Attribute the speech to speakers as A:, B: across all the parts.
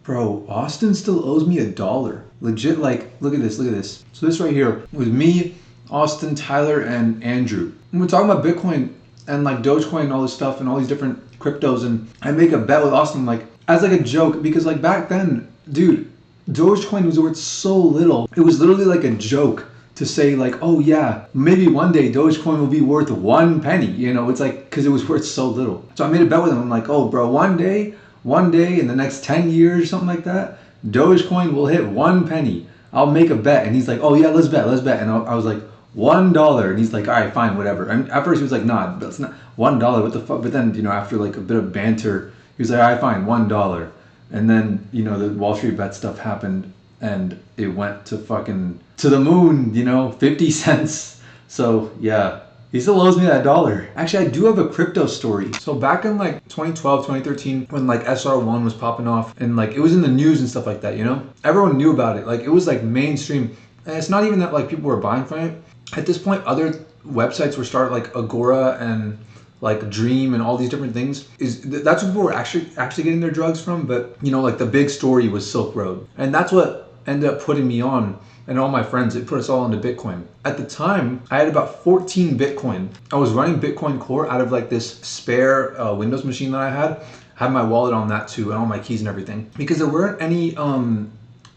A: Bro, Austin still owes me $1. Legit, like, look at this, look at this. So this right here was me, Austin, Tyler, and Andrew. And we're talking about Bitcoin and like Dogecoin and all this stuff and all these different cryptos, and I make a bet with Austin like as like a joke because like back then, dude, Dogecoin was worth so little. It was literally like a joke to say like, oh yeah, maybe one day Dogecoin will be worth 1 penny. You know, it's like because it was worth so little. So I made a bet with him. I'm like, oh bro, one day in the next 10 years, something like that, Dogecoin will hit 1 penny. I'll make a bet. And he's like, oh yeah, let's bet. And I was like, $1. And he's like, all right, fine, whatever. And at first he was like, nah, that's not $1. What the fuck? But then, you know, after like a bit of banter, he was like, all right, fine, $1. And then, you know, the Wall Street bet stuff happened and it went to fucking to the moon, you know, 50 cents. So yeah, he still owes me that $1. Actually, I do have a crypto story. So back in like 2012, 2013, when like SR1 was popping off and like it was in the news and stuff like that, you know, everyone knew about it. Like it was like mainstream. And it's not even that like people were buying from it. At this point, other websites were started like Agora and like Dream and all these different things. That's where people were actually getting their drugs from. But you know, like the big story was Silk Road, and that's what ended up putting me on and all my friends. It put us all into Bitcoin. At the time, I had about 14 Bitcoin. I was running Bitcoin Core out of like this spare Windows machine that I had. I had my wallet on that too and all my keys and everything because there weren't any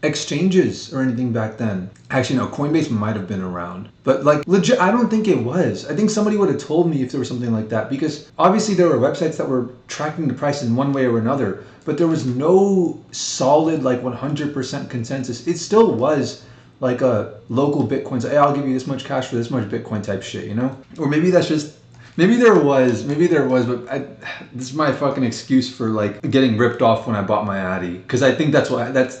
A: exchanges or anything back then. Actually, no, Coinbase might have been around, but like legit, I don't think it was. I think somebody would have told me if there was something like that because obviously there were websites that were tracking the price in one way or another, but there was no solid like 100% consensus. It still was like a local Bitcoins. Hey, I'll give you this much cash for this much Bitcoin type shit, you know? Or maybe that's just, maybe there was, but this is my fucking excuse for like getting ripped off when I bought my Addy. Cause I think that's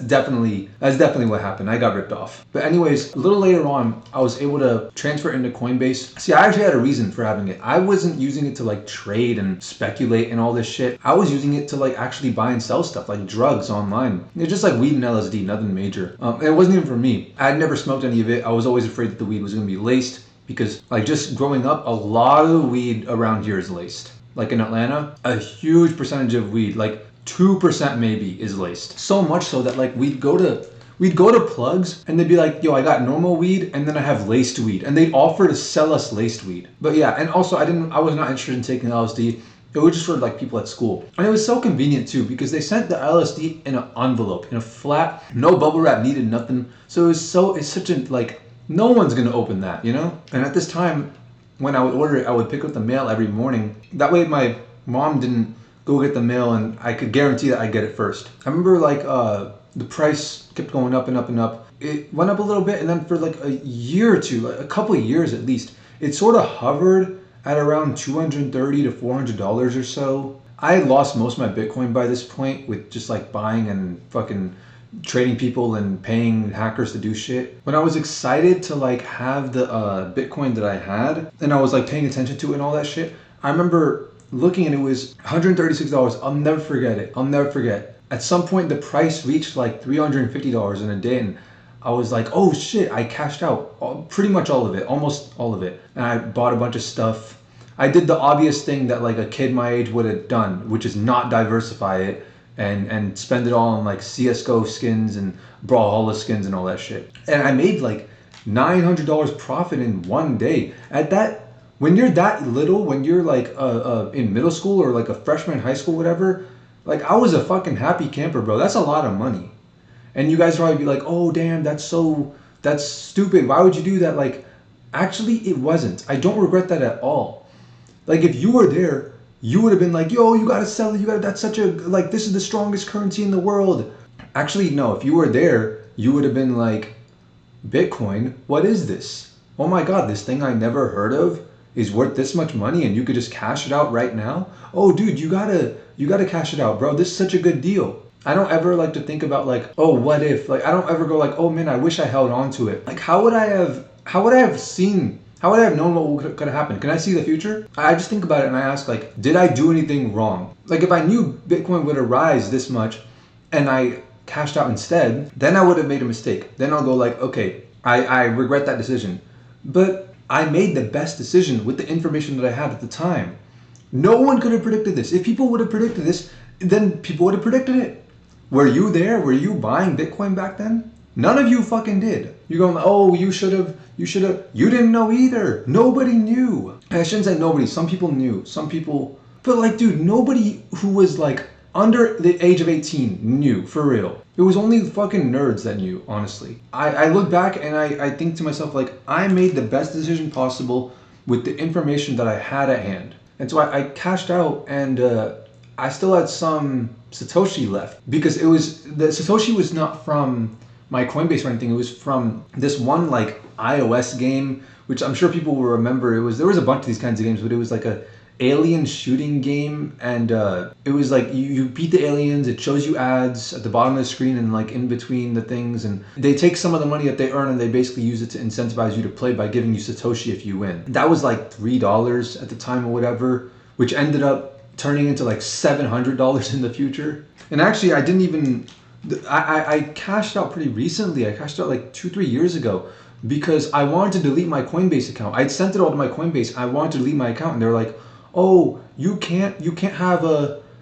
A: definitely what happened. I got ripped off. But anyways, a little later on, I was able to transfer into Coinbase. See, I actually had a reason for having it. I wasn't using it to like trade and speculate and all this shit. I was using it to like actually buy and sell stuff like drugs online. It's just like weed and LSD, nothing major. It wasn't even for me. I had never smoked any of it. I was always afraid that the weed was gonna be laced. Because like just growing up, a lot of the weed around here is laced. Like in Atlanta, a huge percentage of weed, like 2% maybe, is laced. So much so that like we'd go to plugs and they'd be like, yo, I got normal weed and then I have laced weed. And they'd offer to sell us laced weed. But yeah, and also I was not interested in taking LSD. It was just for like people at school. And it was so convenient too because they sent the LSD in an envelope, in a flat, no bubble wrap needed, nothing. So it's such a like, no one's gonna open that, you know? And at this time, when I would order it, I would pick up the mail every morning. That way my mom didn't go get the mail and I could guarantee that I'd get it first. I remember like the price kept going up and up and up. It went up a little bit and then for like a year or two, like a couple of years at least, it sort of hovered at around $230 to $400 or so. I had lost most of my Bitcoin by this point with just like buying and fucking trading people and paying hackers to do shit. When I was excited to like have the Bitcoin that I had and I was like paying attention to it and all that shit, I remember looking and it was $136. I'll never forget it. I'll never forget. At some point the price reached like $350 in a day and I was like, oh shit, I cashed out pretty much all of it, almost all of it. And I bought a bunch of stuff. I did the obvious thing that like a kid my age would have done, which is not diversify it and spend it all on like CSGO skins and Brawlhalla skins and all that shit. And I made like $900 profit in one day. At that, when you're that little, when you're like in middle school or like a freshman in high school, whatever, like I was a fucking happy camper, bro. That's a lot of money. And you guys probably be like, oh damn, that's stupid. Why would you do that? Like, actually it wasn't. I don't regret that at all. Like if you were there, you would have been like, yo, you gotta sell it, that's such a, like, this is the strongest currency in the world. Actually, no, if you were there, you would have been like, Bitcoin, what is this? Oh my God, this thing I never heard of is worth this much money and you could just cash it out right now? Oh dude, you gotta cash it out, bro. This is such a good deal. I don't ever like to think about like, oh, what if? Like, I don't ever go like, oh man, I wish I held on to it. Like, how would I have known what could have happened? Can I see the future? I just think about it and I ask like, did I do anything wrong? Like if I knew Bitcoin would rise this much and I cashed out instead, then I would have made a mistake. Then I'll go like, okay, I regret that decision. But I made the best decision with the information that I had at the time. No one could have predicted this. If people would have predicted this, then people would have predicted it. Were you there? Were you buying Bitcoin back then? None of you fucking did. You're going, oh, you should have. You didn't know either. Nobody knew. And I shouldn't say nobody. Some people knew. Some people. But like, dude, nobody who was like under the age of 18 knew, for real. It was only fucking nerds that knew, honestly. I look back and I think to myself, like, I made the best decision possible with the information that I had at hand. And so I cashed out, and I still had some Satoshi left, because the Satoshi was not from my Coinbase or anything. It was from this one like iOS game, which I'm sure people will remember. There was a bunch of these kinds of games, but it was like a alien shooting game, and it was like you beat the aliens. It shows you ads at the bottom of the screen and like in between the things, and they take some of the money that they earn and they basically use it to incentivize you to play by giving you Satoshi if you win. That was like $3 at the time or whatever, which ended up turning into like $700 in the future. And actually, I cashed out pretty recently. I cashed out like 2-3 years ago, because I wanted to delete my Coinbase account. I'd sent it all to my Coinbase. I wanted to delete my account, and they're like, oh, you can't have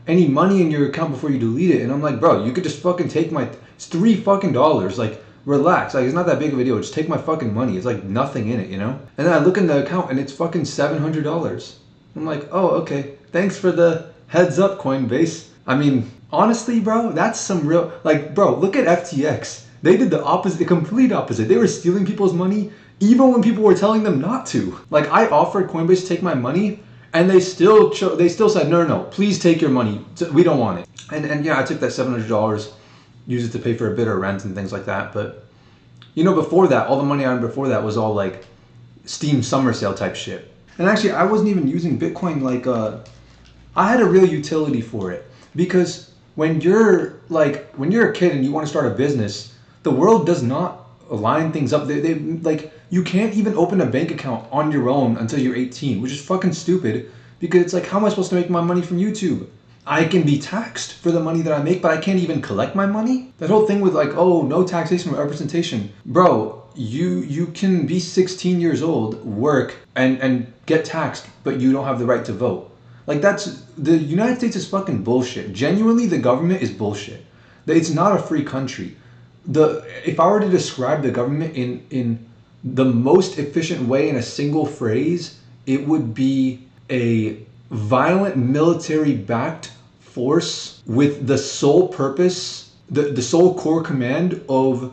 A: any money in your account before you delete it. And I'm like, bro, you could just fucking take it's $3 fucking. Like, relax. Like, it's not that big of a deal. Just take my fucking money. It's like nothing in it, you know? And then I look in the account and it's fucking $700. I'm like, oh, okay. Thanks for the heads up, Coinbase. I mean, honestly, bro, that's some real, like, bro, look at FTX. They did the opposite, the complete opposite. They were stealing people's money even when people were telling them not to. Like, I offered Coinbase to take my money, and they still said, no, please take your money. We don't want it. And yeah, I took that $700, used it to pay for a bit of rent and things like that. But, you know, before that, all the money I earned before that was all like Steam summer sale type shit. And actually, I wasn't even using Bitcoin like, I had a real utility for it. Because when you're a kid and you want to start a business, the world does not align things up. They like, you can't even open a bank account on your own until you're 18, which is fucking stupid, because it's like, how am I supposed to make my money from YouTube? I can be taxed for the money that I make, but I can't even collect my money? That whole thing with like, oh, no taxation or representation. Bro, you can be 16 years old, work, and get taxed, but you don't have the right to vote. Like, the United States is fucking bullshit. Genuinely, the government is bullshit. It's not a free country. If I were to describe the government in the most efficient way in a single phrase, it would be a violent military-backed force with the sole purpose, the sole core command of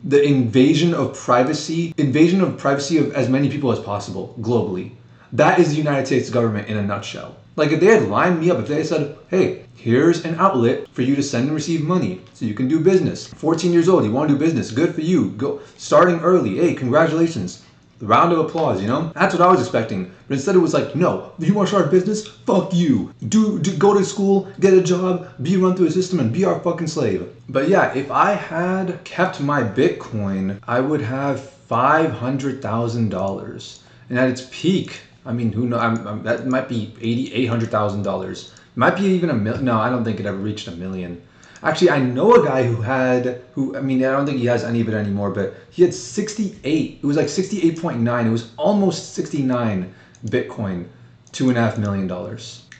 A: the invasion of privacy of as many people as possible globally. That is the United States government in a nutshell. Like, if they had lined me up, if they had said, hey, here's an outlet for you to send and receive money so you can do business. 14 years old, you want to do business, good for you. Go starting early. Hey, congratulations. Round of applause, you know? That's what I was expecting. But instead it was like, no, you want to start a business? Fuck you. Go to school, get a job, be run through a system, and be our fucking slave. But yeah, if I had kept my Bitcoin, I would have $500,000. And at its peak, I mean, who knows? That might be $800,000. Might be even $1 million. No, I don't think it ever reached $1 million. Actually, I know a guy I don't think he has any of it anymore, but he had 68. It was like 68.9. It was almost 69 Bitcoin, $2.5 million.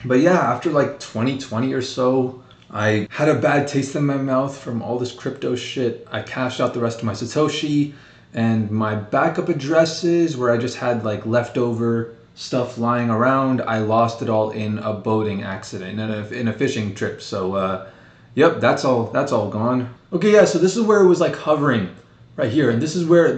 A: But yeah, after like 2020 or so, I had a bad taste in my mouth from all this crypto shit. I cashed out the rest of my Satoshi, and my backup addresses where I just had like leftover stuff lying around, I lost it all in a boating accident, in a fishing trip. So yep, that's all gone. Okay, yeah, so this is where it was like hovering right here, and this is when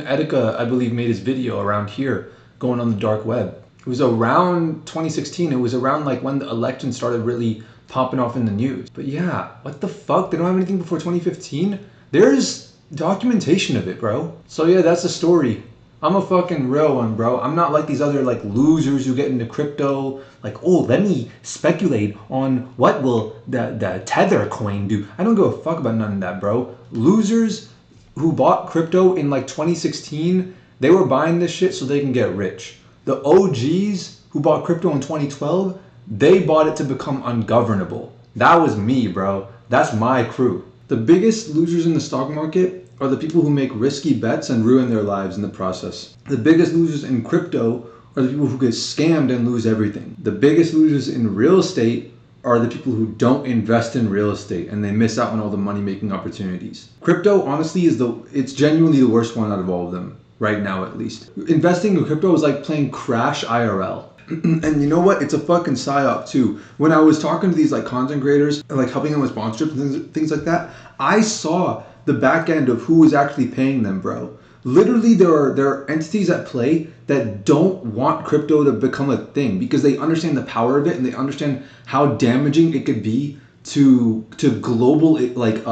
A: Etika, I believe, made his video around here going on the dark web. It was around 2016. It was around like when the election started really popping off in the news. But yeah, what the fuck? They don't have anything before 2015? There's documentation of it, bro. So yeah, that's the story. I'm a fucking real one, bro. I'm not like these other like losers who get into crypto. Like, oh, let me speculate on what will the Tether coin do. I don't give a fuck about none of that, bro. Losers who bought crypto in like 2016, they were buying this shit so they can get rich. The OGs who bought crypto in 2012, they bought it to become ungovernable. That was me, bro. That's my crew. The biggest losers in the stock market are the people who make risky bets and ruin their lives in the process. The biggest losers in crypto are the people who get scammed and lose everything. The biggest losers in real estate are the people who don't invest in real estate, and they miss out on all the money making opportunities. Crypto, honestly, it's genuinely the worst one out of all of them right now, at least. Investing in crypto is like playing Crash IRL. And you know what? It's a fucking psyop too. When I was talking to these like content creators and like helping them with sponsorships and things like that, I saw the back end of who was actually paying them, bro. Literally, there are entities at play that don't want crypto to become a thing because they understand the power of it and they understand how damaging it could be to global like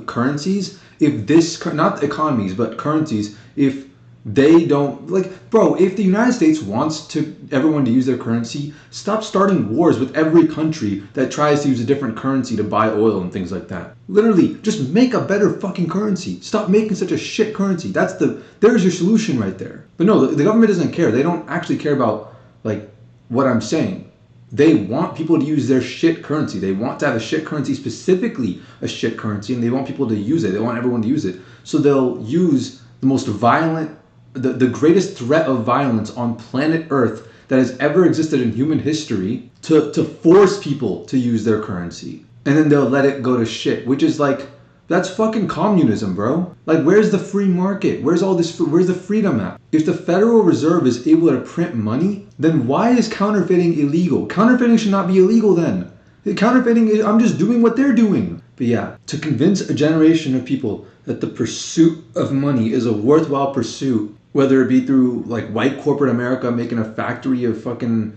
A: currencies if this, not economies but currencies, if they don't, like, bro, if the United States wants everyone to use their currency, stop starting wars with every country that tries to use a different currency to buy oil and things like that. Literally, just make a better fucking currency. Stop making such a shit currency. There's your solution right there. But no, the government doesn't care. They don't actually care about, like, what I'm saying. They want people to use their shit currency. They want to have a shit currency, specifically a shit currency, and they want people to use it. They want everyone to use it. So they'll use the most violent, the greatest threat of violence on planet Earth that has ever existed in human history to force people to use their currency. And then they'll let it go to shit, which is like, that's fucking communism, bro. Like, where's the free market? Where's the freedom at? If the Federal Reserve is able to print money, then why is counterfeiting illegal? Counterfeiting should not be illegal then. Counterfeiting, I'm just doing what they're doing. But yeah, to convince a generation of people that the pursuit of money is a worthwhile pursuit, whether it be through like white corporate America making a factory of fucking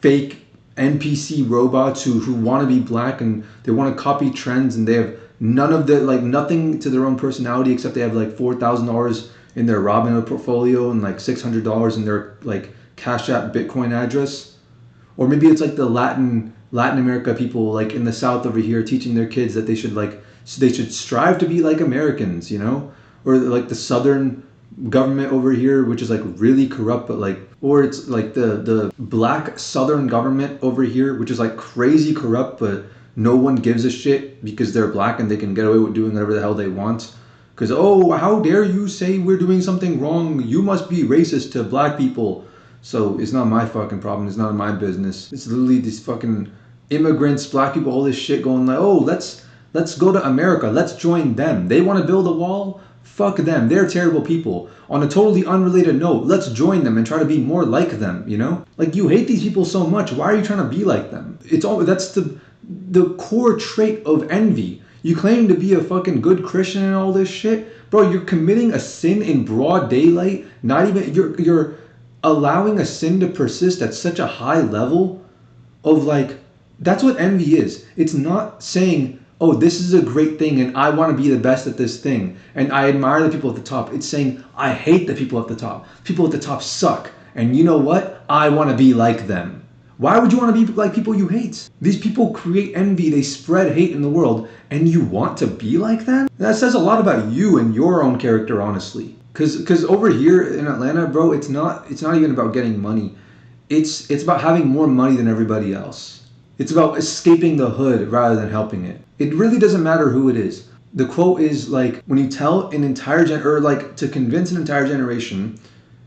A: fake NPC robots who want to be black and they want to copy trends and they have nothing to their own personality except they have like $4,000 in their Robinhood portfolio and like $600 in their like Cash App Bitcoin address. Or maybe it's like the Latin America people like in the South over here teaching their kids that they should strive to be like Americans, you know? Or like the Southern government over here, which is like really corrupt, but like, or it's like the black Southern government over here, which is like crazy corrupt, but no one gives a shit because they're black and they can get away with doing whatever the hell they want. Because, oh, how dare you say we're doing something wrong? You must be racist to black people. So it's not my fucking problem. It's not my business. It's literally these fucking immigrants, black people, all this shit going like, oh, let's go to America. Let's join them. They want to build a wall? Fuck them. They're terrible people. On a totally unrelated note, let's join them and try to be more like them, you know? Like, you hate these people so much. Why are you trying to be like them? That's the core trait of envy. You claim to be a fucking good Christian and all this shit. Bro, you're committing a sin in broad daylight. Not even, you're allowing a sin to persist at such a high level of like, that's what envy is. It's not saying, oh, this is a great thing and I want to be the best at this thing and I admire the people at the top. It's saying, I hate the people at the top. People at the top suck. And you know what? I want to be like them. Why would you want to be like people you hate? These people create envy, they spread hate in the world, and you want to be like them? That says a lot about you and your own character, honestly. Because over here in Atlanta, bro, it's not even about getting money. It's about having more money than everybody else. It's about escaping the hood rather than helping it. It really doesn't matter who it is. The quote is like, when you tell an entire to convince an entire generation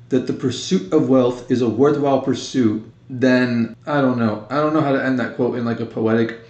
A: that the pursuit of wealth is a worthwhile pursuit, then I don't know how to end that quote in like a poetic,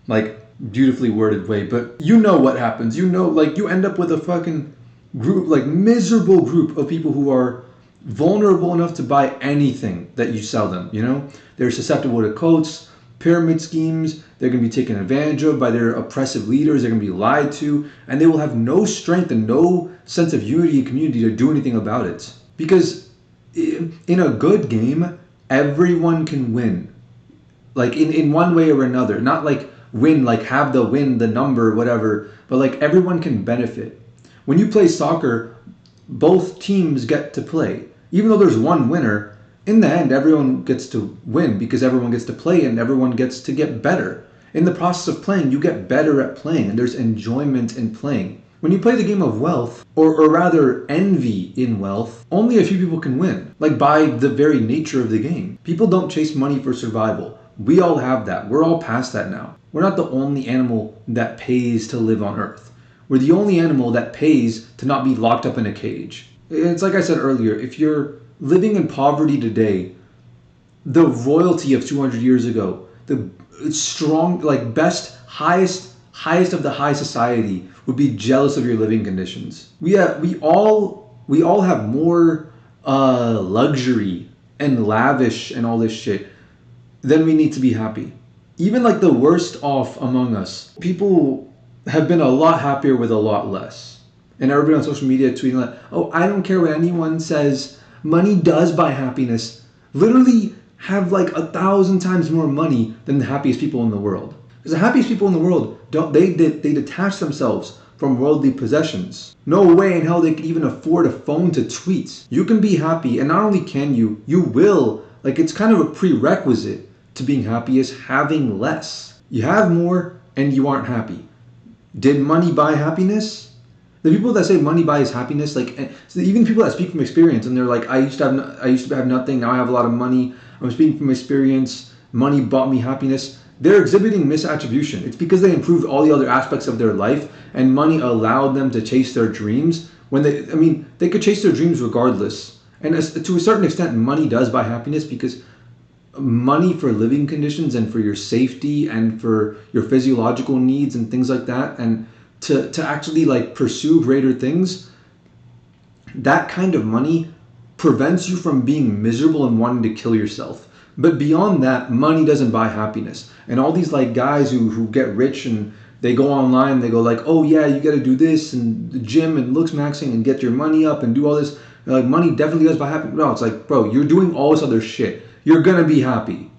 A: like beautifully worded way, but you know what happens. You know, like you end up with a fucking group, like miserable group of people who are vulnerable enough to buy anything that you sell them, you know? They're susceptible to cults, pyramid schemes, they're going to be taken advantage of by their oppressive leaders, they're going to be lied to, and they will have no strength and no sense of unity and community to do anything about it. Because in a good game, everyone can win, like in one way or another. Not like win, like have the win, the number, whatever, but like everyone can benefit. When you play soccer, both teams get to play. Even though there's one winner, in the end, everyone gets to win because everyone gets to play and everyone gets to get better. In the process of playing, you get better at playing and there's enjoyment in playing. When you play the game of wealth, or rather envy in wealth, only a few people can win, like by the very nature of the game. People don't chase money for survival. We all have that. We're all past that now. We're not the only animal that pays to live on Earth. We're the only animal that pays to not be locked up in a cage. It's like I said earlier, if you're living in poverty today, the royalty of 200 years ago, the strong, like best, highest of the high society would be jealous of your living conditions. We all have more luxury and lavish and all this shit than we need to be happy. Even like the worst off among us, people have been a lot happier with a lot less. And everybody on social media tweeting like, "Oh, I don't care what anyone says. Money does buy happiness." Literally have like 1,000 times more money than the happiest people in the world. Because the happiest people in the world don't they detach themselves from worldly possessions. No way in hell they could even afford a phone to tweet. You can be happy, and not only can you will. Like it's kind of a prerequisite to being happy is having less. You have more and you aren't happy. Did money buy happiness? The people that say money buys happiness, like so even people that speak from experience, and they're like, I used to have nothing, now I have a lot of money. I'm speaking from experience. Money bought me happiness. They're exhibiting misattribution. It's because they improved all the other aspects of their life, and money allowed them to chase their dreams. They could chase their dreams regardless. And to a certain extent, money does buy happiness because money for living conditions and for your safety and for your physiological needs and things like that, and to actually like pursue greater things, that kind of money prevents you from being miserable and wanting to kill yourself. But beyond that, money doesn't buy happiness. And all these like guys who get rich and they go online, they go like, oh yeah, you got to do this and the gym and looks maxing and get your money up and do all this. Like money definitely does buy happiness. No, it's like, bro, you're doing all this other shit. You're gonna be happy.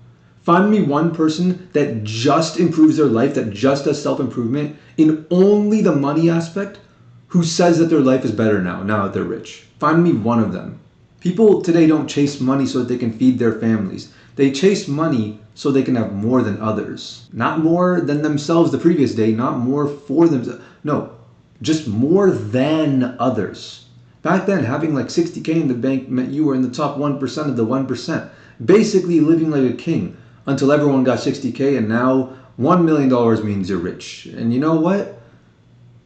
A: Find me one person that just improves their life, that just does self-improvement in only the money aspect, who says that their life is better now that they're rich. Find me one of them. People today don't chase money so that they can feed their families. They chase money so they can have more than others. Not more than themselves the previous day, not more for themselves. No, just more than others. Back then, having like 60K in the bank meant you were in the top 1% of the 1%. Basically living like a king until everyone got 60K, and now $1 million means you're rich. And you know what?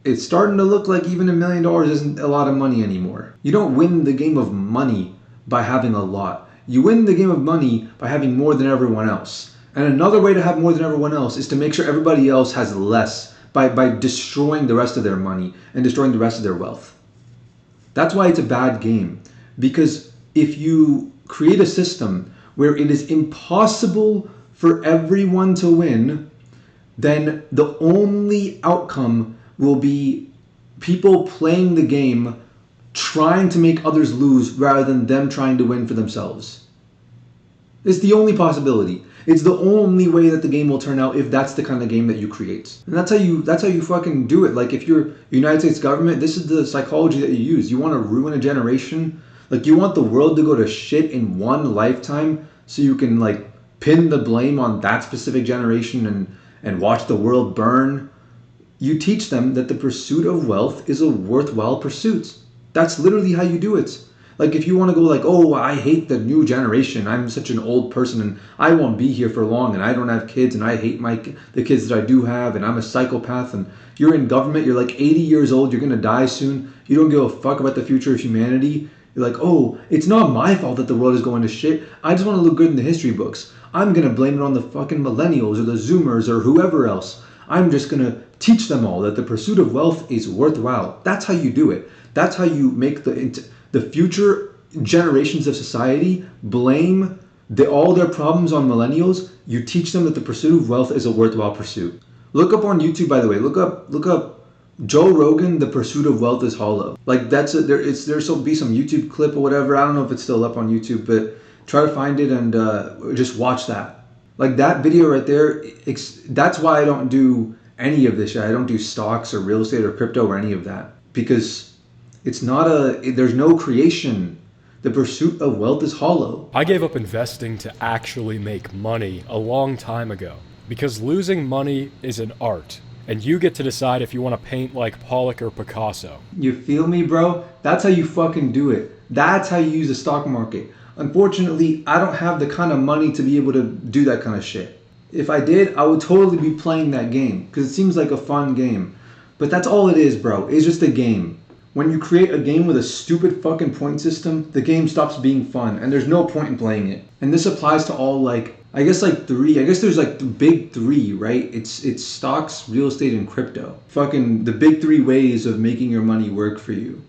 A: It's starting to look like even $1 million isn't a lot of money anymore. You don't win the game of money by having a lot. You win the game of money by having more than everyone else. And another way to have more than everyone else is to make sure everybody else has less by destroying the rest of their money and destroying the rest of their wealth. That's why it's a bad game. Because if you create a system where it is impossible for everyone to win, then the only outcome will be people playing the game trying to make others lose rather than them trying to win for themselves. It's the only possibility. It's the only way that the game will turn out if that's the kind of game that you create. And that's how you fucking do it. Like if you're United States government, this is the psychology that you use. You want to ruin a generation. Like you want the world to go to shit in one lifetime so you can like pin the blame on that specific generation and watch the world burn. You teach them that the pursuit of wealth is a worthwhile pursuit. That's literally how you do it. Like if you want to go like, oh, I hate the new generation. I'm such an old person and I won't be here for long and I don't have kids and I hate the kids that I do have and I'm a psychopath and you're in government, you're like 80 years old, you're going to die soon. You don't give a fuck about the future of humanity. You're like, oh, it's not my fault that the world is going to shit. I just want to look good in the history books. I'm going to blame it on the fucking millennials or the Zoomers or whoever else. I'm just going to teach them all that the pursuit of wealth is worthwhile. That's how you do it. That's how you make the future generations of society blame all their problems on millennials. You teach them that the pursuit of wealth is a worthwhile pursuit. Look up on YouTube, by the way. Look up Joe Rogan, The Pursuit of Wealth is Hollow. Like there'll be some YouTube clip or whatever. I don't know if it's still up on YouTube, but try to find it and just watch that. Like that video right there. That's why I don't do any of this shit. I don't do stocks or real estate or crypto or any of that, because there's no creation. The pursuit of wealth is hollow.
B: I gave up investing to actually make money a long time ago, because losing money is an art, and you get to decide if you want to paint like Pollock or Picasso.
A: You feel me, bro? That's how you fucking do it. That's how you use the stock market. Unfortunately, I don't have the kind of money to be able to do that kind of shit. If I did, I would totally be playing that game, because it seems like a fun game. But that's all it is, bro. It's just a game. When you create a game with a stupid fucking point system, the game stops being fun and there's no point in playing it. And this applies to all like I guess like three. I guess there's like the big three, right? It's stocks, real estate, and crypto. Fucking the big three ways of making your money work for you.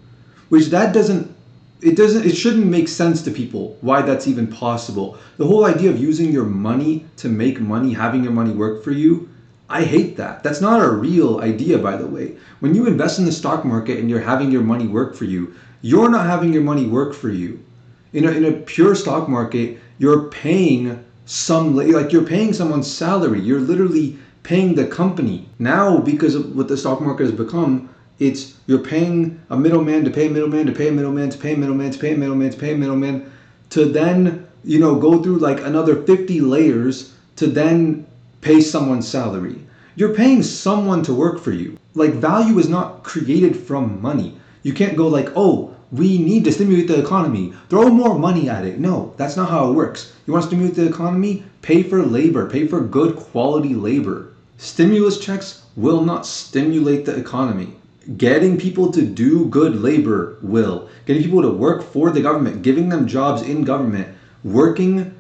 A: Which that doesn't it shouldn't make sense to people why that's even possible. The whole idea of using your money to make money, having your money work for you, I hate that. That's not a real idea, by the way. When you invest in the stock market and you're having your money work for you, you're not having your money work for you. In a pure stock market, you're paying like you're paying someone's salary. You're literally paying the company. Now, because of what the stock market has become, it's you're paying a middleman to pay a middleman to pay a middleman to pay a middleman to pay a middleman to pay a middleman to then, go through like another 50 layers to then pay someone's salary. You're paying someone to work for you. Like, value is not created from money. You can't go like, oh, we need to stimulate the economy, throw more money at it. No, that's not how it works. You want to stimulate the economy? Pay for labor, pay for good quality labor. Stimulus checks will not stimulate the economy. Getting people to do good labor will. Getting people to work for the government, giving them jobs in government, working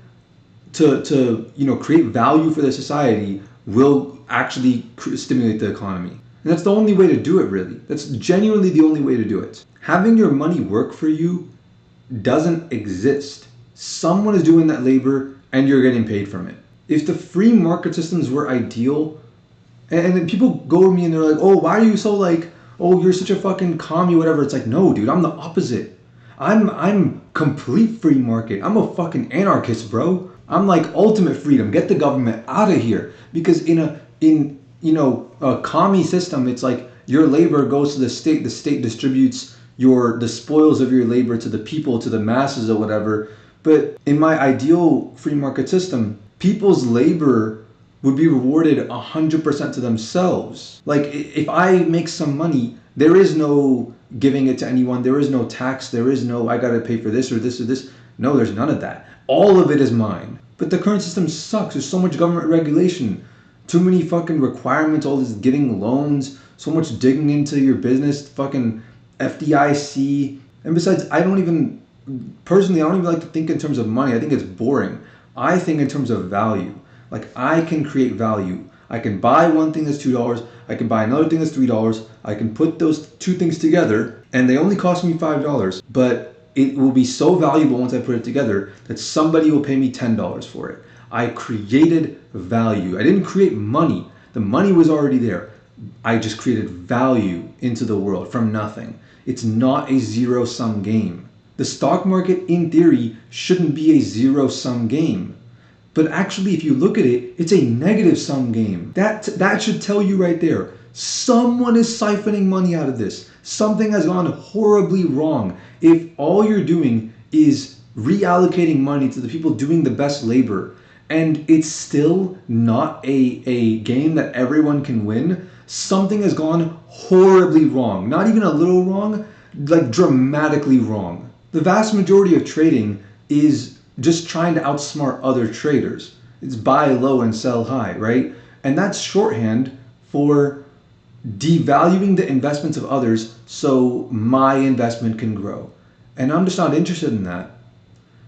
A: to create value for the society will actually stimulate the economy. And that's the only way to do it, really. That's genuinely the only way to do it. Having your money work for you doesn't exist. Someone is doing that labor and you're getting paid from it. If the free market systems were ideal, and then people go to me and they're like, oh, why are you so like, oh, you're such a fucking commie, whatever. It's like, no, dude, I'm the opposite. I'm complete free market. I'm a fucking anarchist, bro. I'm like ultimate freedom. Get the government out of here. Because in a commie system, it's like your labor goes to the state distributes the spoils of your labor to the people, to the masses or whatever. But in my ideal free market system, people's labor would be rewarded 100% to themselves. Like, if I make some money, there is no giving it to anyone. There is no tax. There is no, I gotta pay for this or this or this. No, there's none of that. All of it is mine. But the current system sucks. There's so much government regulation. Too many fucking requirements, all this getting loans, so much digging into your business, fucking FDIC. And besides, personally, I don't even like to think in terms of money. I think it's boring. I think in terms of value. Like, I can create value. I can buy one thing that's $2. I can buy another thing that's $3. I can put those two things together and they only cost me $5. But it will be so valuable once I put it together that somebody will pay me $10 for it. I created value. I didn't create money. The money was already there. I just created value into the world from nothing. It's not a zero-sum game. The stock market, in theory, shouldn't be a zero-sum game. But actually, if you look at it, it's a negative-sum game. That should tell you right there. Someone is siphoning money out of this. Something has gone horribly wrong. If all you're doing is reallocating money to the people doing the best labor, and it's still not a game that everyone can win, something has gone horribly wrong. Not even a little wrong, like dramatically wrong. The vast majority of trading is just trying to outsmart other traders. It's buy low and sell high, right? And that's shorthand for devaluing the investments of others so my investment can grow. And I'm just not interested in that.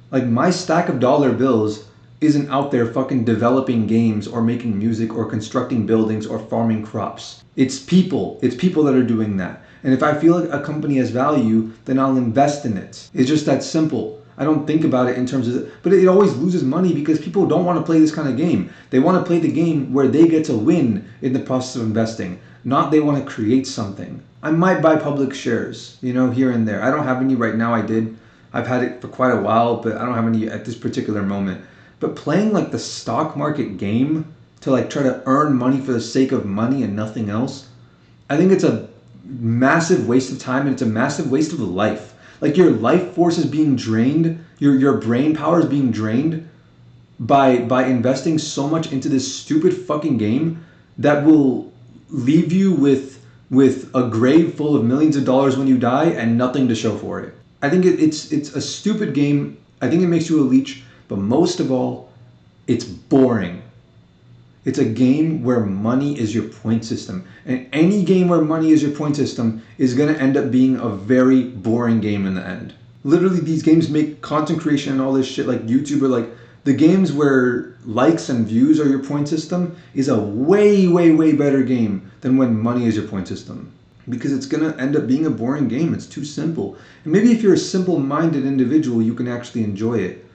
A: Like, my stack of dollar bills isn't out there fucking developing games or making music or constructing buildings or farming crops. It's people. It's people that are doing that. And if I feel like a company has value, then I'll invest in it. It's just that simple. I don't think about it in terms of, but it always loses money because people don't want to play this kind of game. They want to play the game where they get to win in the process of investing, not they want to create something. I might buy public shares, here and there. I don't have any right now. I did. I've had it for quite a while, but I don't have any at this particular moment. But playing like the stock market game to like try to earn money for the sake of money and nothing else, I think it's a massive waste of time and it's a massive waste of life. Like, your life force is being drained, your brain power is being drained by investing so much into this stupid fucking game that will leave you with a grave full of millions of dollars when you die and nothing to show for it. I think it's a stupid game. I think it makes you a leech, but most of all, it's boring. It's a game where money is your point system. And any game where money is your point system is going to end up being a very boring game in the end. Literally, these games make content creation and all this shit like YouTube or like The games where likes and views are your point system is a way, way, way better game than when money is your point system. Because it's going to end up being a boring game. It's too simple. And maybe if you're a simple-minded individual, you can actually enjoy it.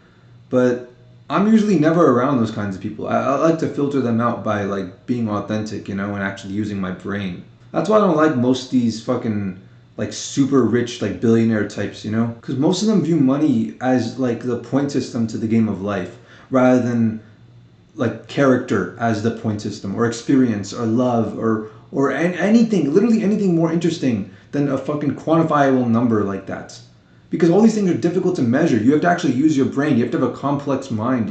A: But I'm usually never around those kinds of people. I like to filter them out by like being authentic, and actually using my brain. That's why I don't like most of these fucking like super rich like billionaire types, because most of them view money as like the point system to the game of life, rather than like character as the point system, or experience, or love, or anything, literally anything more interesting than a fucking quantifiable number like that. Because all these things are difficult to measure. You have to actually use your brain. You have to have a complex mind,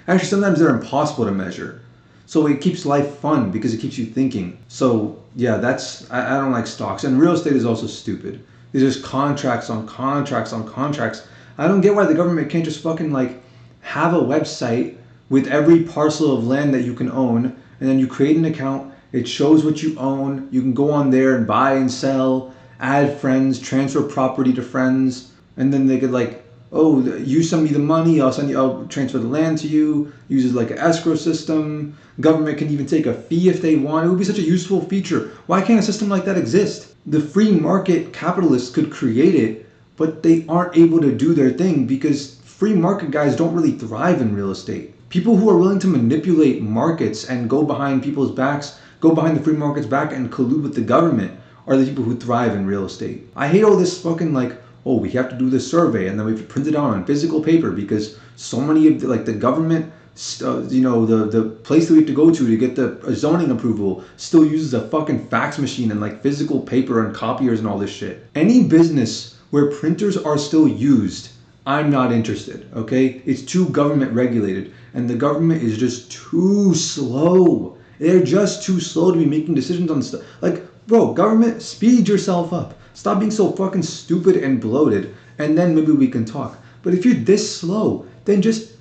A: Actually, sometimes they're impossible to measure. So it keeps life fun because it keeps you thinking. So yeah, I don't like stocks. And real estate is also stupid. There's just contracts on contracts on contracts. I don't get why the government can't just fucking like have a website with every parcel of land that you can own, and then you create an account. It shows what you own. You can go on there and buy and sell, add friends, transfer property to friends. And then they could like, oh, you send me the money, I'll transfer the land to you. Uses like an escrow system. Government can even take a fee if they want. It would be such a useful feature. Why can't a system like that exist? The free market capitalists could create it, but they aren't able to do their thing because free market guys don't really thrive in real estate. People who are willing to manipulate markets and go behind people's backs, go behind the free market's back and collude with the government are the people who thrive in real estate. I hate all this fucking like, oh, we have to do this survey and then we have to print it out on physical paper because so many of the government, the place that we have to go to get the zoning approval still uses a fucking fax machine and like physical paper and copiers and all this shit. Any business where printers are still used, I'm not interested, okay? It's too government regulated and the government is just too slow. They're just too slow to be making decisions on stuff. Like, bro, government, speed yourself up. Stop being so fucking stupid and bloated, and then maybe we can talk. But if you're this slow, then just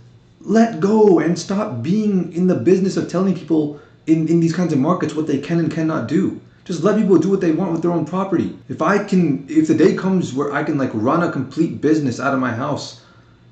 A: let go and stop being in the business of telling people in these kinds of markets what they can and cannot do. Just let people do what they want with their own property. If the day comes where I can like run a complete business out of my house,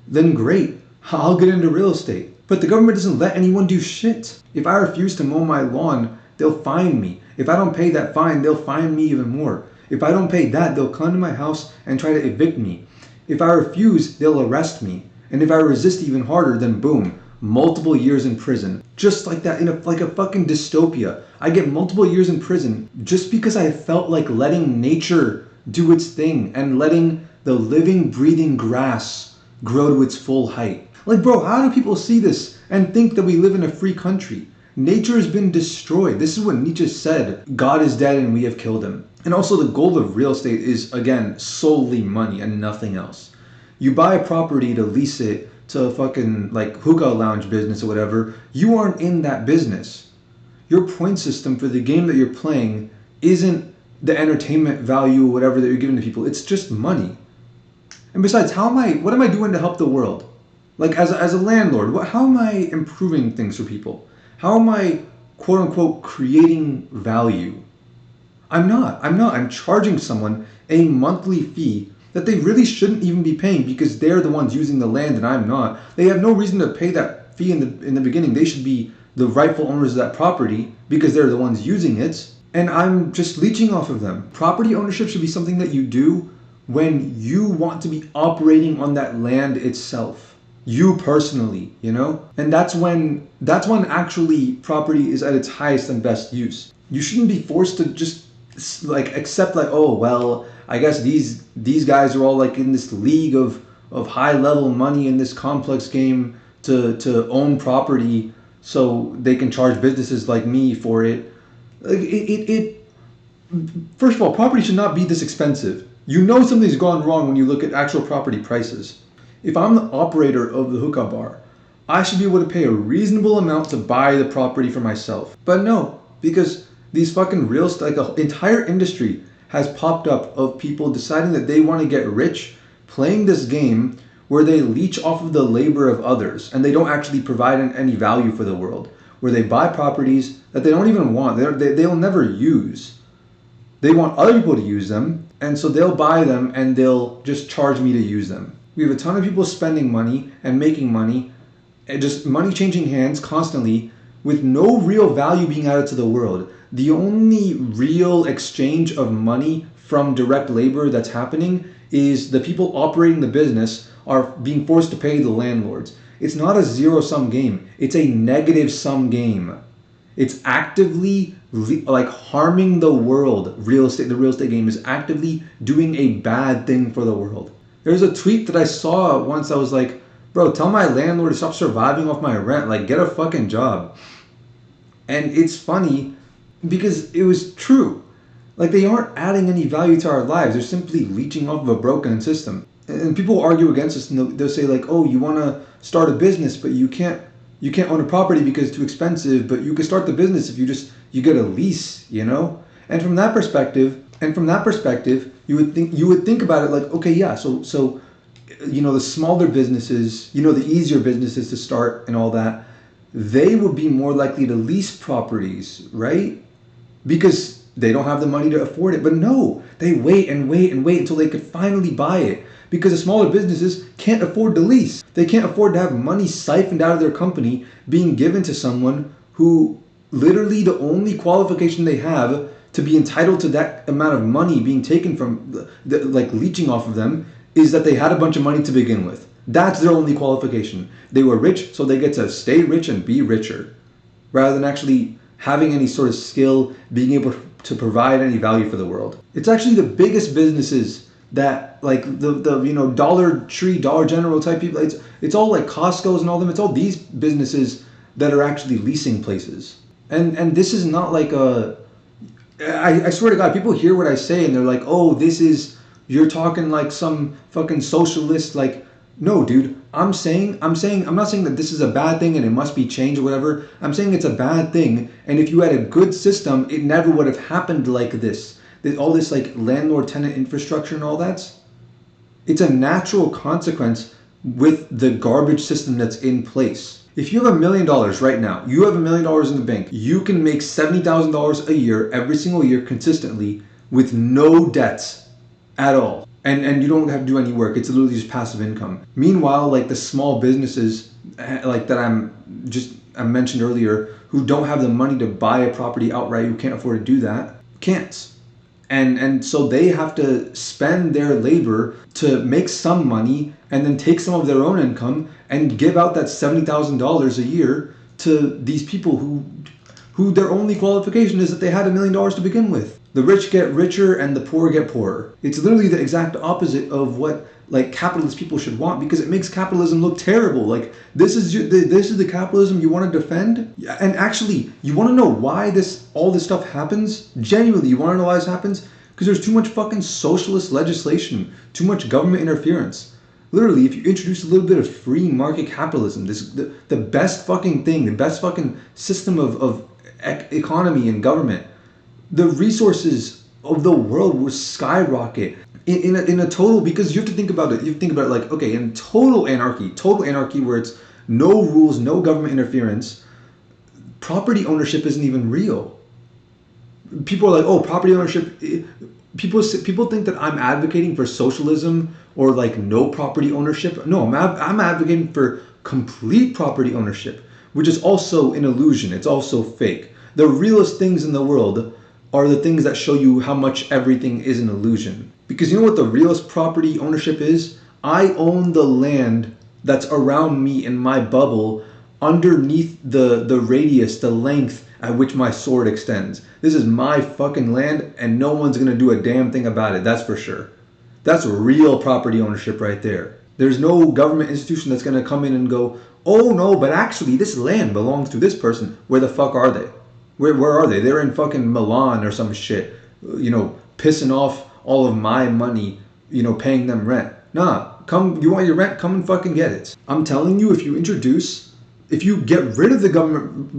A: then great. I'll get into real estate. But the government doesn't let anyone do shit. If I refuse to mow my lawn, they'll fine me. If I don't pay that fine, they'll fine me even more. If I don't pay that, they'll come to my house and try to evict me. If I refuse, they'll arrest me. And if I resist even harder, then boom, multiple years in prison. Just like that, like a fucking dystopia. I get multiple years in prison just because I felt like letting nature do its thing and letting the living, breathing grass grow to its full height. Like, bro, how do people see this and think that we live in a free country? Nature has been destroyed. This is what Nietzsche said. God is dead and we have killed him. And also the goal of real estate is, again, solely money and nothing else. You buy a property to lease it to a fucking like hookah lounge business or whatever. You aren't in that business. Your point system for the game that you're playing isn't the entertainment value or whatever that you're giving to people. It's just money. And besides, what am I doing to help the world? Like as a landlord, how am I improving things for people? How am I, quote unquote, creating value? I'm not. I'm charging someone a monthly fee that they really shouldn't even be paying because they're the ones using the land and I'm not. They have no reason to pay that fee in the beginning. They should be the rightful owners of that property because they're the ones using it. And I'm just leeching off of them. Property ownership should be something that you do when you want to be operating on that land itself. You personally, And that's when actually property is at its highest and best use. You shouldn't be forced to just like accept like, oh well, I guess these guys are all like in this league of high level money in this complex game to own property so they can charge businesses like me for it. Like first of all, property should not be this expensive. You know something's gone wrong when you look at actual property prices. If I'm the operator of the hookah bar, I should be able to pay a reasonable amount to buy the property for myself. But no, because these fucking real estate, like an entire industry has popped up of people deciding that they want to get rich playing this game where they leech off of the labor of others and they don't actually provide any value for the world, where they buy properties that they don't even want, they'll never use. They want other people to use them, and so they'll buy them and they'll just charge me to use them. We have a ton of people spending money and making money just money changing hands constantly with no real value being added to the world. The only real exchange of money from direct labor that's happening is the people operating the business are being forced to pay the landlords. It's not a zero sum game. It's a negative sum game. It's actively like harming the world. The real estate game is actively doing a bad thing for the world. There's a tweet that I saw once that was like, bro, tell my landlord to stop surviving off my rent. Like, get a fucking job. And it's funny because it was true. Like, they aren't adding any value to our lives. They're simply leeching off of a broken system. And people argue against this, and they'll say like, oh, you want to start a business, but you can't own a property because it's too expensive, but you can start the business if you get a lease, you know? And from that perspective, you would think about it like, okay, yeah, so you know, the smaller businesses, you know, the easier businesses to start and all that, they would be more likely to lease properties, right? Because they don't have the money to afford it. But no, they wait until they could finally buy it. Because the smaller businesses can't afford to lease. They can't afford to have money siphoned out of their company being given to someone who literally the only qualification they have to be entitled to that amount of money being taken from, like leeching off of them, is that they had a bunch of money to begin with. That's their only qualification. They were rich, so they get to stay rich and be richer, rather than actually having any sort of skill, being able to provide any value for the world. It's actually the biggest businesses that, like the you know, Dollar Tree, Dollar General type people, it's all like Costco's and all them. It's all these businesses that are actually leasing places. And this is not like I swear to God, people hear what I say and they're like, oh, you're talking like some fucking socialist. Like, no, dude, I'm not saying that this is a bad thing and it must be changed or whatever. I'm saying it's a bad thing. And if you had a good system, it never would have happened like this. All this like landlord-tenant infrastructure and all that. It's a natural consequence with the garbage system that's in place. If you have $1 million right now, you have $1 million in the bank, you can make $70,000 a year, every single year consistently with no debts at all. And you don't have to do any work. It's literally just passive income. Meanwhile, like the small businesses like that I mentioned earlier, who don't have the money to buy a property outright, who can't afford to do that, can't. And so they have to spend their labor to make some money and then take some of their own income and give out that $70,000 a year to these people who their only qualification is that they had $1 million to begin with. The rich get richer and the poor get poorer. It's literally the exact opposite of what like capitalist people should want, because it makes capitalism look terrible. Like this is the capitalism you want to defend. And actually, you want to know why all this stuff happens? Genuinely, you want to know why this happens? Because there's too much fucking socialist legislation, too much government interference. Literally, if you introduce a little bit of free market capitalism, the best fucking thing, the best fucking system of economy and government, the resources of the world will skyrocket in a total, because you have to think about it. You think about it like, okay, in total anarchy where it's no rules, no government interference, property ownership isn't even real. People are like, oh, property ownership. People think that I'm advocating for socialism or like no property ownership. No, I'm advocating for complete property ownership, which is also an illusion. It's also fake. The realest things in the world are the things that show you how much everything is an illusion. Because you know what the realest property ownership is? I own the land that's around me in my bubble, underneath the radius, the length at which my sword extends. This is my fucking land, and no one's gonna do a damn thing about it, that's for sure. That's real property ownership right there. There's no government institution that's gonna come in and go, oh no, but actually this land belongs to this person. Where the fuck are they? Where are they? They're in fucking Milan or some shit, you know, pissing off all of my money, you know, paying them rent. Nah, you want your rent? Come and fucking get it. I'm telling you, if you get rid of the government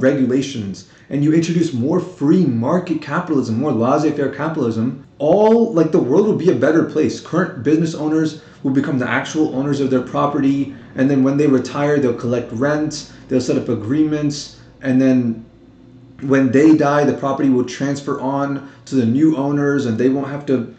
A: regulations and you introduce more free market capitalism, more laissez-faire capitalism, the world will be a better place. Current business owners will become the actual owners of their property, and then when they retire, they'll collect rent, they'll set up agreements, and then when they die, the property will transfer on to the new owners, and they won't have to,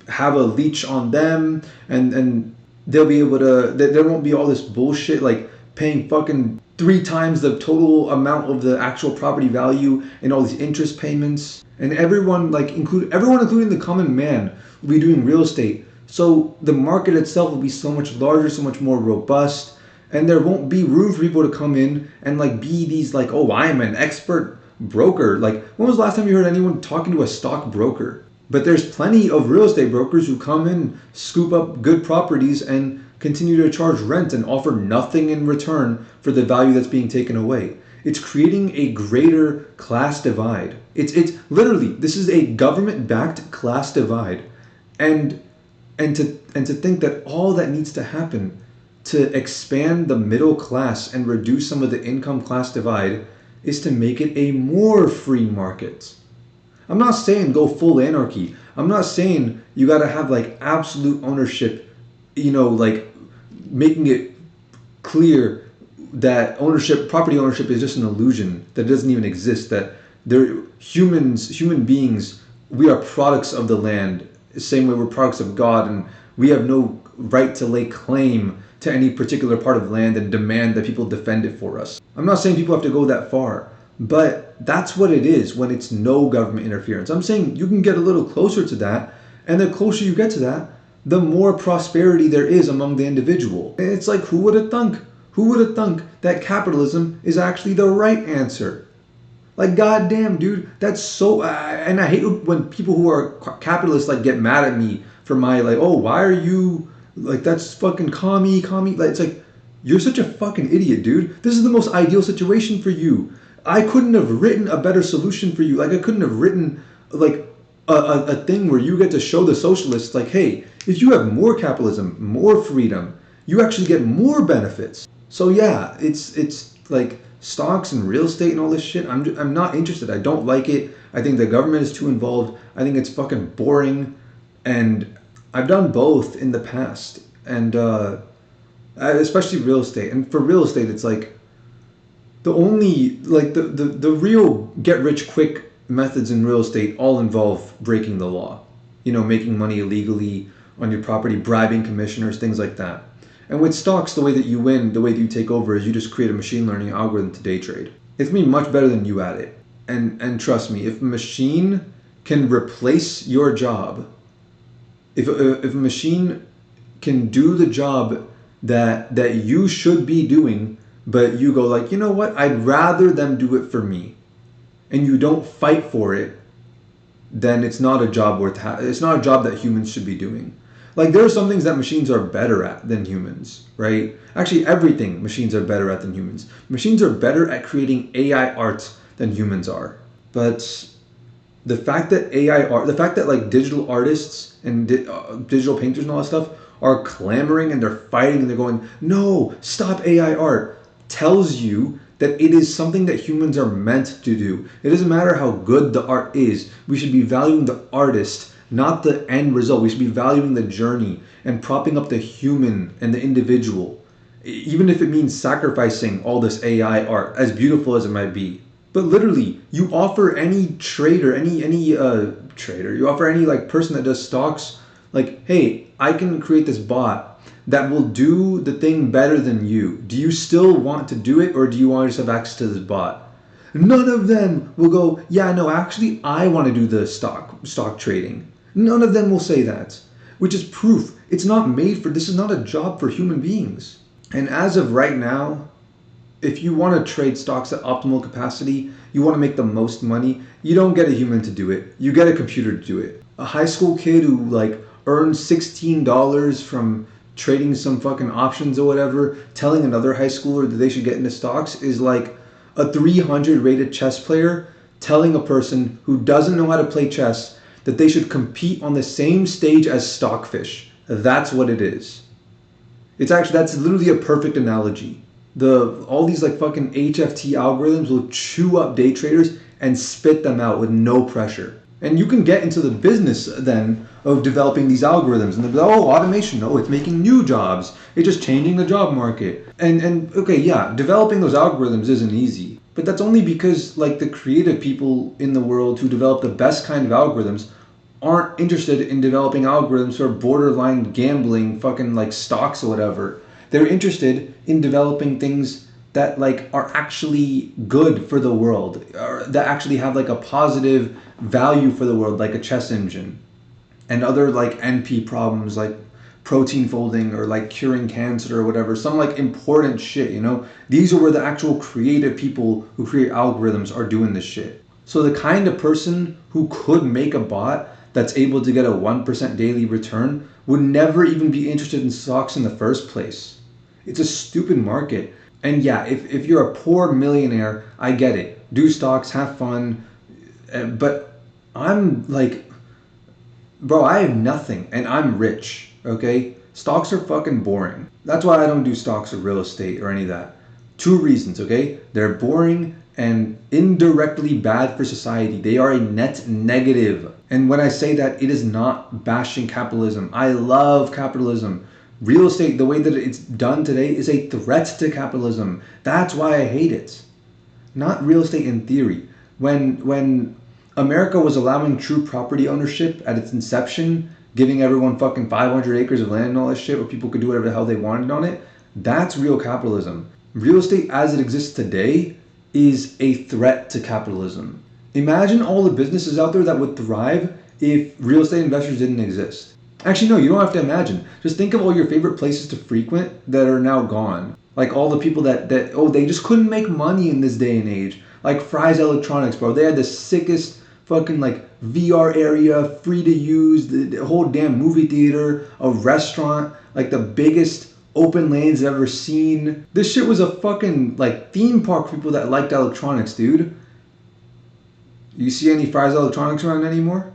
A: have a leech on them, and they'll be able to, there won't be all this bullshit like paying fucking 3 times the total amount of the actual property value and all these interest payments. And everyone, like, everyone, including the common man, will be doing real estate. So the market itself will be so much larger, so much more robust, and there won't be room for people to come in and like be these like, oh, I am an expert broker. Like, when was the last time you heard anyone talking to a stock broker? But there's plenty of real estate brokers who come in, scoop up good properties, and continue to charge rent and offer nothing in return for the value that's being taken away. It's creating a greater class divide. It's literally, this is a government-backed class divide, and to think that all that needs to happen to expand the middle class and reduce some of the income class divide is to make it a more free market. I'm not saying go full anarchy. I'm not saying you gotta have like absolute ownership, like making it clear that property ownership is just an illusion, that it doesn't even exist, that human beings, we are products of the land, the same way we're products of God, and we have no right to lay claim to any particular part of land and demand that people defend it for us. I'm not saying people have to go that far, but that's what it is when it's no government interference. I'm saying you can get a little closer to that, and the closer you get to that, the more prosperity there is among the individual. And it's like, who would have thunk? Who would have thunk that capitalism is actually the right answer? Like, goddamn, dude, that's so. And I hate when people who are capitalists like get mad at me for my like, oh, why are you like, that's fucking commie. Like, it's like, you're such a fucking idiot, dude. This is the most ideal situation for you. I couldn't have written a better solution for you. Like, I couldn't have written like a thing where you get to show the socialists like, hey, if you have more capitalism, more freedom, you actually get more benefits. So yeah, it's like stocks and real estate and all this shit. I'm not interested. I don't like it. I think the government is too involved. I think it's fucking boring, and I've done both in the past, and especially real estate. And for real estate, it's like the only like the real get rich quick methods in real estate all involve breaking the law. Making money illegally on your property, bribing commissioners, things like that. And with stocks, the way that you win, the way that you take over is you just create a machine learning algorithm to day trade. It's going to be much better than you at it. And trust me, if a machine can replace your job, if a machine can do the job that you should be doing, but you go like, you know what, I'd rather them do it for me, and you don't fight for it, then it's not a job it's not a job that humans should be doing. Like, there are some things that machines are better at than humans, right? Actually, everything machines are better at than humans. Machines are better at creating AI art than humans are. But the fact that the fact that like digital artists and digital painters and all that stuff are clamoring and they're fighting and they're going, no, stop AI art, tells you that it is something that humans are meant to do. It doesn't matter how good the art is. We should be valuing the artist, not the end result. We should be valuing the journey and propping up the human and the individual, even if it means sacrificing all this AI art, as beautiful as it might be. But literally, you offer any trader, you offer any like person that does stocks, like, hey, I can create this bot that will do the thing better than you. Do you still want to do it, or do you want to just have access to this bot? None of them will go, yeah, no, actually, I want to do the stock trading. None of them will say that, which is proof it's not made for, this is not a job for human beings. And as of right now, if you want to trade stocks at optimal capacity, you want to make the most money, you don't get a human to do it. You get a computer to do it. A high school kid who like earns $16 from trading some fucking options or whatever, telling another high schooler that they should get into stocks is like a 300 rated chess player telling a person who doesn't know how to play chess that they should compete on the same stage as stockfish. That's what it is. That's literally a perfect analogy. All these like fucking HFT algorithms will chew up day traders and spit them out with no pressure. And you can get into the business then of developing these algorithms, and they'll be like, oh, automation, no, it's making new jobs. It's just changing the job market. And okay, yeah, developing those algorithms isn't easy. But that's only because like the creative people in the world who develop the best kind of algorithms aren't interested in developing algorithms for borderline gambling, fucking like stocks or whatever. They're interested in developing things that like are actually good for the world, or that actually have like a positive value for the world, like a chess engine and other like NP problems like protein folding or like curing cancer or whatever, some like important shit, you know? These are where the actual creative people who create algorithms are doing this shit. So the kind of person who could make a bot that's able to get a 1% daily return would never even be interested in stocks in the first place. It's a stupid market. And yeah, if you're a poor millionaire, I get it. Do stocks, have fun. But I'm like, bro, I have nothing and I'm rich, okay? Stocks are fucking boring. That's why I don't do stocks or real estate or any of that. Two reasons, okay? They're boring and indirectly bad for society. They are a net negative. And when I say that, it is not bashing capitalism. I love capitalism. Real estate, the way that it's done today, is a threat to capitalism. That's why I hate it. Not real estate in theory. When America was allowing true property ownership at its inception, giving everyone fucking 500 acres of land and all that shit where people could do whatever the hell they wanted on it, that's real capitalism. Real estate as it exists today is a threat to capitalism. Imagine all the businesses out there that would thrive if real estate investors didn't exist. Actually, no, you don't have to imagine. Just think of all your favorite places to frequent that are now gone. Like all the people that they just couldn't make money in this day and age. Like Fry's Electronics, bro. They had the sickest fucking like VR area, free to use, the whole damn movie theater, a restaurant, like the biggest open lanes I've ever seen. This shit was a fucking like theme park for people that liked electronics, dude. You see any Fry's Electronics around anymore?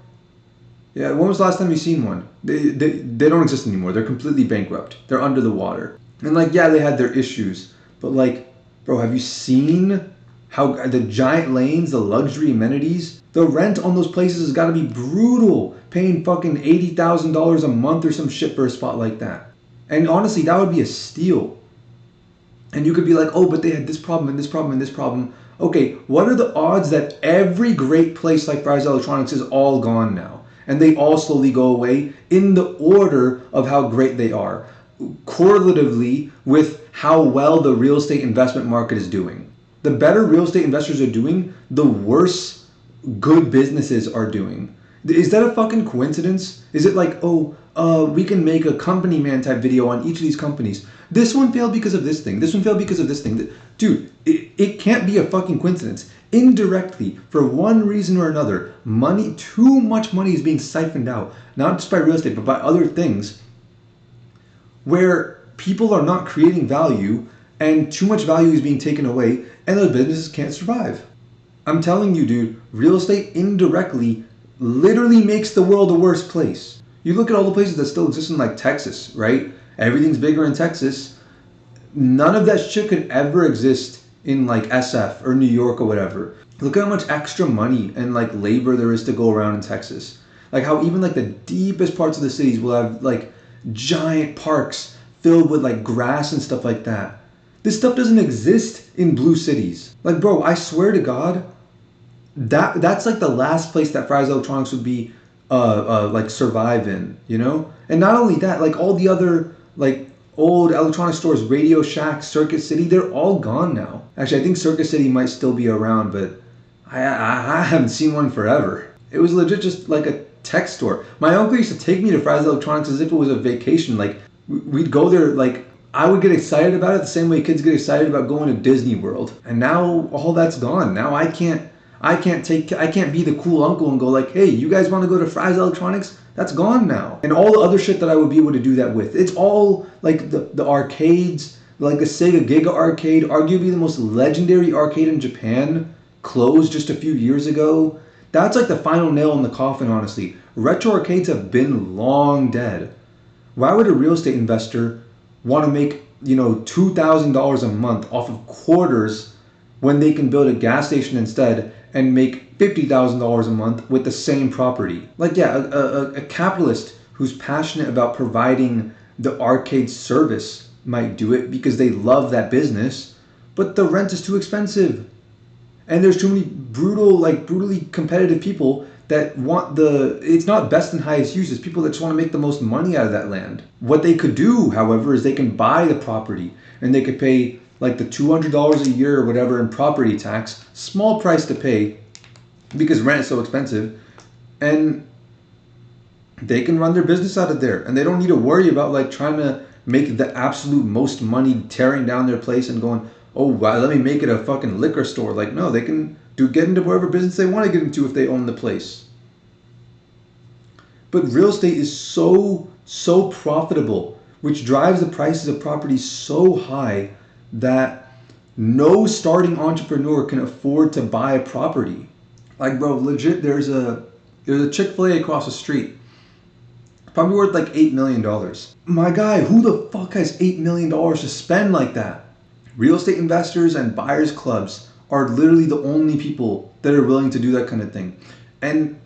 A: Yeah, when was the last time you seen one? They don't exist anymore. They're completely bankrupt. They're under the water. And like, yeah, they had their issues, but like, bro, have you seen how the giant lanes, the luxury amenities, the rent on those places has got to be brutal, paying fucking $80,000 a month or some shit for a spot like that. And honestly, that would be a steal. And you could be like, oh, but they had this problem and this problem and this problem. Okay, what are the odds that every great place like Fry's Electronics is all gone now? And they all slowly go away in the order of how great they are, correlatively with how well the real estate investment market is doing. The better real estate investors are doing, the worse good businesses are doing. Is that a fucking coincidence? Is it like, oh, we can make a company man type video on each of these companies. This one failed because of this thing. This one failed because of this thing. Dude, it can't be a fucking coincidence. Indirectly, for one reason or another, money, too much money is being siphoned out, not just by real estate, but by other things, where people are not creating value and too much value is being taken away and those businesses can't survive. I'm telling you, dude, real estate indirectly literally makes the world a worse place. You look at all the places that still exist in like Texas, right? Everything's bigger in Texas. None of that shit could ever exist in like SF or New York or whatever. Look at how much extra money and like labor there is to go around in Texas. Like how even like the deepest parts of the cities will have like giant parks filled with like grass and stuff like that. This stuff doesn't exist in blue cities. Like, bro, I swear to God, that's like the last place that Fry's Electronics would be like survive in, you know? And not only that, like all the other like old electronic stores, Radio Shack, Circuit City, they're all gone now. Actually, I think Circuit City might still be around, but I haven't seen one forever. It was legit just like a tech store. My uncle used to take me to Fry's Electronics as if it was a vacation. Like we'd go there, like I would get excited about it the same way kids get excited about going to Disney World. And now all that's gone. Now I can't be the cool uncle and go like, hey, you guys want to go to Fry's Electronics? That's gone now. And all the other shit that I would be able to do that with. It's all like the arcades, like the Sega Giga arcade, arguably the most legendary arcade in Japan, closed just a few years ago. That's like the final nail in the coffin, honestly. Retro arcades have been long dead. Why would a real estate investor want to make, $2,000 a month off of quarters when they can build a gas station instead and make $50,000 a month with the same property? Like, yeah, a capitalist who's passionate about providing the arcade service might do it because they love that business, but the rent is too expensive. And there's too many brutally competitive people that want it's not best and highest use. It's people that just want to make the most money out of that land. What they could do, however, is they can buy the property and they could pay like the $200 a year or whatever in property tax, small price to pay because rent is so expensive, and they can run their business out of there, and they don't need to worry about like trying to make the absolute most money tearing down their place and going, oh wow, let me make it a fucking liquor store. Like, no, they can get into whatever business they want to get into if they own the place. But real estate is so profitable, which drives the prices of properties so high that no starting entrepreneur can afford to buy a property. Like, bro, legit, there's a Chick-fil-A across the street. Probably worth like $8 million. My guy, who the fuck has $8 million to spend like that? Real estate investors and buyers clubs are literally the only people that are willing to do that kind of thing. And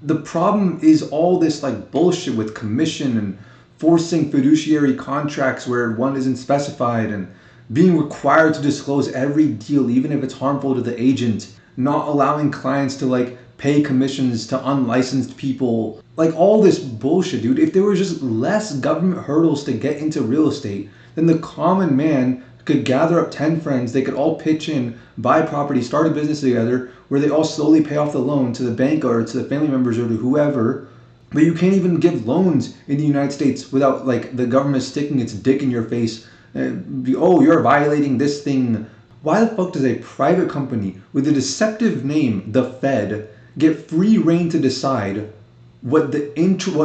A: the problem is all this like bullshit with commission and forcing fiduciary contracts where one isn't specified, and being required to disclose every deal even if it's harmful to the agent, not allowing clients to like pay commissions to unlicensed people. Like all this bullshit, dude. If there was just less government hurdles to get into real estate, then the common man could gather up 10 friends, they could all pitch in, buy property, start a business together, where they all slowly pay off the loan to the bank or to the family members or to whoever. But you can't even give loans in the United States without like the government sticking its dick in your face. Oh, you're violating this thing. Why the fuck does a private company with a deceptive name, the Fed, get free reign to decide what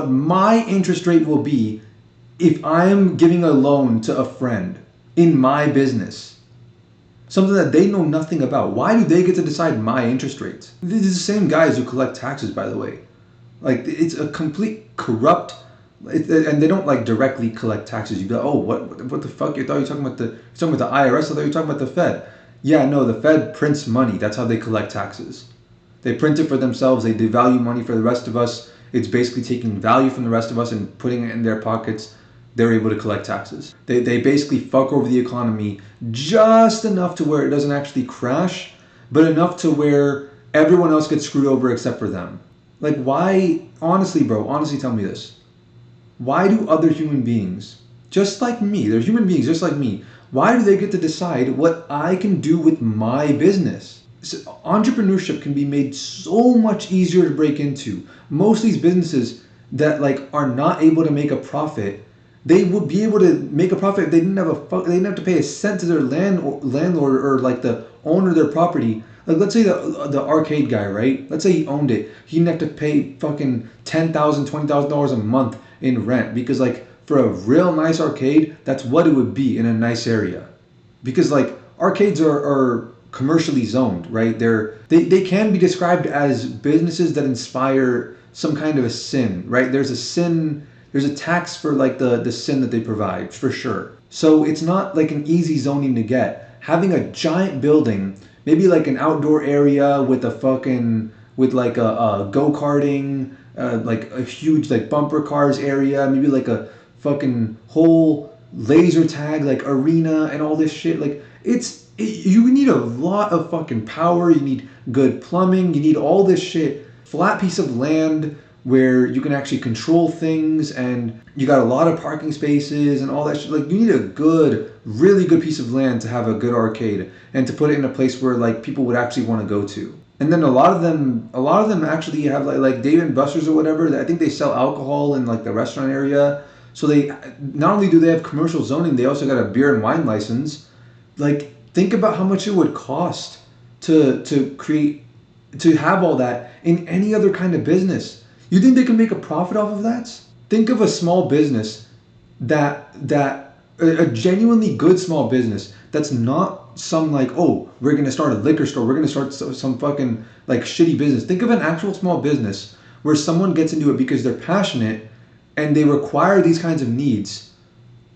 A: my interest rate will be if I'm giving a loan to a friend in my business? Something that they know nothing about. Why do they get to decide my interest rates? These are the same guys who collect taxes, by the way. Like, it's a complete corrupt, and they don't like directly collect taxes. You'd be like, oh, what the fuck? You thought you were talking about the IRS? I thought you were talking about the Fed. Yeah, no, the Fed prints money. That's how they collect taxes. They print it for themselves. They devalue money for the rest of us. It's basically taking value from the rest of us and putting it in their pockets. They're able to collect taxes. They basically fuck over the economy just enough to where it doesn't actually crash, but enough to where everyone else gets screwed over except for them. Like, why, honestly, bro, honestly tell me this. Why do other human beings, just like me, they're human beings just like me, why do they get to decide what I can do with my business? So entrepreneurship can be made so much easier to break into. Most of these businesses that like are not able to make a profit, they would be able to make a profit if they didn't have to pay a cent to their landlord or like the owner of their property. Like, let's say the arcade guy, right? Let's say he owned it. He didn't have to pay fucking $10,000, $20,000 a month in rent, because like for a real nice arcade, that's what it would be in a nice area. Because like arcades are commercially zoned, right? They can be described as businesses that inspire some kind of a sin, right? There's a sin, there's a tax for like the sin that they provide, for sure. So it's not like an easy zoning to get. Having a giant building, maybe like an outdoor area with a go-karting, like a huge like bumper cars area, maybe like a fucking whole laser tag like arena and all this shit. Like you need a lot of fucking power. You need good plumbing. You need all this shit. Flat piece of land where you can actually control things, and you got a lot of parking spaces and all that shit. Like, you need a really good piece of land to have a good arcade and to put it in a place where like people would actually want to go to. And then a lot of them actually have like Dave and Buster's or whatever. I think they sell alcohol in like the restaurant area. So they not only do they have commercial zoning, they also got a beer and wine license. Like, think about how much it would cost to have all that in any other kind of business. You think they can make a profit off of that? Think of a small business that a genuinely good small business that's not some like, oh, we're going to start a liquor store, we're going to start some fucking like shitty business. Think of an actual small business where someone gets into it because they're passionate and they require these kinds of needs,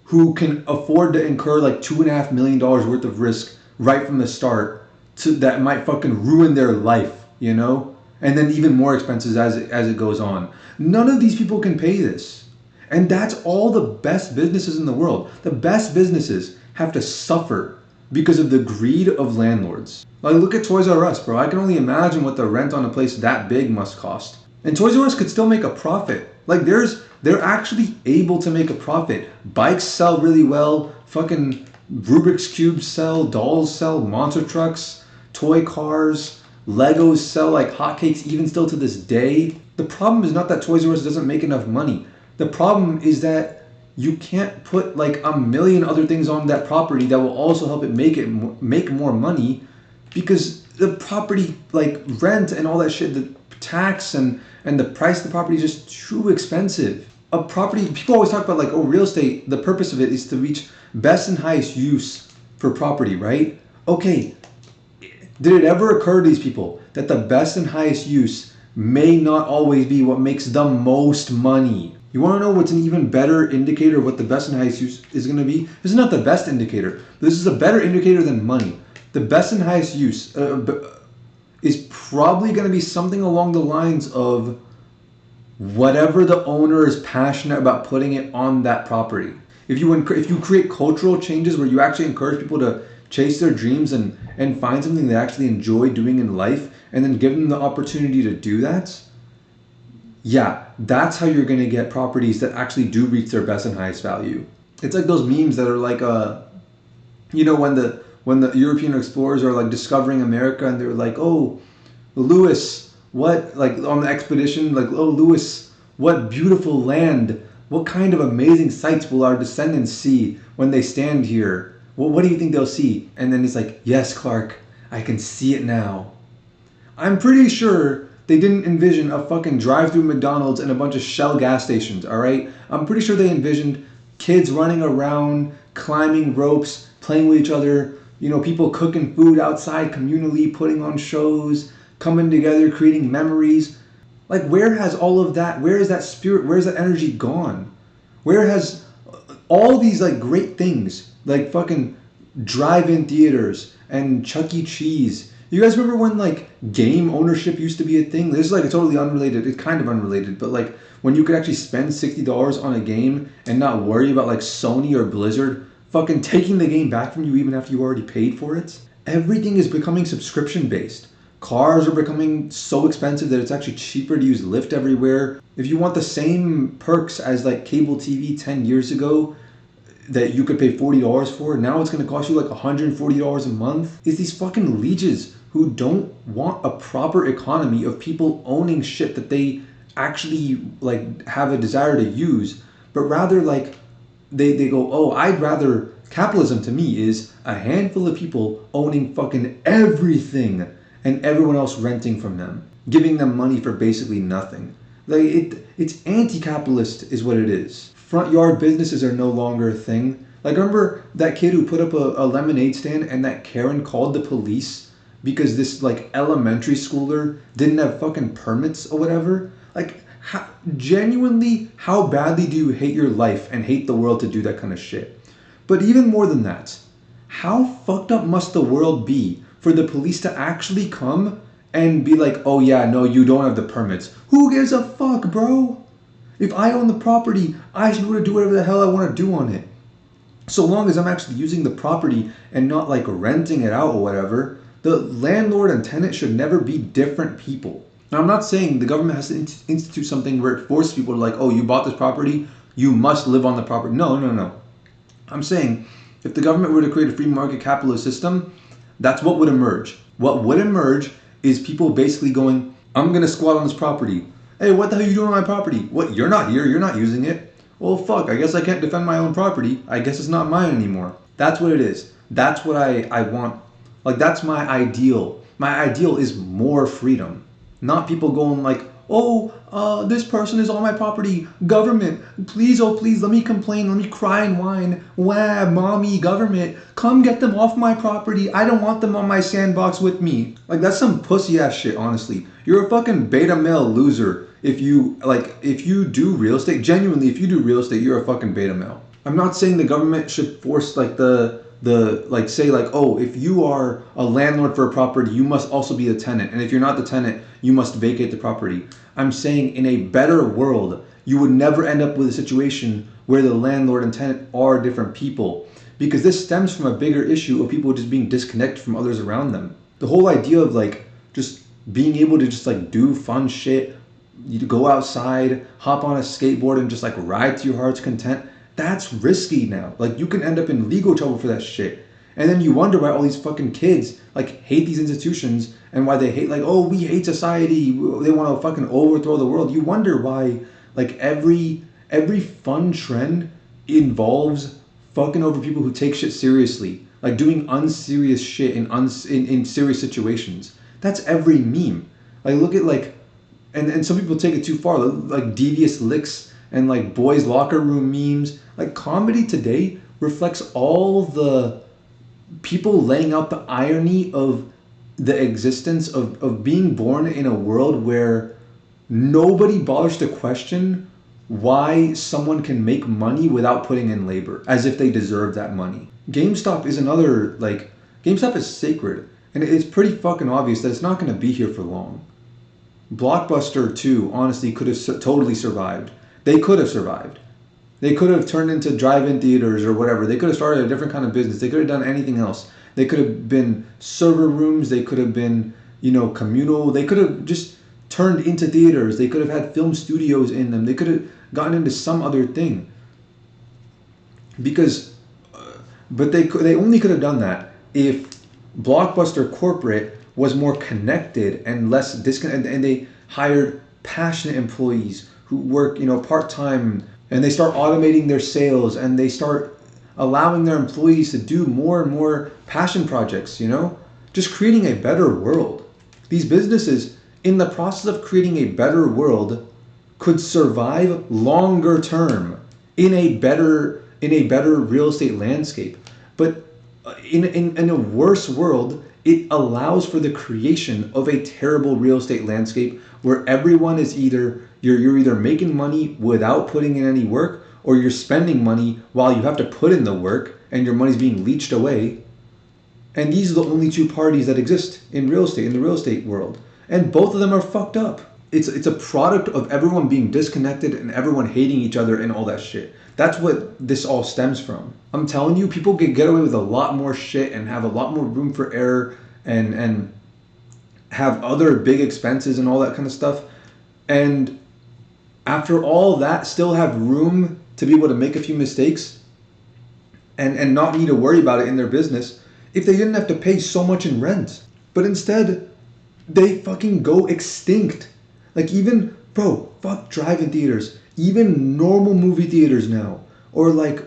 A: who can afford to incur like $2.5 million worth of risk right from the start that might fucking ruin their life, you know? And then even more expenses as it goes on. None of these people can pay this. And that's all the best businesses in the world. The best businesses have to suffer because of the greed of landlords. Like, look at Toys R Us, bro. I can only imagine what the rent on a place that big must cost. And Toys R Us could still make a profit. Like, they're actually able to make a profit. Bikes sell really well. Fucking Rubik's Cubes sell. Dolls sell. Monster trucks. Toy cars. Legos sell like hotcakes even still to this day. The problem is not that Toys R Us doesn't make enough money. The problem is that you can't put like a million other things on that property that will also help it make more money, because the property like rent and all that shit, the tax and the price of the property is just too expensive. A property, people always talk about like, oh, real estate, the purpose of it is to reach best and highest use for property, right? Okay, did it ever occur to these people that the best and highest use may not always be what makes the most money? You want to know what's an even better indicator of what the best and highest use is going to be? This is not the best indicator. This is a better indicator than money. The best and highest use is probably going to be something along the lines of whatever the owner is passionate about putting it on that property. If you create cultural changes where you actually encourage people to chase their dreams and find something they actually enjoy doing in life, and then give them the opportunity to do that, yeah, that's how you're going to get properties that actually do reach their best and highest value. It's like those memes that are like, when the European explorers are like discovering America and they're like, oh, Lewis, what, like on the expedition, like, oh, Lewis, what beautiful land. What kind of amazing sights will our descendants see when they stand here? What do you think they'll see? And then he's like, yes, Clark, I can see it now. I'm pretty sure they didn't envision a fucking drive-through McDonald's and a bunch of Shell gas stations, all right? I'm pretty sure they envisioned kids running around, climbing ropes, playing with each other, people cooking food outside communally, putting on shows, coming together, creating memories. Like, where has all of that, where is that spirit, where is that energy gone? Where has all these like great things, like fucking drive-in theaters and Chuck E. Cheese? You guys remember when like game ownership used to be a thing? This is like a totally unrelated, it's kind of unrelated, but like when you could actually spend $60 on a game and not worry about like Sony or Blizzard fucking taking the game back from you even after you already paid for it. Everything is becoming subscription based. Cars are becoming so expensive that it's actually cheaper to use Lyft everywhere. If you want the same perks as like cable TV 10 years ago that you could pay $40 for, now it's going to cost you like $140 a month. It's these fucking leeches who don't want a proper economy of people owning shit that they actually like have a desire to use, but rather like they go, oh, I'd rather, capitalism to me is a handful of people owning fucking everything and everyone else renting from them, giving them money for basically nothing. Like it's anti-capitalist is what it is. Front yard businesses are no longer a thing. Like, remember that kid who put up a lemonade stand and that Karen called the police because this like elementary schooler didn't have fucking permits or whatever? Like, genuinely, how badly do you hate your life and hate the world to do that kind of shit? But even more than that, how fucked up must the world be for the police to actually come and be like, oh yeah, no, you don't have the permits. Who gives a fuck, bro? If I own the property, I should be able to do whatever the hell I want to do on it. So long as I'm actually using the property and not like renting it out or whatever, the landlord and tenant should never be different people. Now, I'm not saying the government has to institute something where it forces people to like, oh, you bought this property, you must live on the property. No. I'm saying if the government were to create a free market capitalist system, that's what would emerge. What would emerge is people basically going, I'm going to squat on this property. Hey, what the hell are you doing on my property? What, you're not here, you're not using it. Well, fuck, I guess I can't defend my own property. I guess it's not mine anymore. That's what it is. That's what I want. Like, that's my ideal. My ideal is more freedom. Not people going like, oh, this person is on my property. Government, please, oh please, let me complain. Let me cry and whine. Wah, mommy, government, come get them off my property. I don't want them on my sandbox with me. Like, that's some pussy ass shit, honestly. You're a fucking beta male loser if you do real estate. Genuinely, if you do real estate, you're a fucking beta male. I'm not saying the government should force like say like, oh, if you are a landlord for a property, you must also be a tenant. And if you're not the tenant, you must vacate the property. I'm saying in a better world, you would never end up with a situation where the landlord and tenant are different people. because this stems from a bigger issue of people just being disconnected from others around them. The whole idea of like just being able to just like do fun shit, you go outside, hop on a skateboard and just like ride to your heart's content, that's risky now. Like you can end up in legal trouble for that shit. And then you wonder why all these fucking kids like hate these institutions and why they hate like, oh, we hate society. They want to fucking overthrow the world. You wonder why like every fun trend involves fucking over people who take shit seriously, like doing unserious shit in serious situations. That's every meme. Like look at like, and some people take it too far, like devious licks and like boys locker room memes. Like comedy today reflects all the people laying out the irony of the existence of being born in a world where nobody bothers to question why someone can make money without putting in labor, as if they deserve that money. GameStop is another, like, GameStop is sacred, and it's pretty fucking obvious that it's not going to be here for long. Blockbuster 2, honestly, could have totally survived. They could have survived. They could have turned into drive-in theaters or whatever. They could have started a different kind of business. They could have done anything else. They could have been server rooms. They could have been, communal. They could have just turned into theaters. They could have had film studios in them. They could have gotten into some other thing. But they only could have done that if Blockbuster corporate was more connected and less disconnected, and they hired passionate employees who work, part-time, and they start automating their sales, and they start allowing their employees to do more and more passion projects, just creating a better world. These businesses, in the process of creating a better world, could survive longer term in a better real estate landscape. But in a worse world, it allows for the creation of a terrible real estate landscape where everyone is you're either making money without putting in any work, or you're spending money while you have to put in the work and your money's being leached away. And these are the only two parties that exist in real estate, in the real estate world. And both of them are fucked up. It's a product of everyone being disconnected and everyone hating each other and all that shit. That's what this all stems from. I'm telling you, people can get away with a lot more shit and have a lot more room for error and have other big expenses and all that kind of stuff. And after all that, still have room to be able to make a few mistakes and not need to worry about it in their business if they didn't have to pay so much in rent. But instead, they fucking go extinct. Like even, fuck drive-in theaters. Even normal movie theaters now. Or like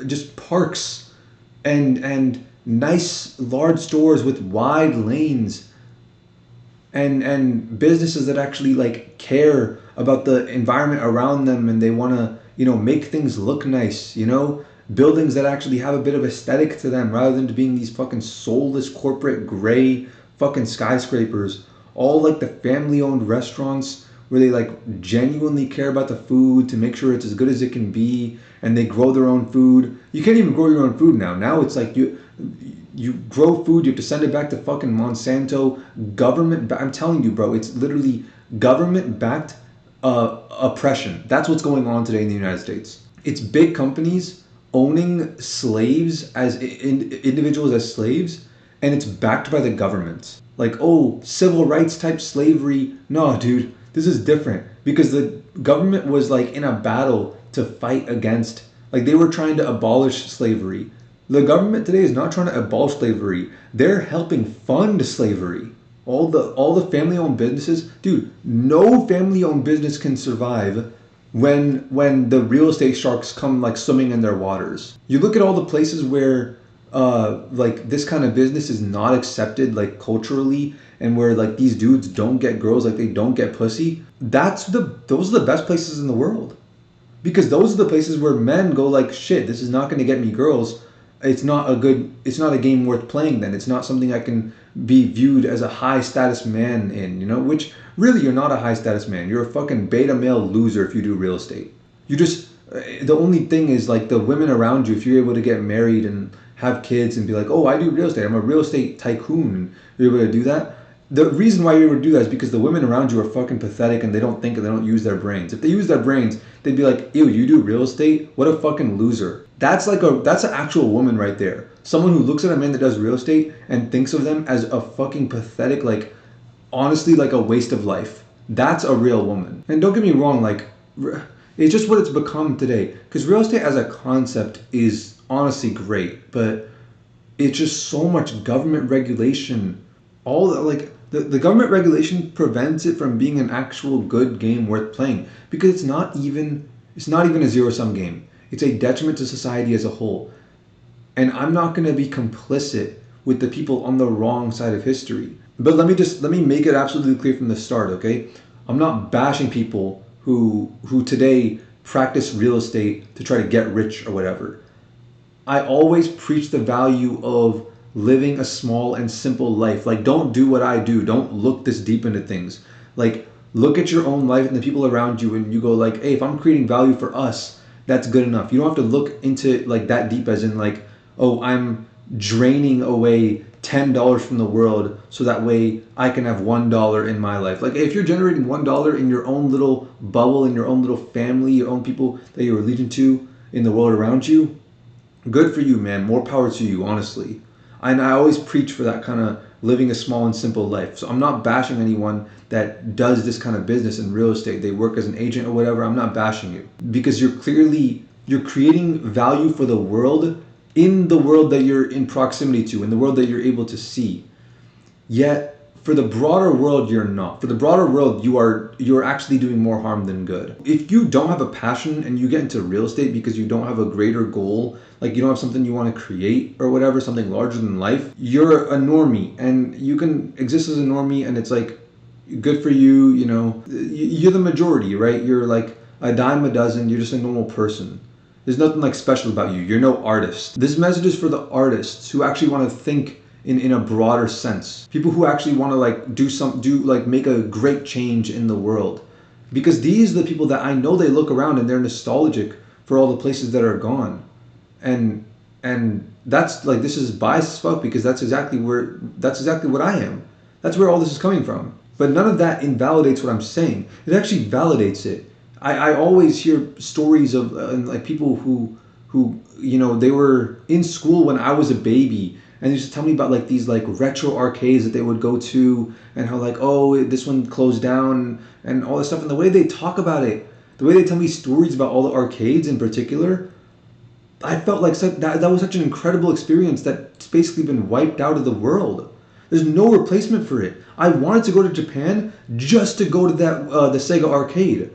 A: just parks and nice large stores with wide lanes and businesses that actually like care about the environment around them, and they want to make things look nice, buildings that actually have a bit of aesthetic to them rather than being these fucking soulless corporate gray fucking skyscrapers. All like the family owned restaurants where they like genuinely care about the food to make sure it's as good as it can be, and they grow their own food. You can't even grow your own food now it's like you grow food, you have to send it back to fucking Monsanto. I'm telling you, bro, it's literally government backed oppression. That's what's going on today in the United States. It's big companies owning slaves as individuals as slaves, and it's backed by the government. Like, oh, civil rights type slavery. No, dude, this is different, because the government was like in a battle to fight against, like they were trying to abolish slavery. The government today is not trying to abolish slavery. They're helping fund slavery. All the family-owned businesses, dude, no family-owned business can survive when the real estate sharks come like swimming in their waters. You look at all the places where like this kind of business is not accepted like culturally, and where like these dudes don't get girls, like they don't get pussy. Those are the best places in the world, because those are the places where men go like, shit, this is not going to get me girls. It's not a game worth playing then. It's not something I can be viewed as a high status man in, which really you're not a high status man. You're a fucking beta male loser if you do real estate. You just, the only thing is like the women around you, if you're able to get married and have kids and be like, oh, I do real estate, I'm a real estate tycoon, and you're able to do that, the reason why you're able to do that is because the women around you are fucking pathetic and they don't think and they don't use their brains. If they use their brains, they'd be like, ew, you do real estate? What a fucking loser. That's an actual woman right there. Someone who looks at a man that does real estate and thinks of them as a fucking pathetic, like, honestly, like a waste of life. That's a real woman. And don't get me wrong, like, it's just what it's become today. Because real estate as a concept is honestly great, but it's just so much government regulation. All the, like the government regulation prevents it from being an actual good game worth playing because it's not even a zero sum game. It's a detriment to society as a whole. And I'm not going to be complicit with the people on the wrong side of history. But let me make it absolutely clear from the start, okay? I'm not bashing people who today practice real estate to try to get rich or whatever. I always preach the value of living a small and simple life. Like, don't do what I do. Don't look this deep into things. Like, look at your own life and the people around you and you go like, hey, if I'm creating value for us, that's good enough. You don't have to look into it like that deep as in like, oh, I'm draining away $10 from the world so that way I can have $1 in my life. Like, if you're generating $1 in your own little bubble, in your own little family, your own people that you're allegiant to in the world around you, good for you, man. More power to you, honestly. And I always preach for that kind of living a small and simple life. So I'm not bashing anyone that does this kind of business in real estate. They work as an agent or whatever. I'm not bashing you because you're creating value for the world in the world that you're in proximity to, in the world that you're able to see. Yet for the broader world, you're not. For the broader world, you're actually doing more harm than good. If you don't have a passion and you get into real estate because you don't have a greater goal, like you don't have something you want to create or whatever, something larger than life, you're a normie and you can exist as a normie and it's like good for you, you know. You're the majority, right? You're like a dime a dozen, you're just a normal person. There's nothing like special about you. You're no artist. This message is for the artists who actually want to think in a broader sense. People who actually want to like make a great change in the world. Because these are the people that I know they look around and they're nostalgic for all the places that are gone. And that's like, this is biased as fuck because that's exactly what I am. That's where all this is coming from. But none of that invalidates what I'm saying. It actually validates it. I always hear stories of like people who you know, they were in school when I was a baby and they used to tell me about like these like retro arcades that they would go to and how like, oh, this one closed down and all this stuff. And the way they talk about it, the way they tell me stories about all the arcades in particular, I felt like that was such an incredible experience that's basically been wiped out of the world. There's no replacement for it. I wanted to go to Japan just to go to that the Sega arcade,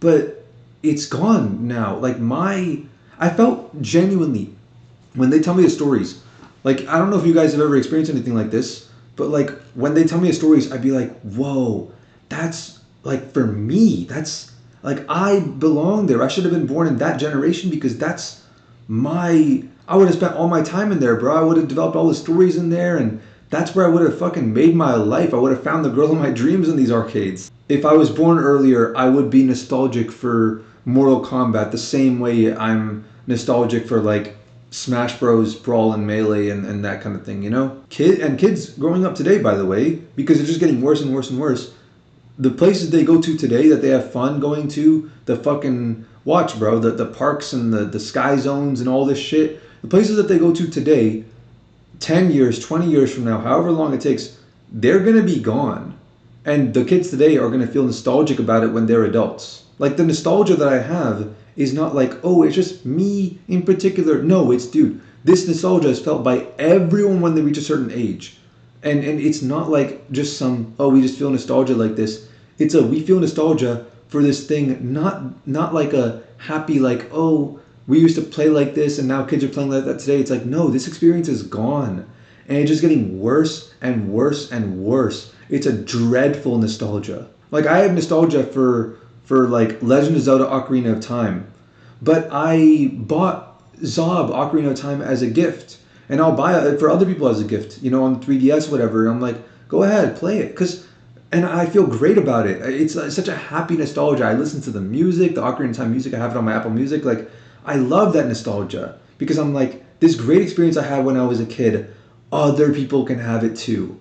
A: but it's gone now. Like I felt genuinely when they tell me the stories. Like, I don't know if you guys have ever experienced anything like this, but like when they tell me the stories, I'd be like, whoa, that's like for me. That's like I belong there. I should have been born in that generation because that's I would have spent all my time in there, bro. I would have developed all the stories in there and that's where I would have fucking made my life. I would have found the girl of my dreams in these arcades. If I was born earlier, I would be nostalgic for Mortal Kombat the same way I'm nostalgic for like Smash Bros, Brawl and Melee and that kind of thing, you know? Kids growing up today, by the way, because it's just getting worse and worse and worse, the places they go to today that they have fun going to, the fucking, watch bro, the parks and the sky zones and all this shit, the places that they go to today, 10 years, 20 years from now, however long it takes, they're going to be gone. And the kids today are going to feel nostalgic about it when they're adults. Like the nostalgia that I have is not like, oh, it's just me in particular. No, it's, dude, this nostalgia is felt by everyone when they reach a certain age. And it's not like just some, oh, we just feel nostalgia like this. It's we feel nostalgia for this thing, not like a happy, like, oh, we used to play like this and now kids are playing like that today. It's like, no, this experience is gone. And it's just getting worse and worse and worse. It's a dreadful nostalgia. Like, I have nostalgia for like Legend of Zelda Ocarina of Time. But I bought Zob Ocarina of Time as a gift. And I'll buy it for other people as a gift, you know, on 3DS, whatever. And I'm like, go ahead, play it. And I feel great about it. It's such a happy nostalgia. I listen to the music, the Ocarina of Time music. I have it on my Apple Music. Like, I love that nostalgia. Because I'm like, this great experience I had when I was a kid, other people can have it too.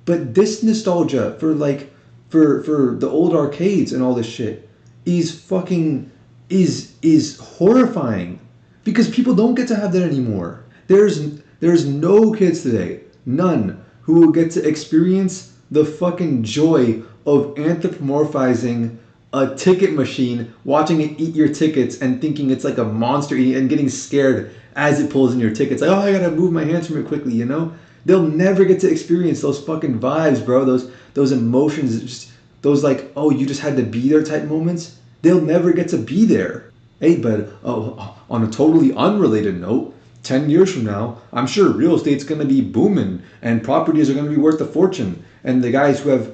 A: But this nostalgia for like for the old arcades and all this shit is fucking is horrifying because people don't get to have that anymore. There's no kids today, none, who will get to experience the fucking joy of anthropomorphizing a ticket machine, watching it eat your tickets and thinking it's like a monster eating and getting scared as it pulls in your tickets. Like, oh, I gotta move my hands from it quickly, you know? They'll never get to experience those fucking vibes, bro. Those emotions, just those like, oh, you just had to be there type moments. They'll never get to be there. Hey, but on a totally unrelated note, 10 years from now, I'm sure real estate's going to be booming and properties are going to be worth a fortune. And the guys who have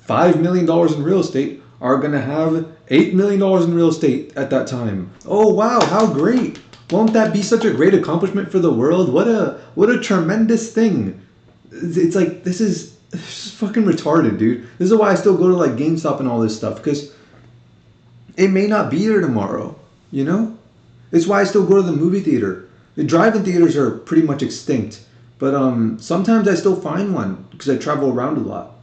A: $5 million in real estate are going to have $8 million in real estate at that time. Oh, wow, how great. Won't that be such a great accomplishment for the world? What a tremendous thing. It's like, this is fucking retarded, dude. This is why I still go to like GameStop and all this stuff, because it may not be there tomorrow, you know? It's why I still go to the movie theater. The drive-in theaters are pretty much extinct, but sometimes I still find one because I travel around a lot.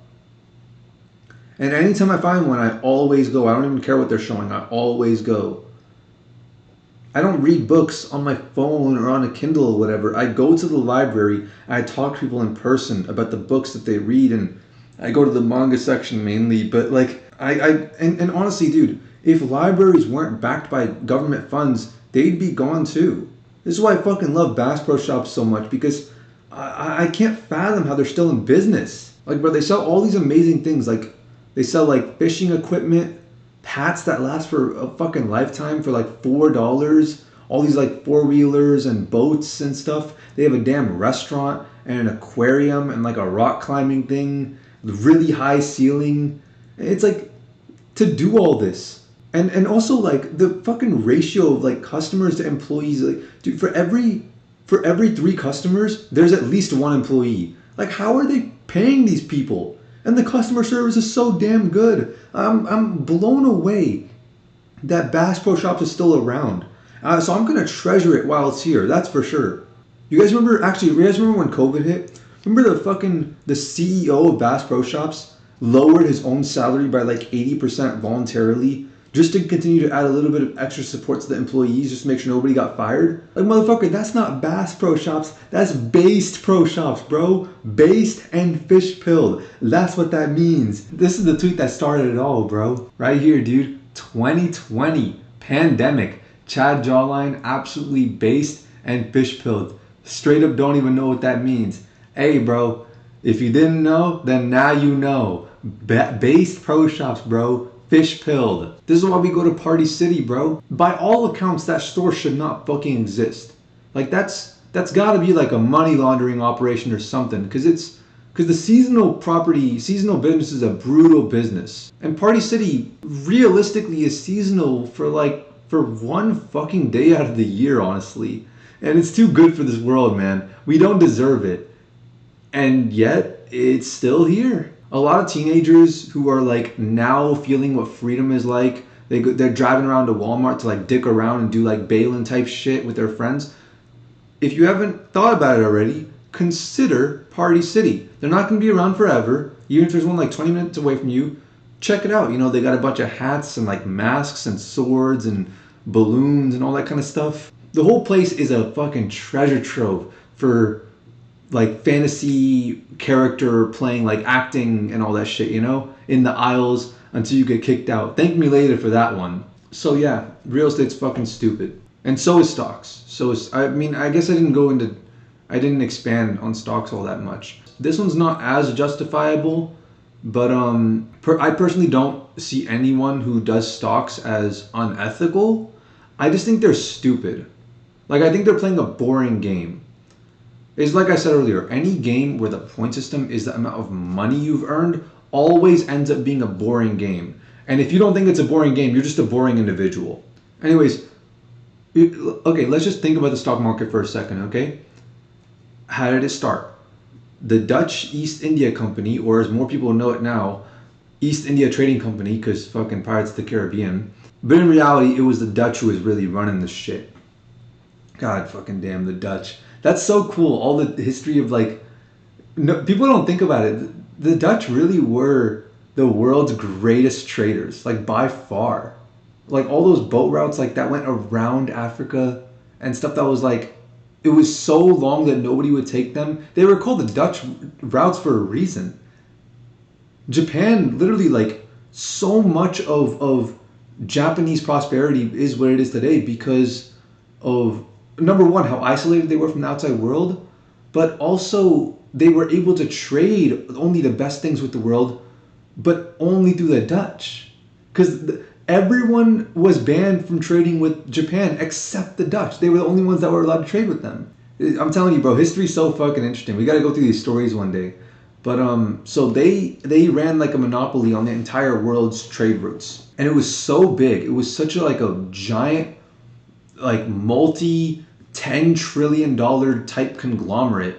A: And anytime I find one, I always go. I don't even care what they're showing. I always go. I don't read books on my phone or on a Kindle or whatever. I go to the library and I talk to people in person about the books that they read, and I go to the manga section mainly. But like, and honestly, dude, if libraries weren't backed by government funds, they'd be gone too. This is why I fucking love Bass Pro Shops so much, because I can't fathom how they're still in business. Like, bro, they sell all these amazing things. Like, they sell like fishing equipment, hats that last for a fucking lifetime for like $4. All these like four-wheelers and boats and stuff. They have a damn restaurant and an aquarium and like a rock climbing thing, really high ceiling. It's like, to do all this. And also like the fucking ratio of like customers to employees, like, dude, for every 3 customers, there's at least 1 employee. Like, how are they paying these people? And the customer service is so damn good. I'm blown away that Bass Pro Shops is still around. So I'm gonna treasure it while it's here. That's for sure. You guys remember when COVID hit? Remember the CEO of Bass Pro Shops lowered his own salary by like 80% voluntarily, just to continue to add a little bit of extra support to the employees, just to make sure nobody got fired? Like, motherfucker, that's not Bass Pro Shops, that's Based Pro Shops, bro. Based and fish pilled. That's what that means. This is the tweet that started it all, bro. Right here, dude. 2020, pandemic, Chad Jawline, absolutely based and fish pilled. Straight up don't even know what that means. Hey, bro, if you didn't know, then now you know. Based Pro Shops, bro. Fish pilled. This is why we go to Party City, bro. By all accounts, that store should not fucking exist. Like, that's gotta be like a money laundering operation or something, because the seasonal business is a brutal business. And Party City realistically is seasonal for 1 fucking day out of the year, honestly. And it's too good for this world, man. We don't deserve it. And yet, it's still here. A lot of teenagers who are like now feeling what freedom is like, they're driving around to Walmart to like dick around and do like Balin type shit with their friends. If you haven't thought about it already, consider Party City. They're not going to be around forever. Even if there's one like 20 minutes away from you, check it out. You know, they got a bunch of hats and like masks and swords and balloons and all that kind of stuff. The whole place is a fucking treasure trove for like fantasy character playing, like acting and all that shit, you know, in the aisles until you get kicked out. Thank me later for that one. So yeah, real estate's fucking stupid. And so is stocks. I guess I didn't expand on stocks all that much. This one's not as justifiable, but I personally don't see anyone who does stocks as unethical. I just think they're stupid. Like, I think they're playing a boring game. It's like I said earlier, any game where the point system is the amount of money you've earned always ends up being a boring game. And if you don't think it's a boring game, you're just a boring individual. Anyways, okay, let's just think about the stock market for a second, okay? How did it start? The Dutch East India Company, or as more people know it now, East India Trading Company, because fucking Pirates of the Caribbean. But in reality, it was the Dutch who was really running this shit. God fucking damn the Dutch. That's so cool. All the history of like, no, people don't think about it. the Dutch really were the world's greatest traders, like by far. Like all those boat routes like that went around Africa and stuff that was like it was so long that nobody would take them. They were called the Dutch routes for a reason. Japan literally like so much of Japanese prosperity is what it is today because of number one how isolated they were from the outside world, but also they were able to trade only the best things with the world, but only through the Dutch, because everyone was banned from trading with Japan except the Dutch. They were the only ones that were allowed to trade with them. I'm telling you, bro, history's so fucking interesting. We got to go through these stories one day. But so they ran like a monopoly on the entire world's trade routes, and it was so big. It was such a like a giant, like multi $10 trillion type conglomerate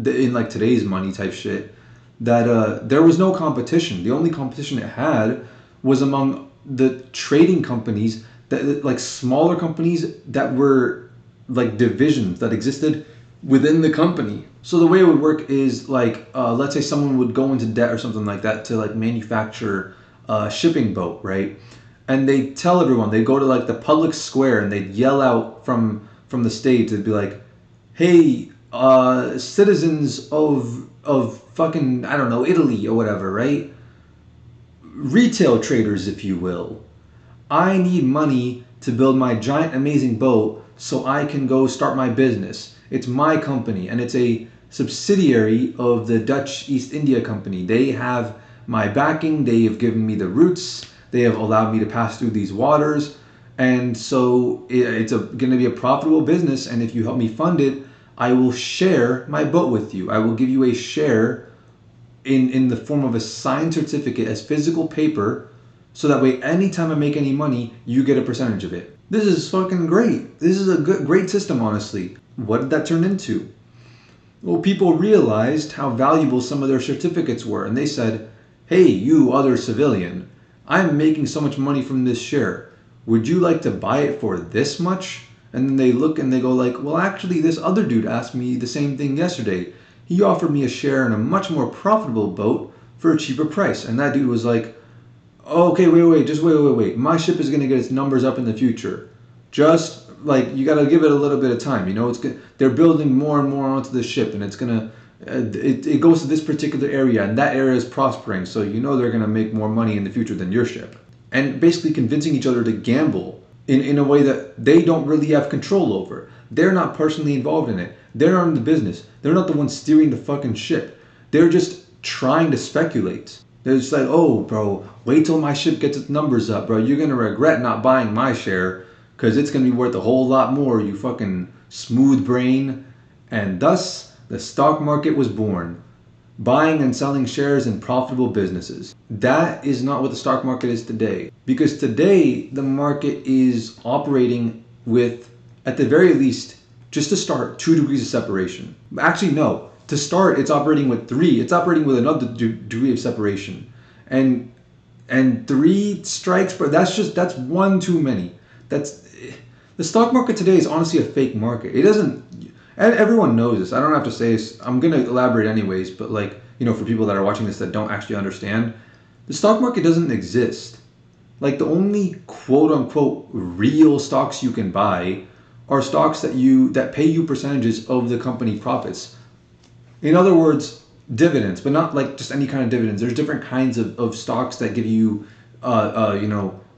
A: in like today's money type shit that there was no competition. The only competition it had was among the trading companies that like smaller companies that were like divisions that existed within the company. So the way it would work is like, let's say someone would go into debt or something like that to like manufacture a shipping boat, right? And they tell everyone, they go to like the public square and they'd yell out from the stage, they'd be like, hey, citizens of fucking, I don't know, Italy or whatever, right? Retail traders, if you will. I need money to build my giant amazing boat so I can go start my business. It's my company and it's a subsidiary of the Dutch East India Company. They have my backing, they have given me the routes, they have allowed me to pass through these waters, and so it's going to be a profitable business, and if you help me fund it, I will share my boat with you. I will give you a share in the form of a signed certificate as physical paper, so that way anytime I make any money, you get a percentage of it. This is fucking great. This is a great system, honestly. What did that turn into? Well, people realized how valuable some of their certificates were, and they said, hey, you other civilian, I'm making so much money from this share. Would you like to buy it for this much? And then they look and they go like, well, actually, this other dude asked me the same thing yesterday. He offered me a share in a much more profitable boat for a cheaper price. And that dude was like, oh, okay, wait. My ship is going to get its numbers up in the future. Just like you got to give it a little bit of time. You know, they're building more and more onto the ship, and it's gonna it goes to this particular area, and that area is prospering. So you know they're gonna make more money in the future than your ship, and basically convincing each other to gamble in a way that they don't really have control over. They're not personally involved in it. They're not in the business. They're not the ones steering the fucking ship. They're just trying to speculate. They're just like, oh, bro, wait till my ship gets its numbers up, bro. You're gonna regret not buying my share, because it's going to be worth a whole lot more, you fucking smooth brain. And thus, the stock market was born. Buying and selling shares in profitable businesses. That is not what the stock market is today. Because today, the market is operating with, at the very least, just to start, 2 degrees of separation. Actually, no. To start, it's operating with 3. It's operating with another degree of separation. And 3 strikes, but that's one too many. The stock market today is honestly a fake market. It doesn't, and everyone knows this. I don't have to say this. I'm going to elaborate anyways, but like, you know, for people that are watching this that don't actually understand, the stock market doesn't exist. Like the only quote unquote real stocks you can buy are stocks that pay you percentages of the company profits. In other words, dividends, but not like just any kind of dividends. There's different kinds of stocks that give you, a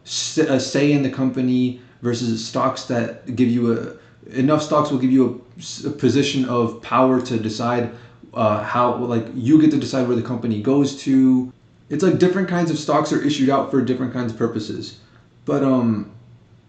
A: say in the company versus stocks that give you enough stocks will give you a position of power to decide how, like, you get to decide where the company goes to. It's like different kinds of stocks are issued out for different kinds of purposes. But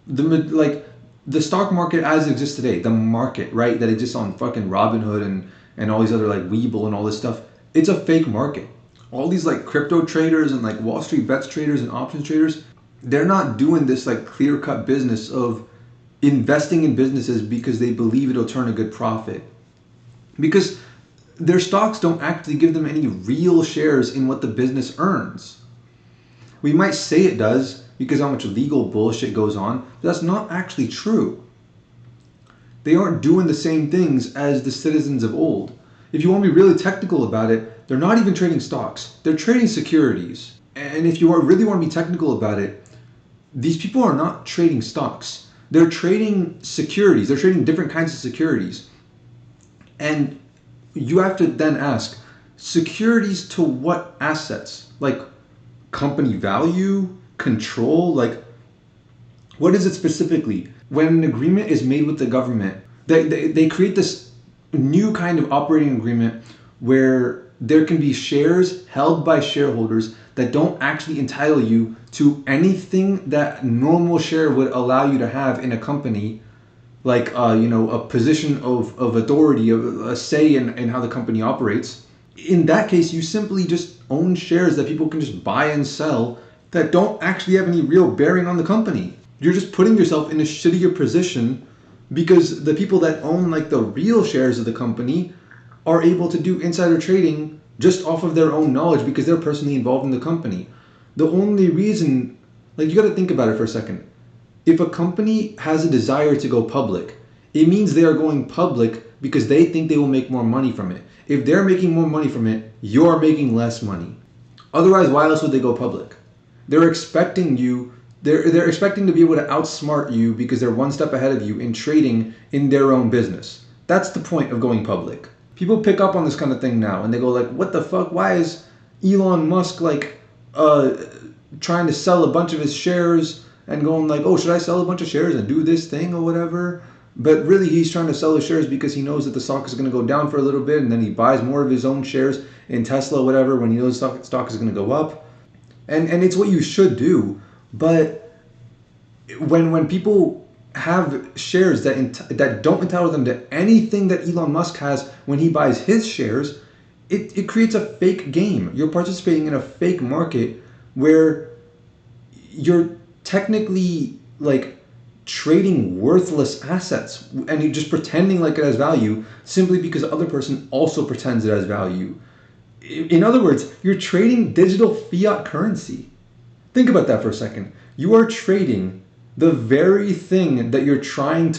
A: the stock market as it exists today, the market, right, that exists on fucking Robinhood and all these other like Webull and all this stuff, it's a fake market. All these like crypto traders and like Wall Street bets traders and options traders, they're not doing this like clear-cut business of investing in businesses because they believe it'll turn a good profit. Because their stocks don't actually give them any real shares in what the business earns. We might say it does because how much legal bullshit goes on, but that's not actually true. They aren't doing the same things as the citizens of old. If you want to be really technical about it, they're not even trading stocks. They're trading securities. And if you really want to be technical about it, these people are not trading stocks. They're trading securities. They're trading different kinds of securities. And you have to then ask, securities to what assets? Like company value, control, like what is it specifically? When an agreement is made with the government, they create this new kind of operating agreement where there can be shares held by shareholders that don't actually entitle you to anything that normal share would allow you to have in a company, like a position of authority, a say in how the company operates. In that case, you simply just own shares that people can just buy and sell that don't actually have any real bearing on the company. You're just putting yourself in a shittier position because the people that own like the real shares of the company are able to do insider trading just off of their own knowledge because they're personally involved in the company. The only reason, like, you got to think about it for a second. If a company has a desire to go public, it means they are going public because they think they will make more money from it. If they're making more money from it, you're making less money. Otherwise, why else would they go public? They're expecting you, they're expecting to be able to outsmart you because they're one step ahead of you in trading in their own business. That's the point of going public. People pick up on this kind of thing now and they go like, what the fuck? Why is Elon Musk like trying to sell a bunch of his shares and going like, oh, should I sell a bunch of shares and do this thing or whatever? But really he's trying to sell his shares because he knows that the stock is going to go down for a little bit and then he buys more of his own shares in Tesla or whatever when he knows the stock is going to go up. And it's what you should do. But when people have shares that don't entitle them to anything that Elon Musk has when he buys his shares, it creates a fake game. You're participating in a fake market where you're technically like trading worthless assets and you're just pretending like it has value simply because the other person also pretends it has value. In other words, you're trading digital fiat currency. Think about that for a second. You are trading the very thing that you're trying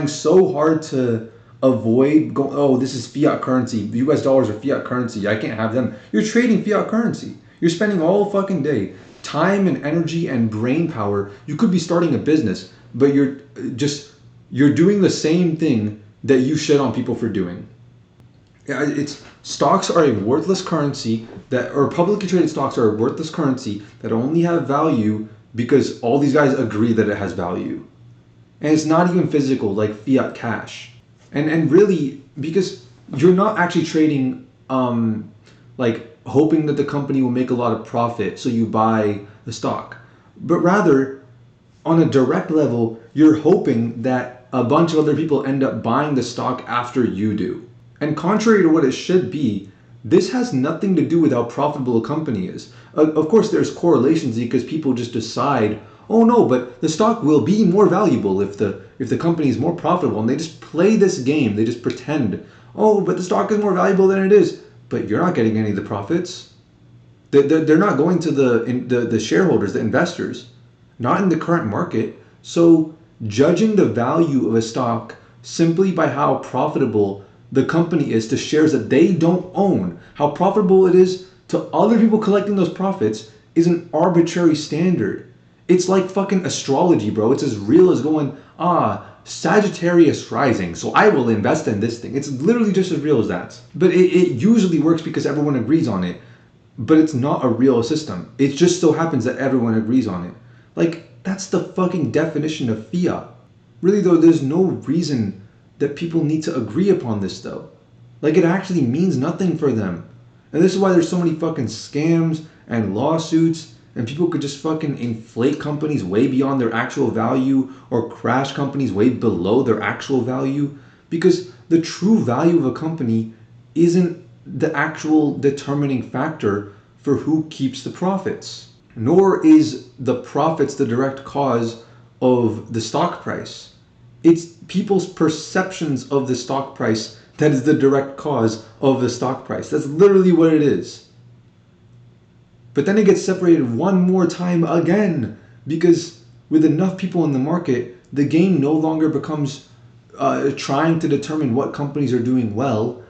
A: so hard to avoid. Oh, this is fiat currency. US dollars are fiat currency. I can't have them. You're trading fiat currency. You're spending all fucking day, time and energy and brain power. You could be starting a business, but you're doing the same thing that you shit on people for doing. It's stocks are a worthless currency or publicly traded stocks are a worthless currency that only have value because all these guys agree that it has value. And it's not even physical like fiat cash. And really, because you're not actually trading like hoping that the company will make a lot of profit so you buy the stock. But rather, on a direct level, you're hoping that a bunch of other people end up buying the stock after you do. And contrary to what it should be, this has nothing to do with how profitable a company is. Of course, there's correlations because people just decide, oh no, but the stock will be more valuable if the company is more profitable, and they just play this game. They just pretend, oh, but the stock is more valuable than it is, but you're not getting any of the profits. They're not going to the shareholders, the investors, not in the current market. So judging the value of a stock simply by how profitable the company is to shares that they don't own, how profitable it is to other people collecting those profits, is an arbitrary standard. It's like fucking astrology, bro. It's as real as going, Sagittarius rising, so I will invest in this thing. It's literally just as real as that. But it usually works because everyone agrees on it. But it's not a real system. It just so happens that everyone agrees on it. Like, that's the fucking definition of fiat. Really though, there's no reason that people need to agree upon this though. Like, it actually means nothing for them. And this is why there's so many fucking scams and lawsuits, and people could just fucking inflate companies way beyond their actual value or crash companies way below their actual value, because the true value of a company isn't the actual determining factor for who keeps the profits, nor is the profits the direct cause of the stock price. It's people's perceptions of the stock price that is the direct cause of the stock price. That's literally what it is. But then it gets separated one more time again, because with enough people in the market, the game no longer becomes trying to determine what companies are doing well.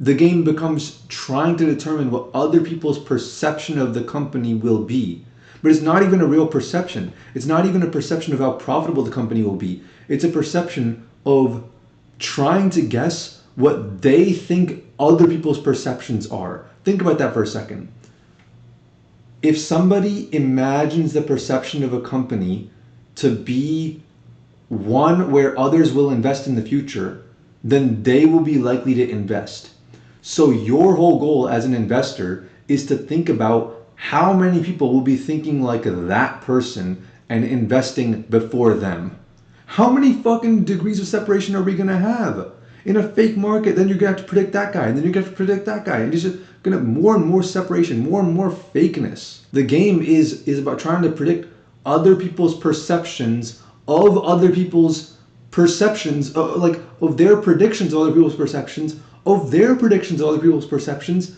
A: The game becomes trying to determine what other people's perception of the company will be. But it's not even a real perception. It's not even a perception of how profitable the company will be. It's a perception of trying to guess what they think other people's perceptions are. Think about that for a second. If somebody imagines the perception of a company to be one where others will invest in the future, then they will be likely to invest. So your whole goal as an investor is to think about how many people will be thinking like that person and investing before them. How many fucking degrees of separation are we gonna have? In a fake market, then you're gonna have to predict that guy, and then you're gonna have to predict that guy. And it's just gonna have more and more separation, more and more fakeness. The game is about trying to predict other people's perceptions of other people's perceptions, of their predictions of other people's perceptions, of their predictions of other people's perceptions,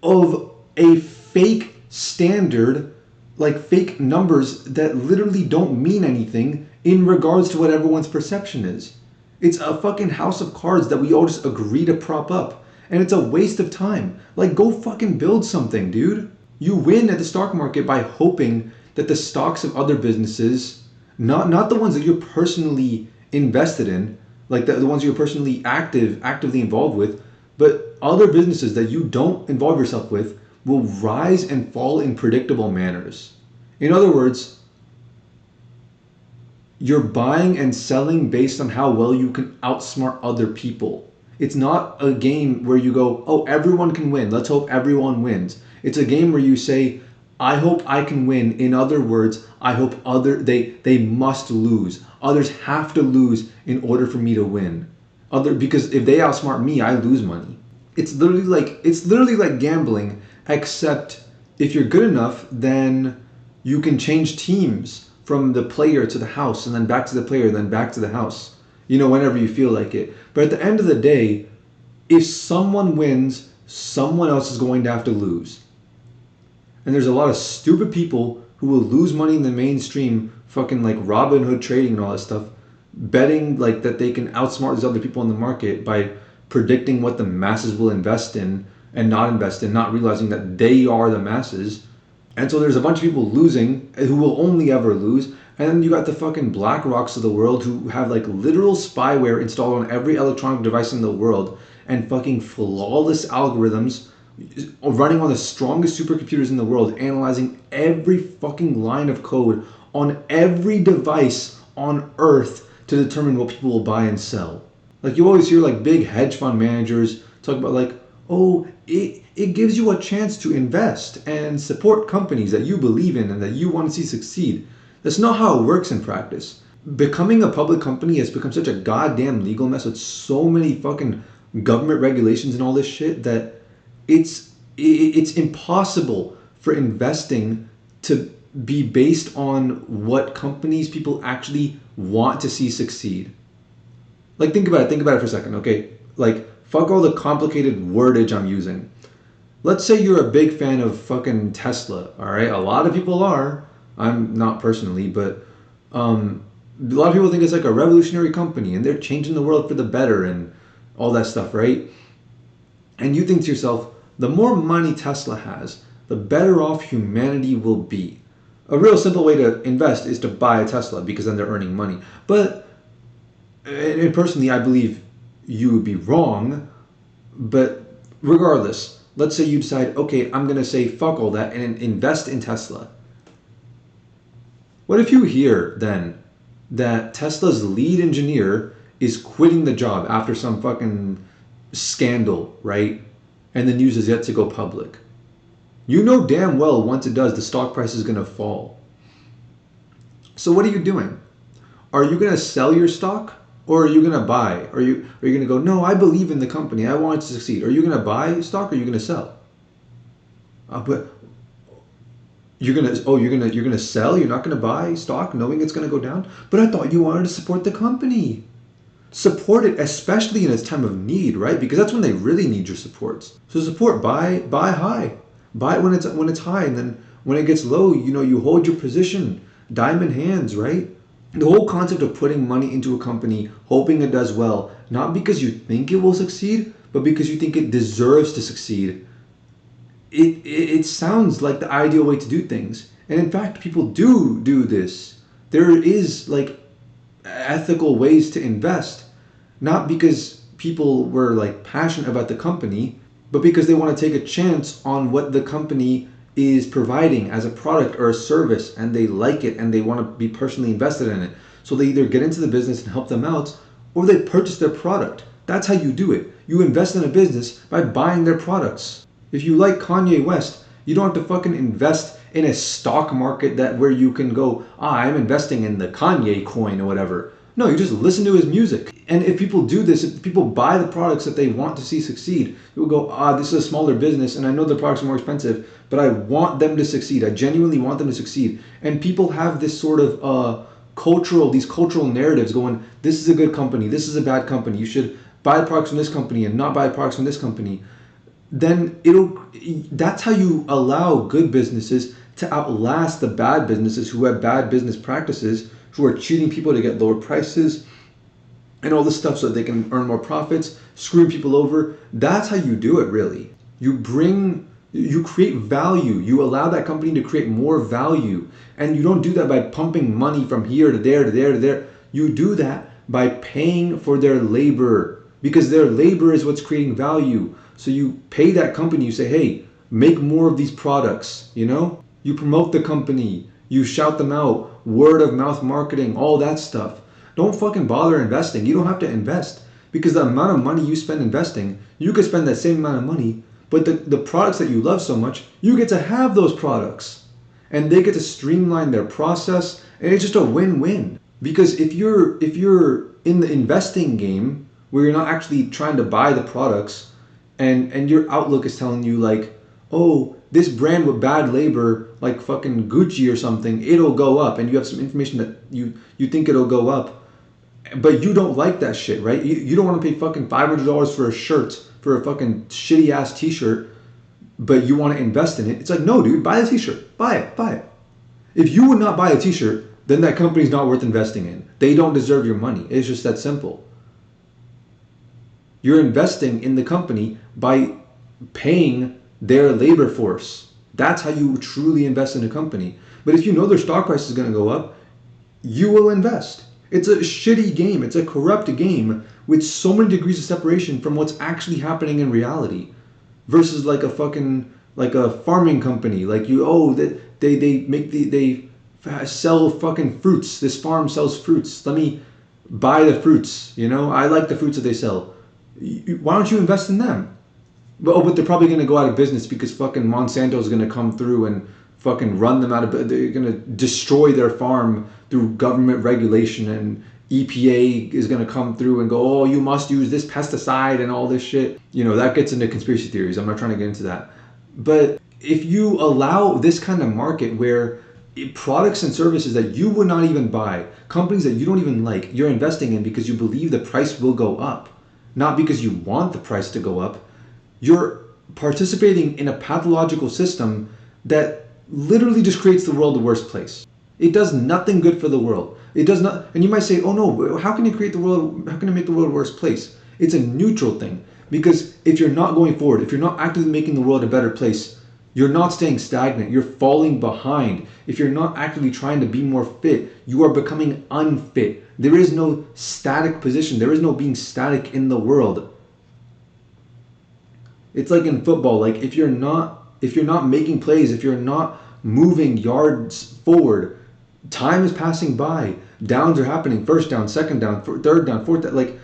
A: of a fake standard, like fake numbers that literally don't mean anything in regards to what everyone's perception is. It's a fucking house of cards that we all just agree to prop up. And it's a waste of time. Like, go fucking build something, dude. You win at the stock market by hoping that the stocks of other businesses, not the ones that you're personally invested in, like the ones you're personally actively involved with, but other businesses that you don't involve yourself with will rise and fall in predictable manners. In other words, you're buying and selling based on how well you can outsmart other people. It's not a game where you go, oh, everyone can win. Let's hope everyone wins. It's a game where you say, I hope I can win. In other words, I hope they must lose. Others have to lose in order for me to win. Because if they outsmart me, I lose money. It's literally like gambling, except if you're good enough, then you can change teams from the player to the house, and then back to the player, then back to the house. Whenever you feel like it. But at the end of the day, if someone wins, someone else is going to have to lose. And there's a lot of stupid people who will lose money in the mainstream, fucking like Robin Hood trading and all that stuff, betting like that they can outsmart these other people in the market by predicting what the masses will invest in and not invest in, not realizing that they are the masses. And so there's a bunch of people losing who will only ever lose. And then you got the fucking Black Rocks of the world who have like literal spyware installed on every electronic device in the world and fucking flawless algorithms running on the strongest supercomputers in the world, analyzing every fucking line of code on every device on Earth to determine what people will buy and sell. Like you always hear like big hedge fund managers talk about like, oh, it gives you a chance to invest and support companies that you believe in and that you want to see succeed. That's not how it works in practice. Becoming a public company has become such a goddamn legal mess with so many fucking government regulations and all this shit that it's impossible for investing to be based on what companies people actually want to see succeed. Like think about it for a second, okay? Like fuck all the complicated wordage I'm using. Let's say you're a big fan of fucking Tesla, all right? A lot of people are. I'm not personally, but a lot of people think it's like a revolutionary company and they're changing the world for the better and all that stuff, right? And you think to yourself, the more money Tesla has, the better off humanity will be. A real simple way to invest is to buy a Tesla because then they're earning money. But and personally, I believe you would be wrong. But regardless, let's say you decide, okay, I'm going to say fuck all that and invest in Tesla. What if you hear then that Tesla's lead engineer is quitting the job after some fucking scandal, right? And the news is yet to go public. You know damn well once it does, the stock price is going to fall. So what are you doing? Are you going to sell your stock or are you going to buy? Are you going to go, no, I believe in the company. I want it to succeed. Are you going to buy stock or are you going to sell? But you're going to sell? You're not going to buy stock knowing it's going to go down? But I thought you wanted to support the company. Support it, especially in its time of need, right? Because that's when they really need your supports. So support, buy high. Buy it when it's high, and then when it gets low, you hold your position. Diamond hands, right? The whole concept of putting money into a company, hoping it does well, not because you think it will succeed, but because you think it deserves to succeed, it sounds like the ideal way to do things. And in fact, people do this. There is like ethical ways to invest, not because people were like passionate about the company, but because they want to take a chance on what the company is providing as a product or a service, and they like it and they want to be personally invested in it. So they either get into the business and help them out, or they purchase their product. That's how you do it. You invest in a business by buying their products. If you like Kanye West, you don't have to fucking invest in a stock market that where you can go, I'm investing in the Kanye coin or whatever. No, you just listen to his music. And if people do this, if people buy the products that they want to see succeed, you'll go, this is a smaller business and I know the products are more expensive, but I want them to succeed. I genuinely want them to succeed. And people have this sort of these cultural narratives going, this is a good company, this is a bad company, you should buy the products from this company and not buy the products from this company. Then that's how you allow good businesses to outlast the bad businesses who have bad business practices, who are cheating people to get lower prices and all this stuff so that they can earn more profits, screwing people over. That's how you do it, really. You create value. You allow that company to create more value. And you don't do that by pumping money from here to there to there to there. You do that by paying for their labor, because their labor is what's creating value. So you pay that company, you say, hey, make more of these products, you know? You promote the company, you shout them out, word of mouth marketing, all that stuff. Don't fucking bother investing. You don't have to invest, because the amount of money you spend investing, you could spend that same amount of money, but the products that you love so much, you get to have those products. And they get to streamline their process, and it's just a win-win. Because if you're in the investing game where you're not actually trying to buy the products, and your outlook is telling you like, oh, this brand with bad labor, like fucking Gucci or something, it'll go up, and you have some information that you think it'll go up, but you don't like that shit, right? You don't want to pay fucking $500 for a shirt, for a fucking shitty ass t-shirt, but you want to invest in it. It's like, no, dude, buy the t-shirt. Buy it. If you would not buy a t-shirt, then that company's not worth investing in. They don't deserve your money. It's just that simple. You're investing in the company by paying their labor force. That's how you truly invest in a company. But if you know their stock price is going to go up, you will invest. It's a shitty game. It's a corrupt game with so many degrees of separation from what's actually happening in reality, versus like a farming company. Like they sell fucking fruits. This farm sells fruits. Let me buy the fruits. You know, I like the fruits that they sell. Why don't you invest in them? But they're probably going to go out of business because fucking Monsanto is going to come through and fucking run them out of. They're going to destroy their farm through government regulation, and EPA is going to come through and go, oh, you must use this pesticide and all this shit. You know, that gets into conspiracy theories. I'm not trying to get into that. But if you allow this kind of market where products and services that you would not even buy, companies that you don't even like, you're investing in because you believe the price will go up, not because you want the price to go up, you're participating in a pathological system that literally just creates the world the worst place. It does nothing good for the world. It does not, and you might say, oh no, how can it make the world a worse place? It's a neutral thing, because if you're not going forward, if you're not actively making the world a better place, you're not staying stagnant, you're falling behind. If you're not actively trying to be more fit, you are becoming unfit. There is no static position. There is no being static in the world. It's like in football, like if you're not making plays, if you're not moving yards forward, time is passing by. Downs are happening, first down, second down, third down, fourth down. Like,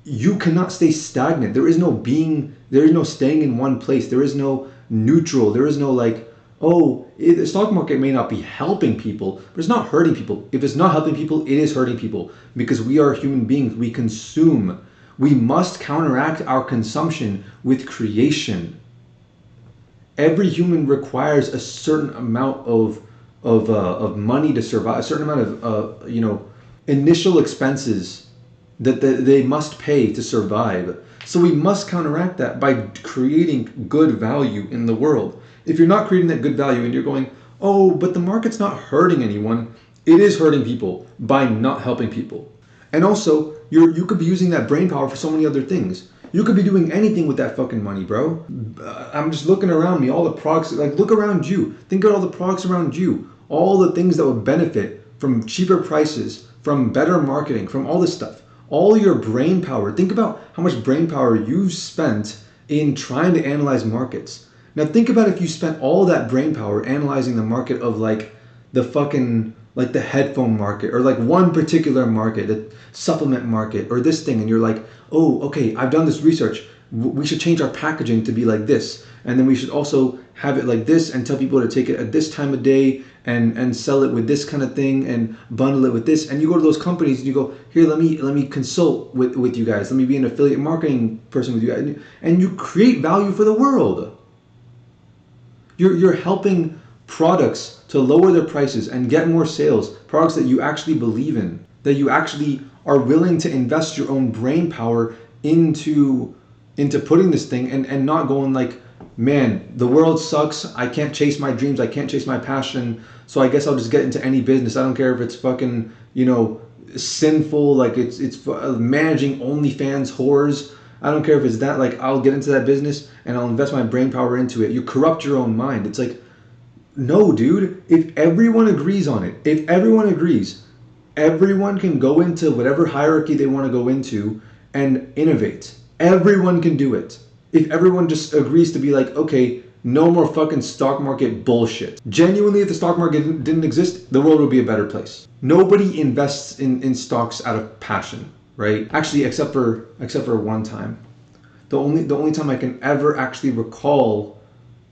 A: you cannot stay stagnant. There is no staying in one place. There is no neutral. There is no like, the stock market may not be helping people, but it's not hurting people. If it's not helping people, it is hurting people, because we are human beings. We consume. We must counteract our consumption with creation. Every human requires a certain amount of money to survive, a certain amount of initial expenses that they must pay to survive. So we must counteract that by creating good value in the world. If you're not creating that good value and you're going, oh, but the market's not hurting anyone, it is hurting people by not helping people. And also, you could be using that brain power for so many other things. You could be doing anything with that fucking money, bro. I'm just looking around me, all the products, like look around you. Think of all the products around you. All the things that would benefit from cheaper prices, from better marketing, from all this stuff. All your brain power. Think about how much brain power you've spent in trying to analyze markets. Now think about if you spent all that brain power analyzing the market of like the fucking like the headphone market or like one particular market, the supplement market or this thing, and you're like, oh, okay, I've done this research. We should change our packaging to be like this, and then we should also have it like this and tell people to take it at this time of day and sell it with this kind of thing and bundle it with this. And you go to those companies and you go, here, let me consult with you guys. Let me be an affiliate marketing person with you guys, and you create value for the world. You're helping products to lower their prices and get more sales, products that you actually believe in, that you actually are willing to invest your own brain power into putting this thing and not going like, man, the world sucks. I can't chase my dreams. I can't chase my passion. So I guess I'll just get into any business. I don't care if it's fucking, sinful, like it's managing OnlyFans whores. I don't care if it's that, like I'll get into that business and I'll invest my brain power into it. You corrupt your own mind. It's like, no, dude, if everyone agrees on it, if everyone agrees, everyone can go into whatever hierarchy they want to go into and innovate. Everyone can do it. If everyone just agrees to be like, okay, no more fucking stock market bullshit. Genuinely, if the stock market didn't exist, the world would be a better place. Nobody invests in stocks out of passion, right? Actually, except for one time. The only time I can ever actually recall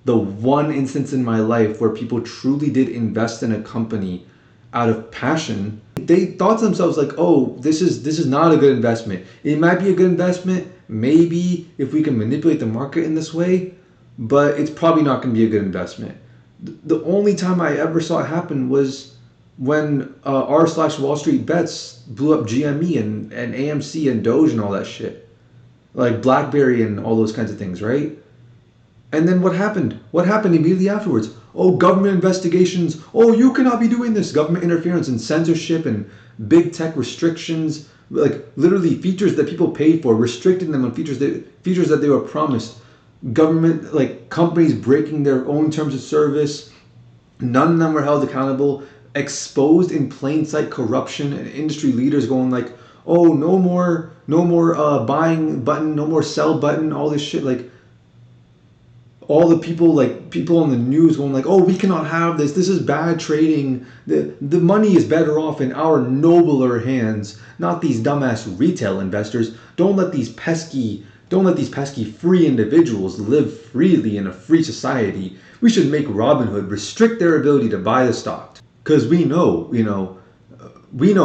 A: the one instance in my life where people truly did invest in a company out of passion. They thought to themselves like, oh, this is not a good investment. It might be a good investment, maybe if we can manipulate the market in this way, but it's probably not going to be a good investment. The only time I ever saw it happen was when r/Wall Street Bets blew up GME and AMC and Doge and all that shit. Like BlackBerry and all those kinds of things, right? And then what happened? What happened immediately afterwards? Oh, government investigations. Oh, you cannot be doing this. Government interference and censorship and big tech restrictions. Like literally features that people paid for, restricting them on features that they were promised. Government, like companies breaking their own terms of service. None of them were held accountable. Exposed in plain sight corruption and industry leaders going like, oh, no more buying button, no more sell button, all this shit. Like, all the people on the news going like, oh, we cannot have this. This is bad trading. The money is better off in our nobler hands, not these dumbass retail investors. Don't let these pesky free individuals live freely in a free society. We should make Robinhood restrict their ability to buy the stock because we know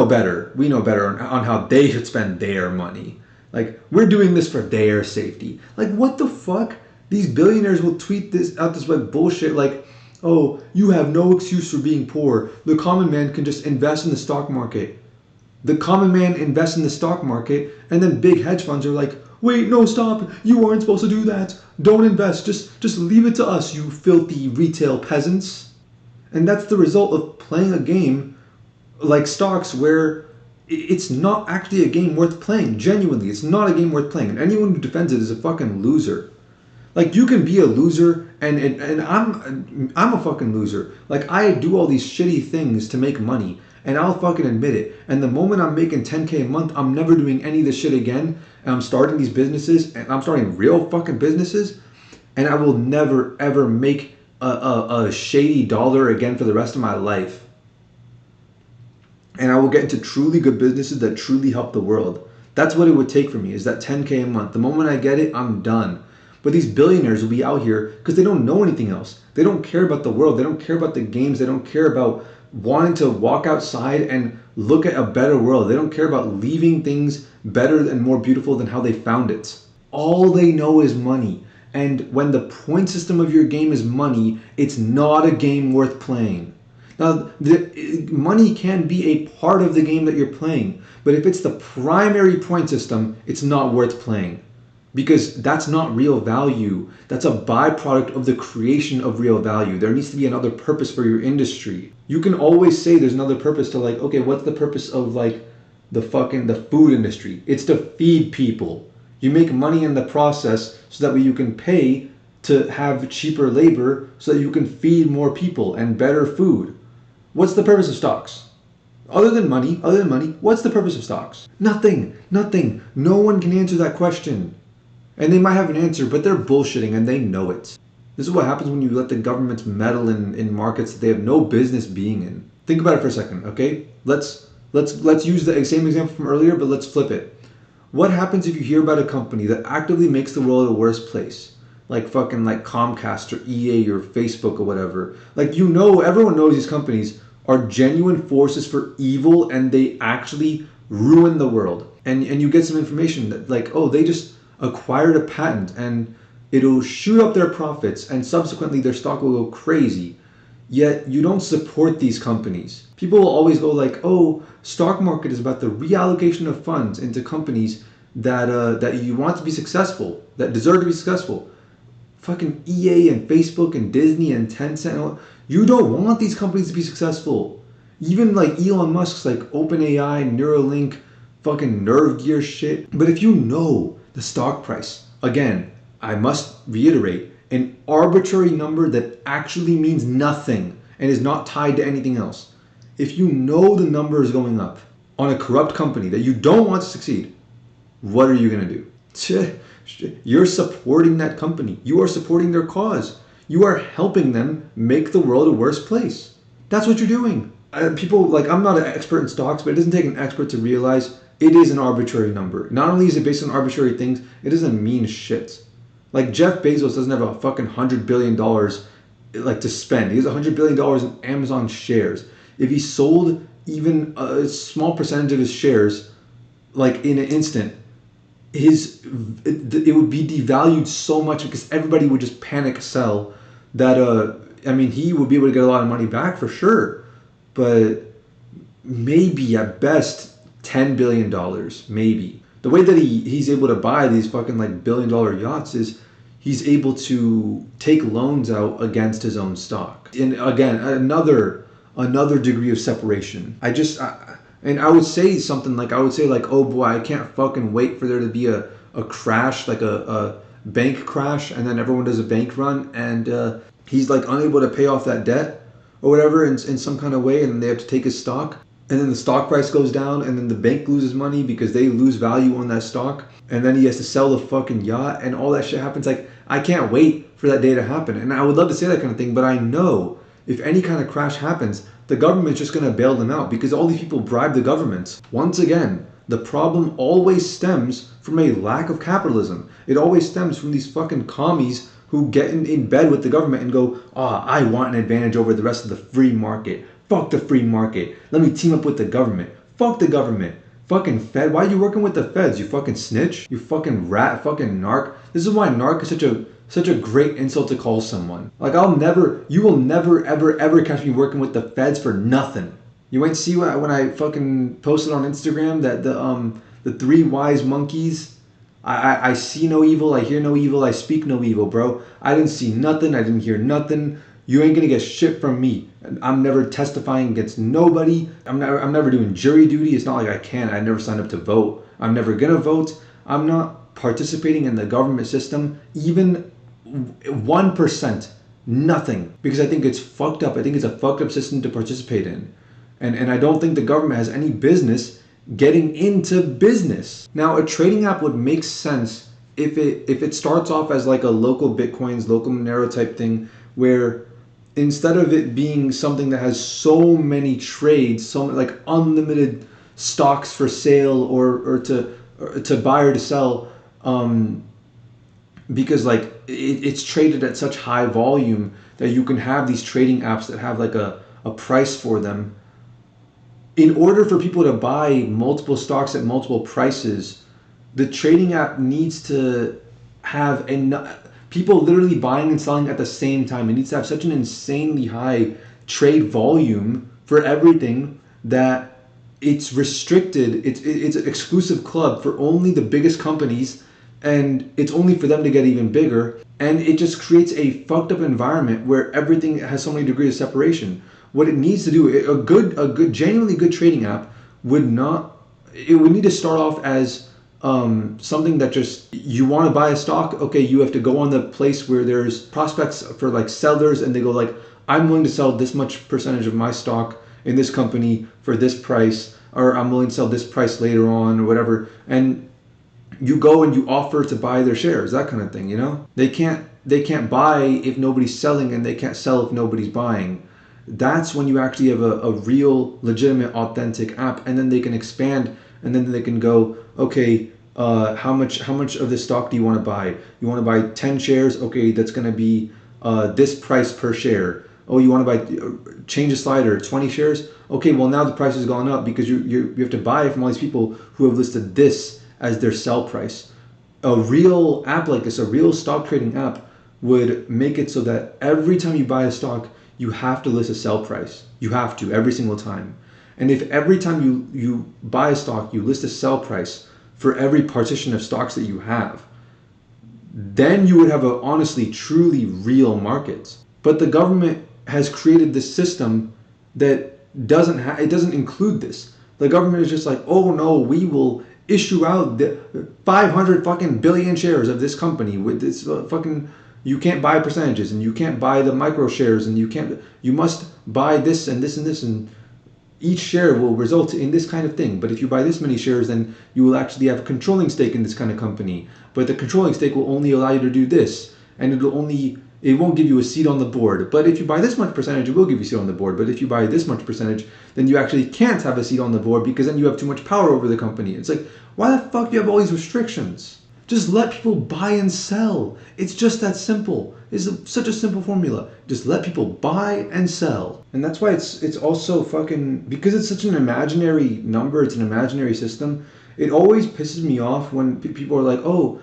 A: better. We know better on how they should spend their money. Like, we're doing this for their safety. Like, what the fuck? These billionaires will tweet this like bullshit like, oh, you have no excuse for being poor. The common man can just invest in the stock market. The common man invests in the stock market, and then big hedge funds are like, wait, no, stop. You aren't supposed to do that. Don't invest. Just leave it to us, you filthy retail peasants. And that's the result of playing a game like stocks where it's not actually a game worth playing. Genuinely, it's not a game worth playing. And anyone who defends it is a fucking loser. Like, you can be a loser, and I'm a fucking loser. Like, I do all these shitty things to make money, and I'll fucking admit it. And the moment I'm making $10K a month, I'm never doing any of this shit again. And I'm starting these businesses, and I'm starting real fucking businesses, and I will never ever make a shady dollar again for the rest of my life. And I will get into truly good businesses that truly help the world. That's what it would take for me, is that $10K a month. The moment I get it, I'm done. But these billionaires will be out here because they don't know anything else. They don't care about the world. They don't care about the games. They don't care about wanting to walk outside and look at a better world. They don't care about leaving things better and more beautiful than how they found it. All they know is money. And when the point system of your game is money, it's not a game worth playing. Now, money can be a part of the game that you're playing. But if it's the primary point system, it's not worth playing. Because that's not real value. That's a byproduct of the creation of real value. There needs to be another purpose for your industry. You can always say there's another purpose to like, okay, what's the purpose of like the food industry? It's to feed people. You make money in the process so that way you can pay to have cheaper labor so that you can feed more people and better food. What's the purpose of stocks? Other than money, what's the purpose of stocks? Nothing, nothing. No one can answer that question. And they might have an answer, but they're bullshitting and they know it. This is what happens when you let the government meddle in markets that they have no business being in. Think about it for a second, okay? Let's use the same example from earlier, but let's flip it. What happens if you hear about a company that actively makes the world a worse place? Like fucking like Comcast or EA or Facebook or whatever. Like, you know, everyone knows these companies are genuine forces for evil and they actually ruin the world. And you get some information that like, oh, they just acquired a patent and it'll shoot up their profits and subsequently their stock will go crazy. Yet you don't support these companies. People will always go like, oh, stock market is about the reallocation of funds into companies that you want to be successful, that deserve to be successful. Fucking EA and Facebook and Disney and Tencent, you don't want these companies to be successful. Even like Elon Musk's like OpenAI, Neuralink, fucking nerve gear shit. But if you know the stock price, again, I must reiterate, an arbitrary number that actually means nothing and is not tied to anything else. If you know the number is going up on a corrupt company that you don't want to succeed, what are you going to do? You're supporting that company. You are supporting their cause. You are helping them make the world a worse place. That's what you're doing. People, like, I'm not an expert in stocks, but it doesn't take an expert to realize it is an arbitrary number. Not only is it based on arbitrary things, it doesn't mean shit. Like, Jeff Bezos doesn't have a fucking $100 billion like to spend. He has $100 billion in Amazon shares. If he sold even a small percentage of his shares, like in an instant, it would be devalued so much because everybody would just panic sell that I mean, he would be able to get a lot of money back for sure, but maybe at best $10 billion, maybe. The way that he's able to buy these fucking like $1 billion yachts is he's able to take loans out against his own stock. And again, another degree of separation. And I would say something like, oh boy, I can't fucking wait for there to be a crash, like a bank crash, and then everyone does a bank run, and he's like unable to pay off that debt or whatever in some kind of way, and then they have to take his stock, and then the stock price goes down, and then the bank loses money because they lose value on that stock, and then he has to sell the fucking yacht, and all that shit happens. Like, I can't wait for that day to happen, and I would love to say that kind of thing, but I know if any kind of crash happens, the government's just going to bail them out because all these people bribe the government. Once again, the problem always stems from a lack of capitalism. It always stems from these fucking commies who get in bed with the government and go, I want an advantage over the rest of the free market. Fuck the free market. Let me team up with the government. Fuck the government. Fucking Fed. Why are you working with the feds? You fucking snitch. You fucking rat. Fucking narc. This is why narc is such a great insult to call someone. Like, you will never, ever, ever catch me working with the feds for nothing. You might see when I fucking posted on Instagram that the three wise monkeys, I see no evil, I hear no evil, I speak no evil, bro. I didn't see nothing, I didn't hear nothing. You ain't gonna get shit from me. I'm never testifying against nobody. I'm never doing jury duty. It's not like I can. I never signed up to vote. I'm never gonna vote. I'm not participating in the government system, even 1%, nothing, because I think it's fucked up. I think it's a fucked up system to participate in. And I don't think the government has any business getting into business. Now, a trading app would make sense if it starts off as like a local Bitcoins, local Monero type thing, where instead of it being something that has so many trades, so like unlimited stocks for sale or to buy or to sell, because like it's traded at such high volume that you can have these trading apps that have like a price for them. In order for people to buy multiple stocks at multiple prices, the trading app needs to have people literally buying and selling at the same time. It needs to have such an insanely high trade volume for everything that it's restricted. It's an exclusive club for only the biggest companies, and it's only for them to get even bigger. And it just creates a fucked up environment where everything has so many degrees of separation. What it needs to do, a genuinely good trading app would need to start off as something that just you want to buy a stock. Okay, you have to go on the place where there's prospects for like sellers, and they go like, I'm willing to sell this much percentage of my stock in this company for this price, or I'm willing to sell this price later on, or whatever. And you go and you offer to buy their shares, that kind of thing. You know, they can't buy if nobody's selling, and they can't sell if nobody's buying. That's when you actually have a real, legitimate, authentic app, and then they can expand, and then they can go, okay, how much of this stock do you want to buy? You want to buy 10 shares? Okay, that's going to be this price per share. Oh, you want to buy, change the slider, 20 shares? Okay, well now the price has gone up because you have to buy from all these people who have listed this as their sell price. A real app like this, a real stock trading app, would make it so that every time you buy a stock, you have to list a sell price. You have to, every single time. And if every time you buy a stock, you list a sell price for every partition of stocks that you have, then you would have a honestly, truly real market. But the government has created this system that it doesn't include this. The government is just like, oh no, we will issue out the 500 fucking billion shares of this company with this fucking, you can't buy percentages, and you can't buy the micro shares, and you must buy this and this and this, and each share will result in this kind of thing. But if you buy this many shares, then you will actually have a controlling stake in this kind of company. But the controlling stake will only allow you to do this, and it won't give you a seat on the board. But if you buy this much percentage, it will give you a seat on the board. But if you buy this much percentage, then you actually can't have a seat on the board, because then you have too much power over the company. It's like, why the fuck do you have all these restrictions? Just let people buy and sell. It's just that simple. Such a simple formula. Just let people buy and sell. And that's why it's also fucking, because it's such an imaginary number, it's an imaginary system. It always pisses me off when people are like, oh,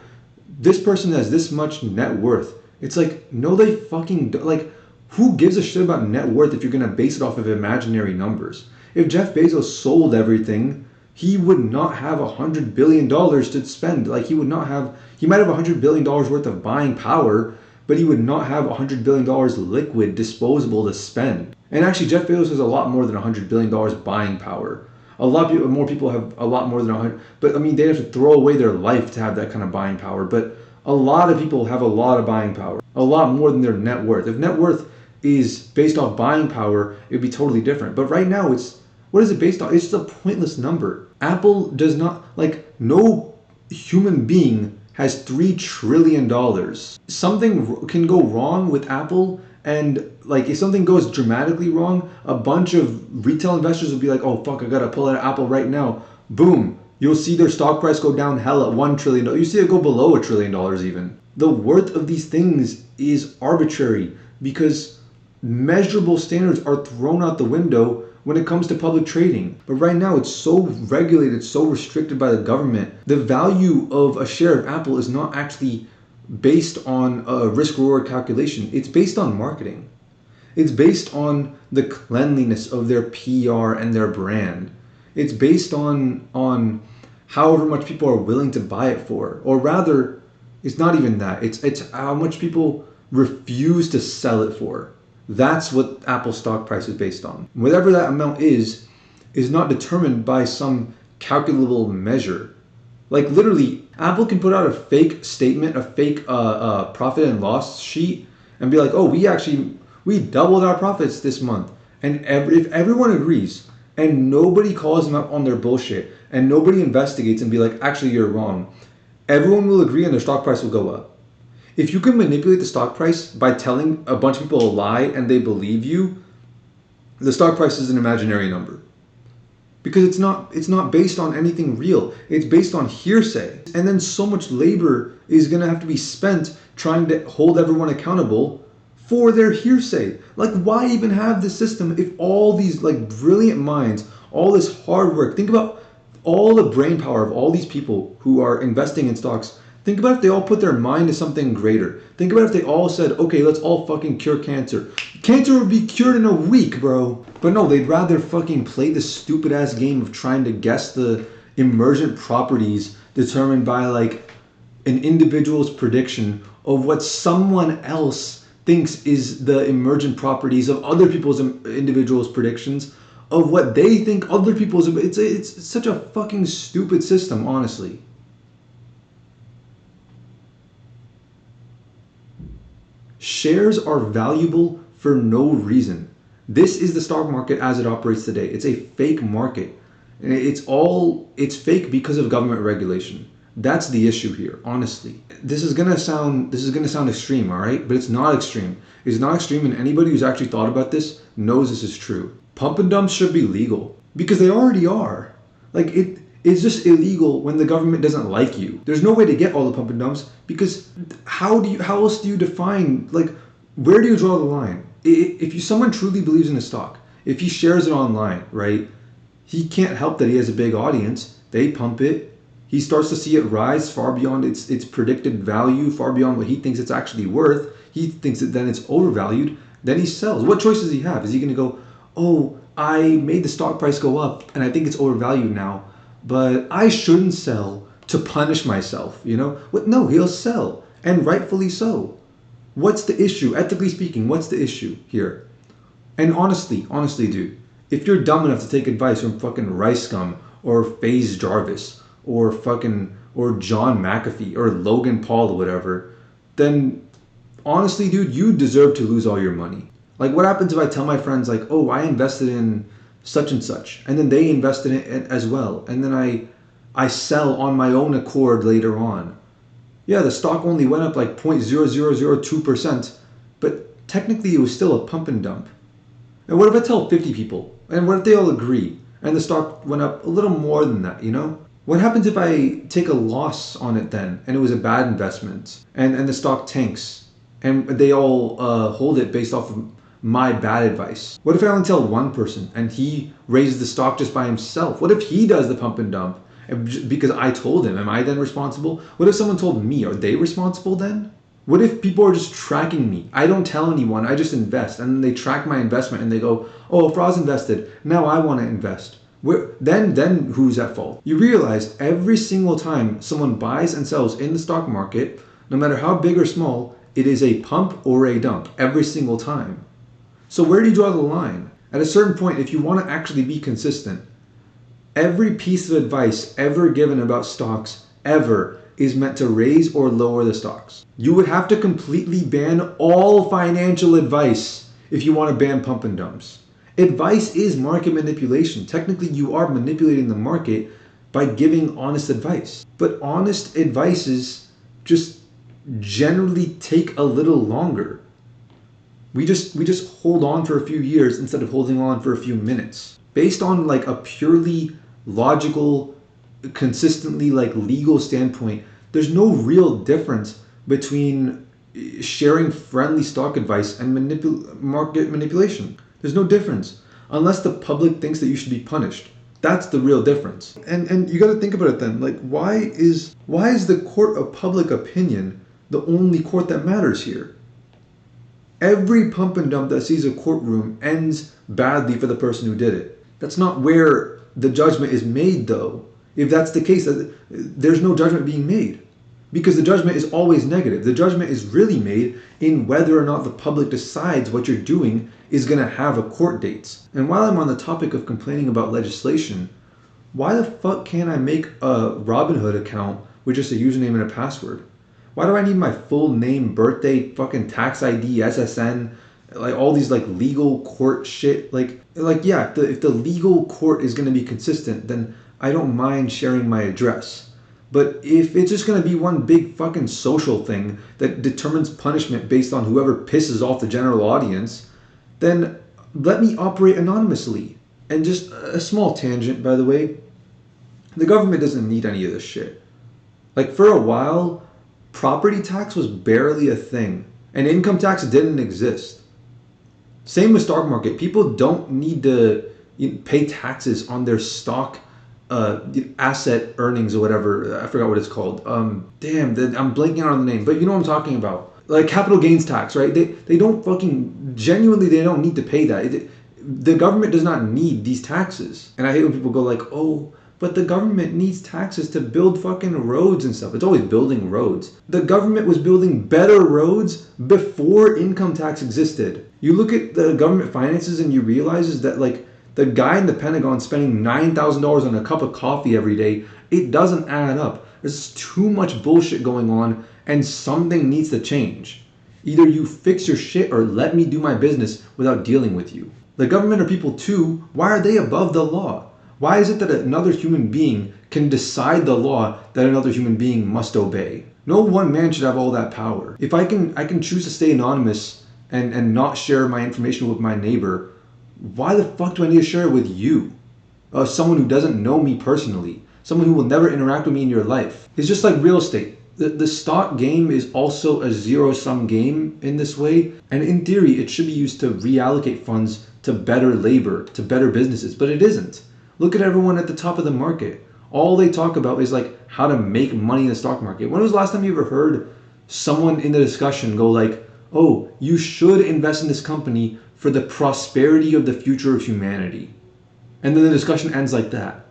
A: this person has this much net worth. It's like, no, they fucking do. Like, who gives a shit about net worth if you're gonna base it off of imaginary numbers? If Jeff Bezos sold everything, he would not have $100 billion to spend. Like, he might have $100 billion worth of buying power, but he would not have $100 billion liquid, disposable to spend. And actually, Jeff Bezos has a lot more than $100 billion buying power. A lot of people, more people have a lot more than 100, but I mean, they have to throw away their life to have that kind of buying power. But a lot of people have a lot of buying power, a lot more than their net worth. If net worth is based off buying power, it would be totally different. But right now, what is it based on? It's just a pointless number. Apple does not, like, no human being has $3 trillion. Something can go wrong with Apple, and like, if something goes dramatically wrong, a bunch of retail investors will be like, oh fuck, I gotta pull out Apple right now. Boom. You'll see their stock price go down hell at $1 trillion. You see it go below $1 trillion even. The worth of these things is arbitrary because measurable standards are thrown out the window when it comes to public trading. But right now it's so regulated, so restricted by the government. The value of a share of Apple is not actually based on a risk reward calculation. It's based on marketing. It's based on the cleanliness of their PR and their brand. It's based on however much people are willing to buy it for. Or rather, it's not even that. It's how much people refuse to sell it for. That's what Apple's stock price is based on. Whatever that amount is not determined by some calculable measure. Like, literally, Apple can put out a fake statement, a fake profit and loss sheet, and be like, oh, we doubled our profits this month. And if everyone agrees, and nobody calls them out on their bullshit, and nobody investigates and be like, actually, you're wrong, everyone will agree and their stock price will go up. If you can manipulate the stock price by telling a bunch of people a lie and they believe you, the stock price is an imaginary number. Because it's not based on anything real. It's based on hearsay. And then so much labor is going to have to be spent trying to hold everyone accountable for their hearsay. Like, why even have this system if all these like brilliant minds, all this hard work, think about all the brain power of all these people who are investing in stocks. Think about if they all put their mind to something greater. Think about if they all said, okay, let's all fucking cure cancer. Cancer would be cured in a week, bro. But no, they'd rather fucking play this stupid ass game of trying to guess the emergent properties determined by like an individual's prediction of what someone else thinks is the emergent properties of other people's individuals' predictions of what they think other people's. It's such a fucking stupid system, honestly. Shares are valuable for no reason. This is the stock market as it operates today. It's a fake market. It's fake because of government regulation. That's the issue here, honestly. This is gonna sound extreme, all right? But it's not extreme. It's not extreme, and anybody who's actually thought about this knows this is true. Pump and dumps should be legal because they already are. Like it's just illegal when the government doesn't like you. There's no way to get all the pump and dumps because how else do you define, like, where do you draw the line? If someone truly believes in a stock, if he shares it online, right? He can't help that he has a big audience. They pump it. He starts to see it rise far beyond its predicted value, far beyond what he thinks it's actually worth. He thinks that then it's overvalued. Then he sells. What choice does he have? Is he going to go, oh, I made the stock price go up and I think it's overvalued now, but I shouldn't sell to punish myself, you know? What? No, he'll sell, and rightfully so. What's the issue? Ethically speaking, what's the issue here? And honestly, dude, if you're dumb enough to take advice from fucking Rice Gum or FaZe Jarvis or John McAfee or Logan Paul or whatever, then honestly, dude, you deserve to lose all your money. Like, what happens if I tell my friends, like, oh, I invested in such and such, and then they invested in it as well, and then I sell on my own accord later on. Yeah, the stock only went up like 0.0002%, but technically it was still a pump and dump. And what if I tell 50 people? And what if they all agree? And the stock went up a little more than that, you know? What happens if I take a loss on it then, and it was a bad investment, and the stock tanks, and they all hold it based off of my bad advice? What if I only tell one person, and he raises the stock just by himself? What if he does the pump and dump? Because I told him, am I then responsible? What if someone told me? Are they responsible then? What if people are just tracking me? I don't tell anyone, I just invest, and then they track my investment and they go, oh, Afraaz invested, now I want to invest. Then who's at fault? You realize every single time someone buys and sells in the stock market, no matter how big or small, it is a pump or a dump every single time. So where do you draw the line? At a certain point, if you want to actually be consistent, every piece of advice ever given about stocks ever is meant to raise or lower the stocks. You would have to completely ban all financial advice if you want to ban pump and dumps. Advice is market manipulation. Technically, you are manipulating the market by giving honest advice. But honest advices just generally take a little longer. We just hold on for a few years instead of holding on for a few minutes. Based on like a purely logical, consistently like legal standpoint, there's no real difference between sharing friendly stock advice and market manipulation. There's no difference unless the public thinks that you should be punished. That's the real difference. And you got to think about it then. Like, why is the court of public opinion the only court that matters here? Every pump and dump that sees a courtroom ends badly for the person who did it. That's not where the judgment is made, though. If that's the case, there's no judgment being made. Because the judgment is always negative. The judgment is really made in whether or not the public decides what you're doing is going to have a court date. And while I'm on the topic of complaining about legislation, why the fuck can't I make a Robinhood account with just a username and a password? Why do I need my full name, birthday, fucking tax ID, SSN, like all these like legal court shit? Like yeah, if the legal court is going to be consistent, then I don't mind sharing my address. But if it's just going to be one big fucking social thing that determines punishment based on whoever pisses off the general audience, then let me operate anonymously. And just a small tangent, by the way, the government doesn't need any of this shit. Like, for a while, property tax was barely a thing, and income tax didn't exist. Same with stock market. People don't need to pay taxes on their stock asset earnings or whatever. I forgot what it's called. I'm blanking on the name, but you know what I'm talking about. Like capital gains tax, right? They don't fucking, genuinely, they don't need to pay that. The government does not need these taxes. And I hate when people go like, oh, but the government needs taxes to build fucking roads and stuff. It's always building roads. The government was building better roads before income tax existed. You look at the government finances and you realize that like the guy in the Pentagon spending $9,000 on a cup of coffee every day, it doesn't add up. There's too much bullshit going on and something needs to change. Either you fix your shit or let me do my business without dealing with you. The government are people too. Why are they above the law? Why is it that another human being can decide the law that another human being must obey? No one man should have all that power. If I can choose to stay anonymous and not share my information with my neighbor, why the fuck do I need to share it with you? Someone who doesn't know me personally, someone who will never interact with me in your life. It's just like real estate. The stock game is also a zero-sum game in this way, and in theory it should be used to reallocate funds to better labor, to better businesses, but it isn't. Look at everyone at the top of the market. All they talk about is like how to make money in the stock market. When was the last time you ever heard someone in the discussion go like, oh, you should invest in this company for the prosperity of the future of humanity? And then the discussion ends like that.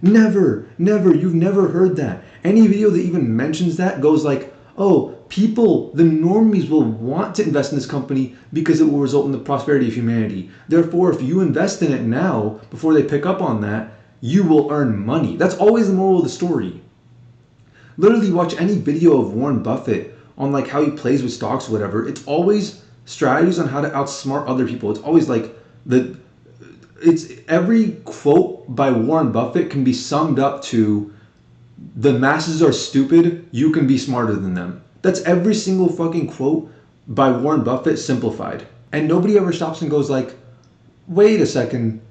A: Never, never, you've never heard that. Any video that even mentions that goes like, oh, people, the normies will want to invest in this company because it will result in the prosperity of humanity. Therefore, if you invest in it now, before they pick up on that, you will earn money. That's always the moral of the story. Literally watch any video of Warren Buffett on like how he plays with stocks or whatever. It's always strategies on how to outsmart other people. It's always like it's every quote by Warren Buffett can be summed up to the masses are stupid, you can be smarter than them. That's every single fucking quote by Warren Buffett simplified. And nobody ever stops and goes like, wait a second,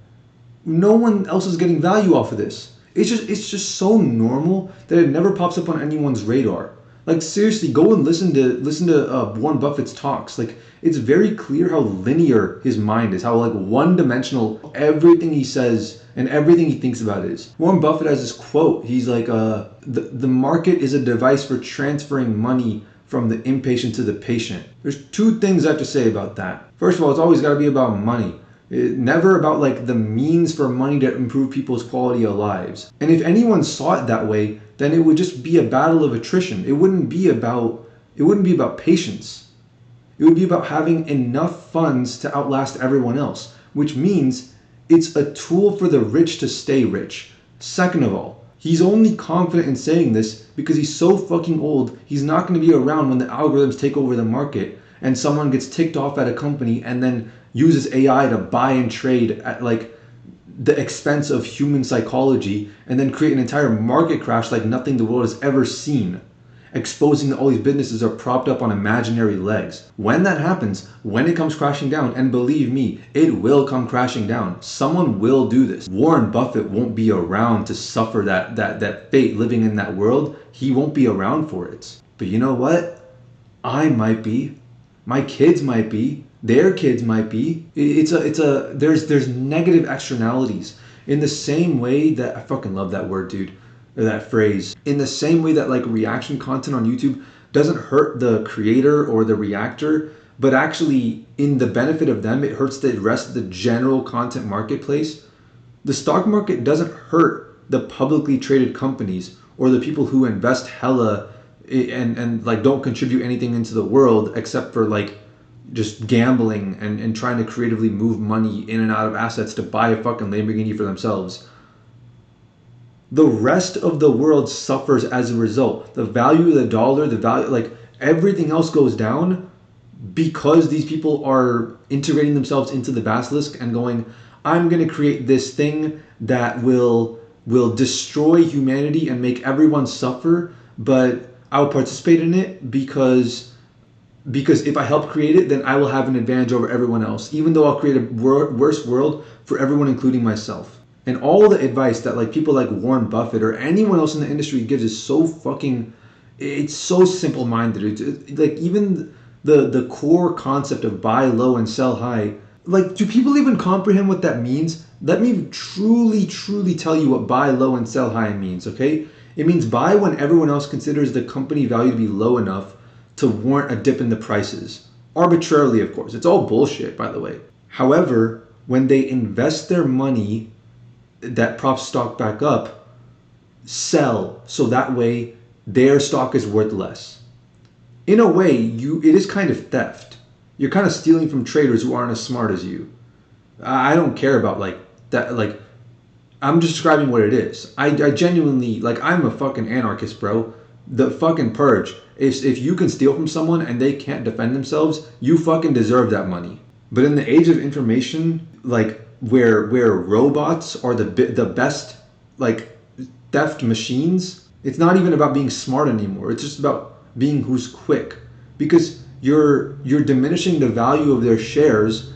A: no one else is getting value off of this. It's just so normal that it never pops up on anyone's radar. Like seriously, go and listen to Warren Buffett's talks. Like it's very clear how linear his mind is, how like one-dimensional everything he says and everything he thinks about is. Warren Buffett has this quote. He's like, the market is a device for transferring money from the impatient to the patient. There's two things I have to say about that. First of all, it's always got to be about money. Never about like the means for money to improve people's quality of lives. And if anyone saw it that way, then it would just be a battle of attrition. It wouldn't be about patience. It would be about having enough funds to outlast everyone else, which means it's a tool for the rich to stay rich. Second of all, he's only confident in saying this because he's so fucking old, he's not going to be around when the algorithms take over the market and someone gets ticked off at a company and then uses AI to buy and trade at like the expense of human psychology and then create an entire market crash like nothing the world has ever seen, exposing that all these businesses are propped up on imaginary legs. When that happens, when it comes crashing down, and believe me, it will come crashing down, someone will do this. Warren Buffett won't be around to suffer that fate living in that world. He won't be around for it. But you know what? I might be. My kids might be. Their kids might be. There's negative externalities in the same way that I fucking love that word, dude, or that phrase. In the same way that like reaction content on YouTube doesn't hurt the creator or the reactor, but actually in the benefit of them, it hurts the rest of the general content marketplace. The stock market doesn't hurt the publicly traded companies or the people who invest hella and like don't contribute anything into the world except for like just gambling and trying to creatively move money in and out of assets to buy a fucking Lamborghini for themselves. The rest of the world suffers as a result. The value of the dollar, the value, like everything else goes down because these people are integrating themselves into the basilisk and going, I'm going to create this thing that will destroy humanity and make everyone suffer, but I'll participate in it because if I help create it, then I will have an advantage over everyone else, even though I'll create a worse world for everyone, including myself. And all the advice that like people like Warren Buffett or anyone else in the industry gives is so fucking, it's so simple-minded. It's like even the core concept of buy low and sell high, like do people even comprehend what that means? Let me truly tell you what buy low and sell high means, okay? It means buy when everyone else considers the company value to be low enough to warrant a dip in the prices. Arbitrarily, of course. It's all bullshit, by the way. However, when they invest their money that props stock back up, sell, so that way their stock is worth less. In a way, it is kind of theft. You're kind of stealing from traders who aren't as smart as you. I don't care about like that, I'm just describing what it is. I genuinely, like, I'm a fucking anarchist, bro. the fucking purge. If you can steal from someone and they can't defend themselves, you fucking deserve that money. But in the age of information, like where robots are the best like theft machines, it's not even about being smart anymore. It's just about being who's quick, because you're diminishing the value of their shares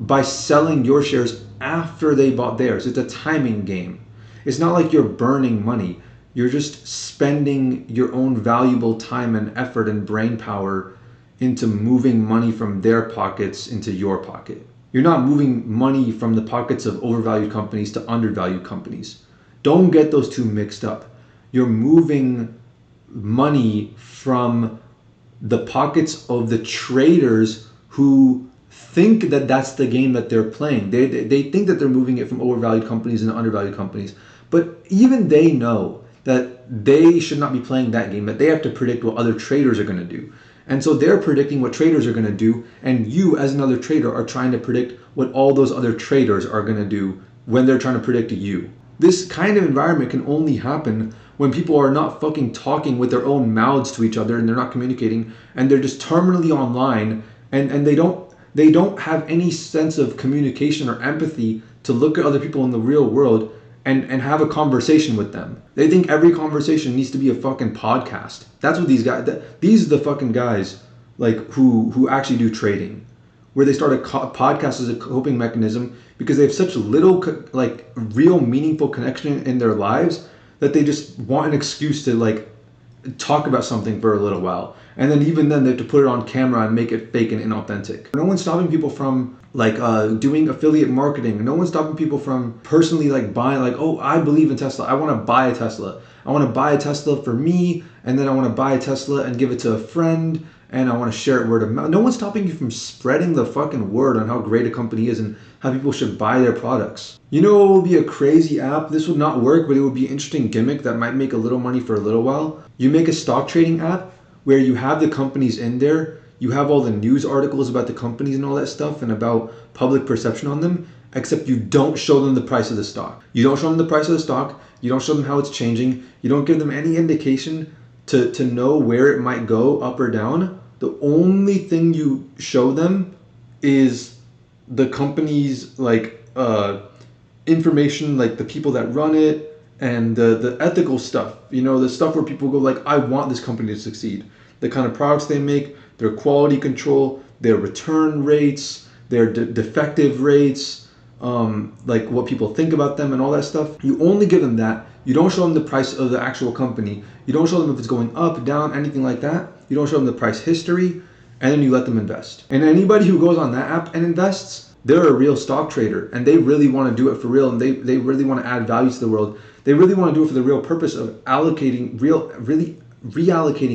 A: by selling your shares after they bought theirs. It's a timing game. It's not like you're burning money. You're just spending your own valuable time and effort and brain power into moving money from their pockets into your pocket. You're not moving money from the pockets of overvalued companies to undervalued companies. Don't get those two mixed up. You're moving money from the pockets of the traders who think that that's the game that they're playing. They think that they're moving it from overvalued companies into undervalued companies. But even they know that they should not be playing that game, that they have to predict what other traders are going to do. And so they're predicting what traders are going to do, and you as another trader are trying to predict what all those other traders are going to do when they're trying to predict you. This kind of environment can only happen when people are not fucking talking with their own mouths to each other, and they're not communicating, and they're just terminally online, and they don't have any sense of communication or empathy to look at other people in the real world and have a conversation with them. They think every conversation needs to be a fucking podcast. That's what these guys, these are the fucking guys like who actually do trading, where they start a podcast as a coping mechanism because they have such little like real meaningful connection in their lives that they just want an excuse to like talk about something for a little while. And then even then they have to put it on camera and make it fake and inauthentic. No one's stopping people from like doing affiliate marketing. No one's stopping people from personally like buying like, oh, I believe in Tesla. I want to buy a Tesla. I want to buy a Tesla for me, and then I want to buy a Tesla and give it to a friend, and I want to share it word of mouth. No one's stopping you from spreading the fucking word on how great a company is and how people should buy their products. You know what would be a crazy app? This would not work, but it would be an interesting gimmick that might make a little money for a little while. You make a stock trading app where you have the companies in there, you have all the news articles about the companies and all that stuff and about public perception on them, except you don't show them the price of the stock. You don't show them the price of the stock, you don't show them how it's changing, you don't give them any indication to know where it might go up or down. The only thing you show them is the company's like information, like the people that run it and the ethical stuff, you know, the stuff where people go like, I want this company to succeed. The kind of products they make, their quality control, their return rates, their defective rates, like what people think about them and all that stuff. You only give them that. You don't show them the price of the actual company. You don't show them if it's going up, down, anything like that. You don't show them the price history, and then you let them invest. And anybody who goes on that app and invests, they're a real stock trader, and they really want to do it for real, and they really want to add value to the world. They really want to do it for the real purpose of reallocating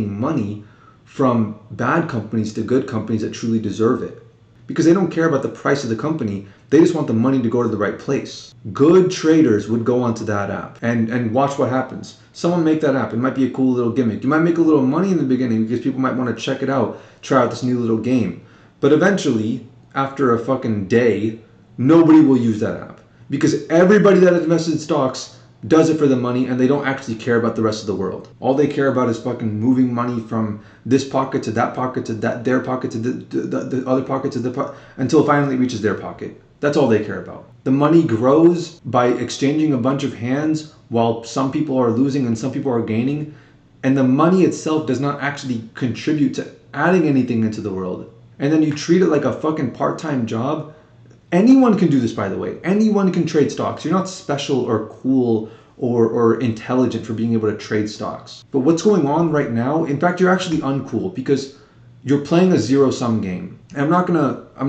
A: money from bad companies to good companies that truly deserve it. Because they don't care about the price of the company, they just want the money to go to the right place. Good traders would go onto that app and watch what happens. Someone make that app. It might be a cool little gimmick. You might make a little money in the beginning because people might want to check it out, try out this new little game. But eventually, after a fucking day, nobody will use that app. Because everybody that invested in stocks does it for the money, and they don't actually care about the rest of the world. All they care about is fucking moving money from this pocket to that pocket to their pocket to the other pocket to until finally it reaches their pocket. That's all they care about. The money grows by exchanging a bunch of hands while some people are losing and some people are gaining, and the money itself does not actually contribute to adding anything into the world. And then you treat it like a fucking part-time job. Anyone can do this, by the way. Anyone can trade stocks. You're not special or cool or intelligent for being able to trade stocks. But what's going on right now, in fact, you're actually uncool because you're playing a zero-sum game. And I'm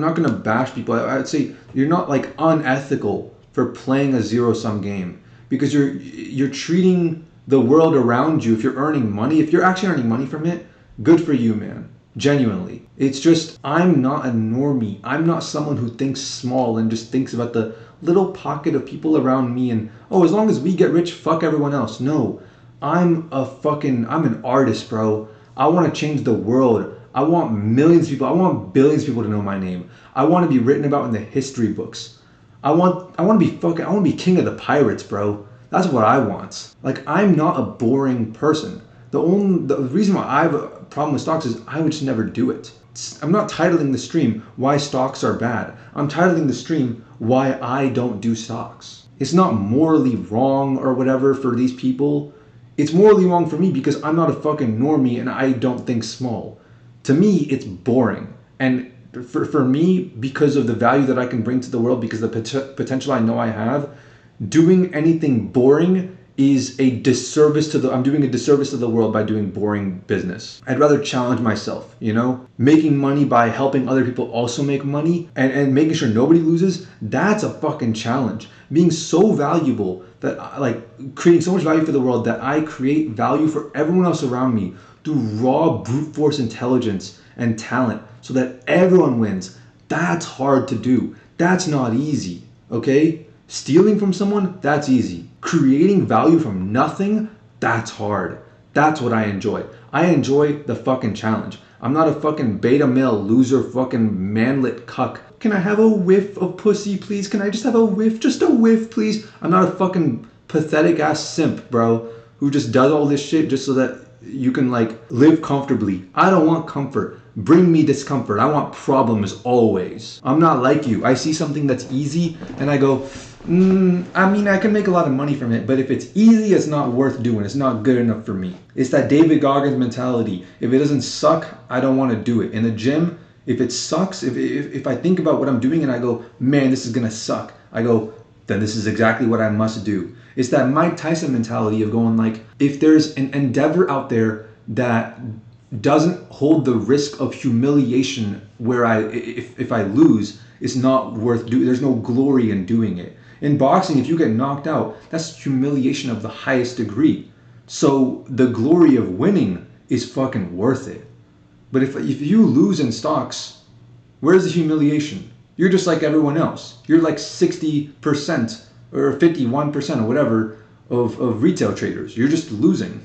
A: not gonna bash people. I'd say you're not like unethical for playing a zero-sum game because you're treating the world around you. If you're earning money, if you're actually earning money from it, good for you, man. Genuinely. It's just, I'm not a normie. I'm not someone who thinks small and just thinks about the little pocket of people around me and, oh, as long as we get rich, fuck everyone else. No, I'm an artist, bro. I want to change the world. I want millions of people. I want billions of people to know my name. I want to be written about in the history books. I want to be king of the pirates, bro. That's what I want. Like, I'm not a boring person. The reason why I have a problem with stocks is I would just never do it. I'm not titling the stream why stocks are bad. I'm titling the stream why I don't do stocks. It's not morally wrong or whatever for these people. It's morally wrong for me because I'm not a fucking normie and I don't think small. To me, it's boring. And for me, because of the value that I can bring to the world, because of the potential I know I have, doing anything boring is a disservice to I'm doing a disservice to the world by doing boring business. I'd rather challenge myself, you know? Making money by helping other people also make money and making sure nobody loses, that's a fucking challenge. Being so valuable that like creating so much value for the world that I create value for everyone else around me through raw brute force intelligence and talent so that everyone wins. That's hard to do. That's not easy, okay? Stealing from someone, that's easy. Creating value from nothing, that's hard. That's what I enjoy. I enjoy the fucking challenge. I'm not a fucking beta male loser fucking manlet cuck. Can I have a whiff of pussy, please? Can I just have a whiff? Just a whiff, please? I'm not a fucking pathetic ass simp, bro, who just does all this shit just so that you can like live comfortably. I don't want comfort. Bring me discomfort. I want problems always. I'm not like you. I see something that's easy and I go, I mean, I can make a lot of money from it, but if it's easy, it's not worth doing. It's not good enough for me. It's that David Goggins mentality. If it doesn't suck, I don't want to do it. In the gym, if it sucks, if I think about what I'm doing and I go, man, this is going to suck, I go, then this is exactly what I must do. It's that Mike Tyson mentality of going like, if there's an endeavor out there that doesn't hold the risk of humiliation where if I lose, it's not worth doing. There's no glory in doing it. In boxing, if you get knocked out, that's humiliation of the highest degree. So the glory of winning is fucking worth it. But if you lose in stocks, where's the humiliation? You're just like everyone else. You're like 60% or 51% or whatever of retail traders. You're just losing.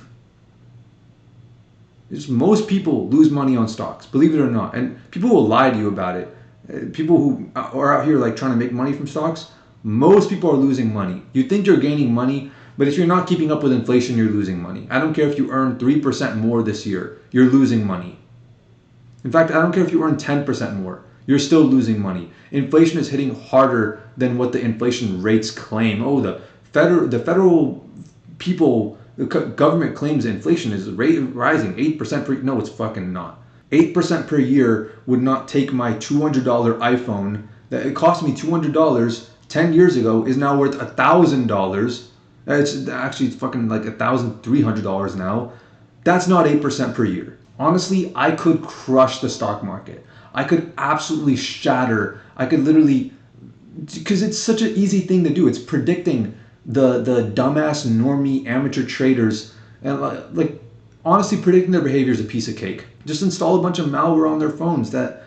A: Most people lose money on stocks, believe it or not. And people will lie to you about it. People who are out here like trying to make money from stocks, most people are losing money. You think you're gaining money, but if you're not keeping up with inflation, you're losing money. I don't care if you earn 3% more this year, you're losing money. In fact, I don't care if you earn 10% more, you're still losing money. Inflation is hitting harder than what the inflation rates claim. Oh, the federal people, the government claims inflation is rising 8% per. No, it's fucking not. 8% per year would not take my $200 iPhone that it cost me $200 10 years ago is now worth $1,000. It's fucking like $1,300 now. That's not 8% per year. Honestly, I could crush the stock market. I could absolutely shatter. I could literally, because it's such an easy thing to do. It's predicting the dumbass normie amateur traders and like honestly predicting their behavior is a piece of cake. Just install a bunch of malware on their phones that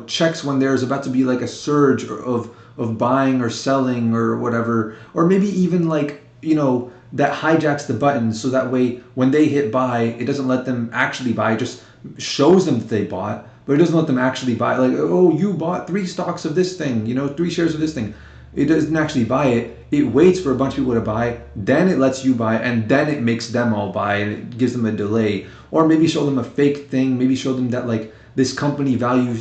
A: checks when there's about to be like a surge of buying or selling or whatever, or maybe even like that hijacks the buttons so that way when they hit buy, it doesn't let them actually buy. It just shows them that they bought, but it doesn't let them actually buy. Like, oh, you bought 3 stocks of this thing, 3 shares of this thing. It doesn't actually buy it. It waits for a bunch of people to buy, then it lets you buy, and then it makes them all buy, and it gives them a delay. Or maybe show them a fake thing. Maybe show them that like this company value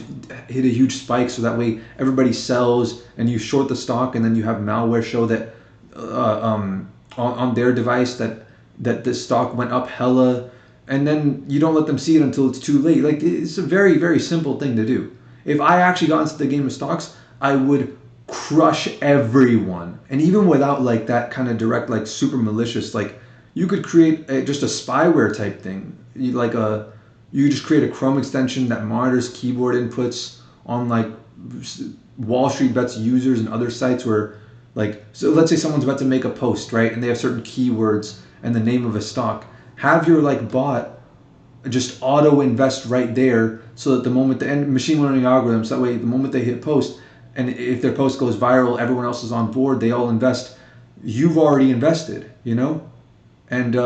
A: hit a huge spike, so that way everybody sells, and you short the stock, and then you have malware show that on their device that the stock went up hella, and then you don't let them see it until it's too late. Like, it's a very, very simple thing to do. If I actually got into the game of stocks, I would crush everyone. And even without like that kind of direct, like super malicious, like you could create just a spyware type thing. You just create a Chrome extension that monitors keyboard inputs on like Wall Street Bets users and other sites where so let's say someone's about to make a post, right? And they have certain keywords and the name of a stock. Have your bot just auto invest right there so that the moment and machine learning algorithms, that way the moment they hit post, and if their post goes viral, everyone else is on board, they all invest. You've already invested, And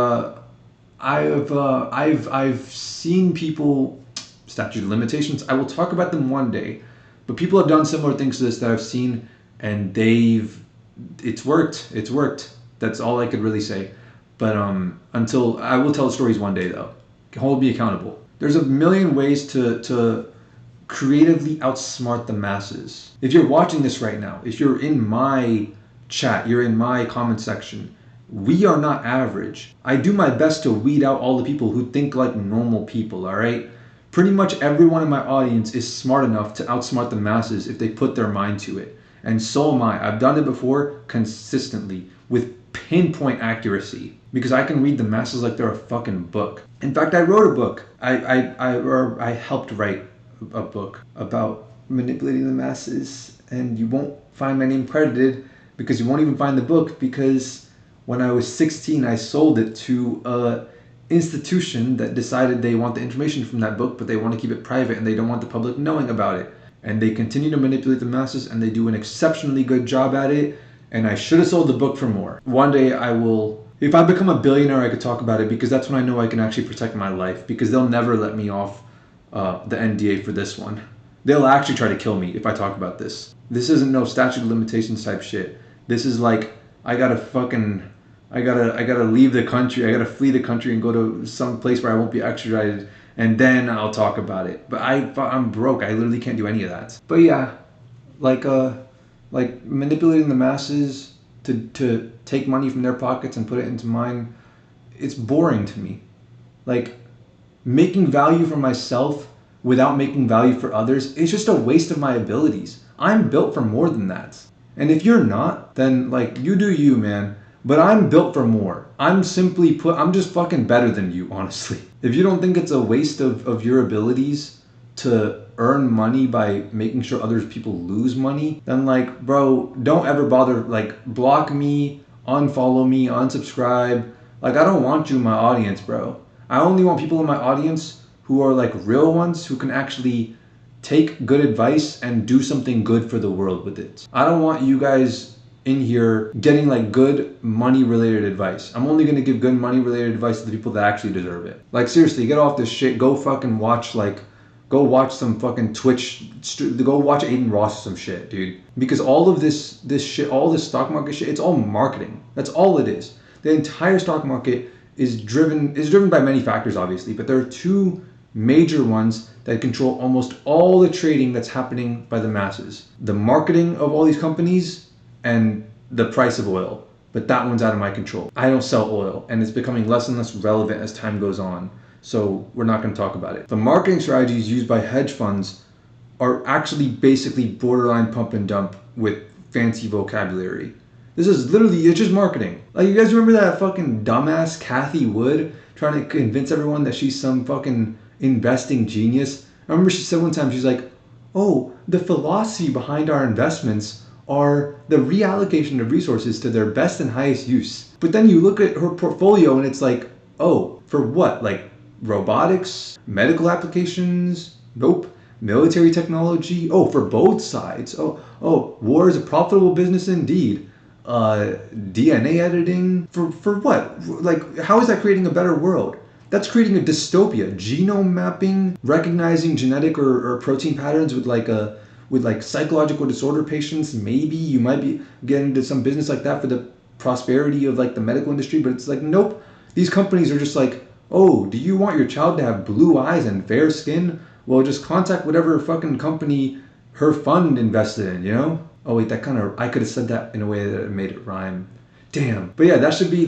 A: I've seen people, statute of limitations, I will talk about them one day, but people have done similar things to this that I've seen, and it's worked. That's all I could really say. But until I will tell the stories one day though. Hold me accountable. There's a million ways to creatively outsmart the masses. If you're watching this right now, if you're in my chat, you're in my comment section, we are not average. I do my best to weed out all the people who think like normal people, all right? Pretty much everyone in my audience is smart enough to outsmart the masses if they put their mind to it. And so am I. I've done it before consistently with pinpoint accuracy because I can read the masses like they're a fucking book. In fact, I wrote a book. I helped write a book about manipulating the masses, and you won't find my name credited because you won't even find the book because when I was 16, I sold it to a institution that decided they want the information from that book, but they want to keep it private and they don't want the public knowing about it. And they continue to manipulate the masses and they do an exceptionally good job at it. And I should have sold the book for more. One day I will, if I become a billionaire, I could talk about it because that's when I know I can actually protect my life because they'll never let me off the NDA for this one. They'll actually try to kill me if I talk about this. This isn't no statute of limitations type shit. This is like, I gotta leave the country. I gotta flee the country and go to some place where I won't be extradited, and then I'll talk about it. But I'm broke. I literally can't do any of that. But yeah, like manipulating the masses to take money from their pockets and put it into mine. It's boring to me. Like making value for myself without making value for others is just a waste of my abilities. I'm built for more than that. And if you're not, then like you do you, man. But I'm built for more. I'm just fucking better than you, honestly. If you don't think it's a waste of your abilities to earn money by making sure other people lose money, then like, bro, don't ever bother, like block me, unfollow me, unsubscribe. Like I don't want you in my audience, bro. I only want people in my audience who are like real ones who can actually take good advice and do something good for the world with it. I don't want you guys in here getting like good money related advice. I'm only gonna give good money related advice to the people that actually deserve it. Like seriously, get off this shit. Go fucking watch go watch some fucking Twitch. Go watch Aiden Ross or some shit, dude. Because all of this shit, all this stock market shit, it's all marketing. That's all it is. The entire stock market is driven by many factors, obviously, but there are two major ones that control almost all the trading that's happening by the masses. The marketing of all these companies and the price of oil. But that one's out of my control. I don't sell oil, and it's becoming less and less relevant as time goes on. So we're not going to talk about it. The marketing strategies used by hedge funds are actually basically borderline pump and dump with fancy vocabulary. This is literally, it's just marketing. Like, you guys remember that fucking dumbass Kathy Wood trying to convince everyone that she's some fucking investing genius? I remember she said one time, she's like, oh, the philosophy behind our investments are the reallocation of resources to their best and highest use. But then you look at her portfolio and it's like, oh, for what? Like robotics, medical applications? Nope. Military technology? Oh, for both sides. Oh, war is a profitable business indeed. DNA editing? For what? Like, how is that creating a better world? That's creating a dystopia. Genome mapping, recognizing genetic or protein patterns with psychological disorder patients. Maybe you might be getting into some business like that for the prosperity of like the medical industry, but it's like, nope. These companies are just like, oh, do you want your child to have blue eyes and fair skin? Well, just contact whatever fucking company her fund invested in, you know? Oh wait, I could have said that in a way that it made it rhyme. Damn. But yeah, that should be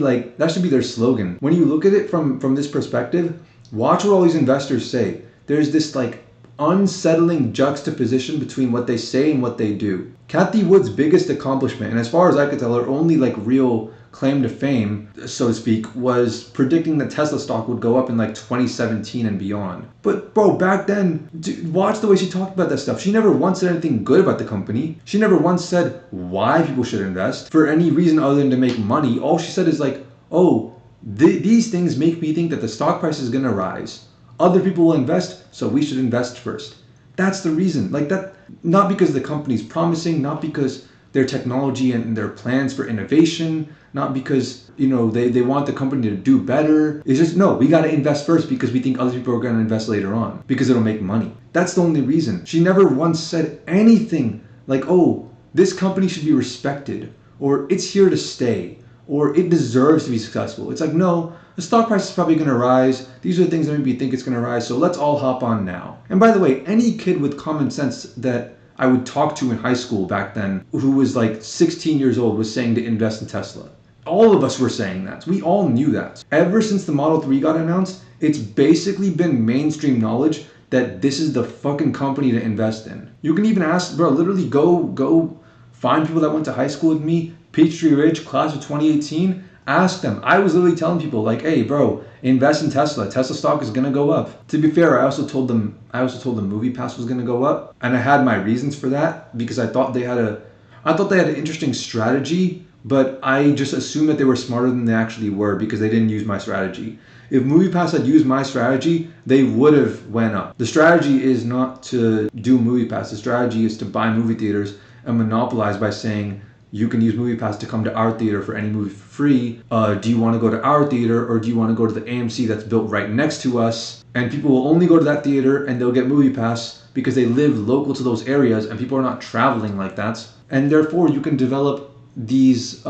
A: their slogan. When you look at it from this perspective, watch what all these investors say. There's this like unsettling juxtaposition between what they say and what they do. Kathy Wood's biggest accomplishment, and as far as I could tell, her only like real claim to fame, so to speak, was predicting that Tesla stock would go up in like 2017 and beyond. But bro, back then, watch the way she talked about that stuff. She never once said anything good about the company. She never once said why people should invest for any reason other than to make money. All she said is like, oh, these things make me think that the stock price is gonna rise. Other people will invest, so we should invest first. That's the reason. Like that, not because the company's promising, not because their technology and their plans for innovation, not because, you know, they want the company to do better. It's just, no, we got to invest first because we think other people are going to invest later on because it'll make money. That's the only reason. She never once said anything like, oh, this company should be respected, or it's here to stay, or it deserves to be successful. It's like, no, the stock price is probably going to rise. These are the things that maybe think it's going to rise. So let's all hop on now. And by the way, any kid with common sense that I would talk to in high school back then, who was like 16 years old, was saying to invest in Tesla. All of us were saying that. We all knew that. Ever since the Model 3 got announced, it's basically been mainstream knowledge that this is the fucking company to invest in. You can even ask, bro, literally go find people that went to high school with me, Peachtree Ridge, class of 2018, ask them. I was literally telling people like, hey, bro, invest in Tesla. Tesla stock is gonna go up. To be fair, I also told them MoviePass was gonna go up, and I had my reasons for that because I thought they had an interesting strategy, but I just assumed that they were smarter than they actually were because they didn't use my strategy. If MoviePass had used my strategy, they would have went up. The strategy is not to do MoviePass. The strategy is to buy movie theaters and monopolize by saying, you can use MoviePass to come to our theater for any movie for free. Do you want to go to our theater, or do you want to go to the AMC that's built right next to us? And people will only go to that theater and they'll get MoviePass because they live local to those areas and people are not traveling like that. And therefore you can develop these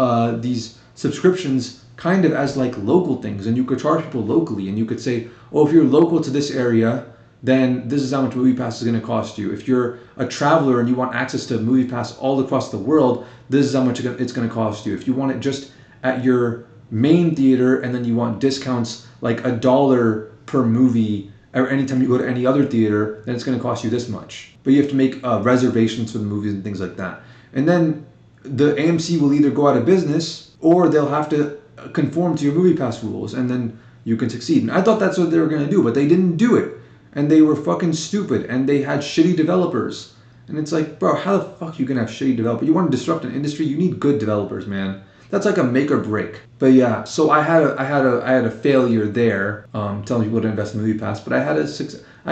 A: subscriptions kind of as like local things, and you could charge people locally, and you could say, oh, if you're local to this area, then this is how much MoviePass is going to cost you. If you're a traveler and you want access to MoviePass all across the world, this is how much it's going to cost you. If you want it just at your main theater and then you want discounts like $1 per movie, or anytime you go to any other theater, then it's going to cost you this much. But you have to make reservations for the movies and things like that. And then the AMC will either go out of business or they'll have to conform to your MoviePass rules, and then you can succeed. And I thought that's what they were going to do, but they didn't do it. And they were fucking stupid, and they had shitty developers. And it's like, bro, how the fuck you can have shitty developers? You want to disrupt an industry? You need good developers, man. That's like a make or break. But yeah, so I had a failure there, telling people to invest in MoviePass, but I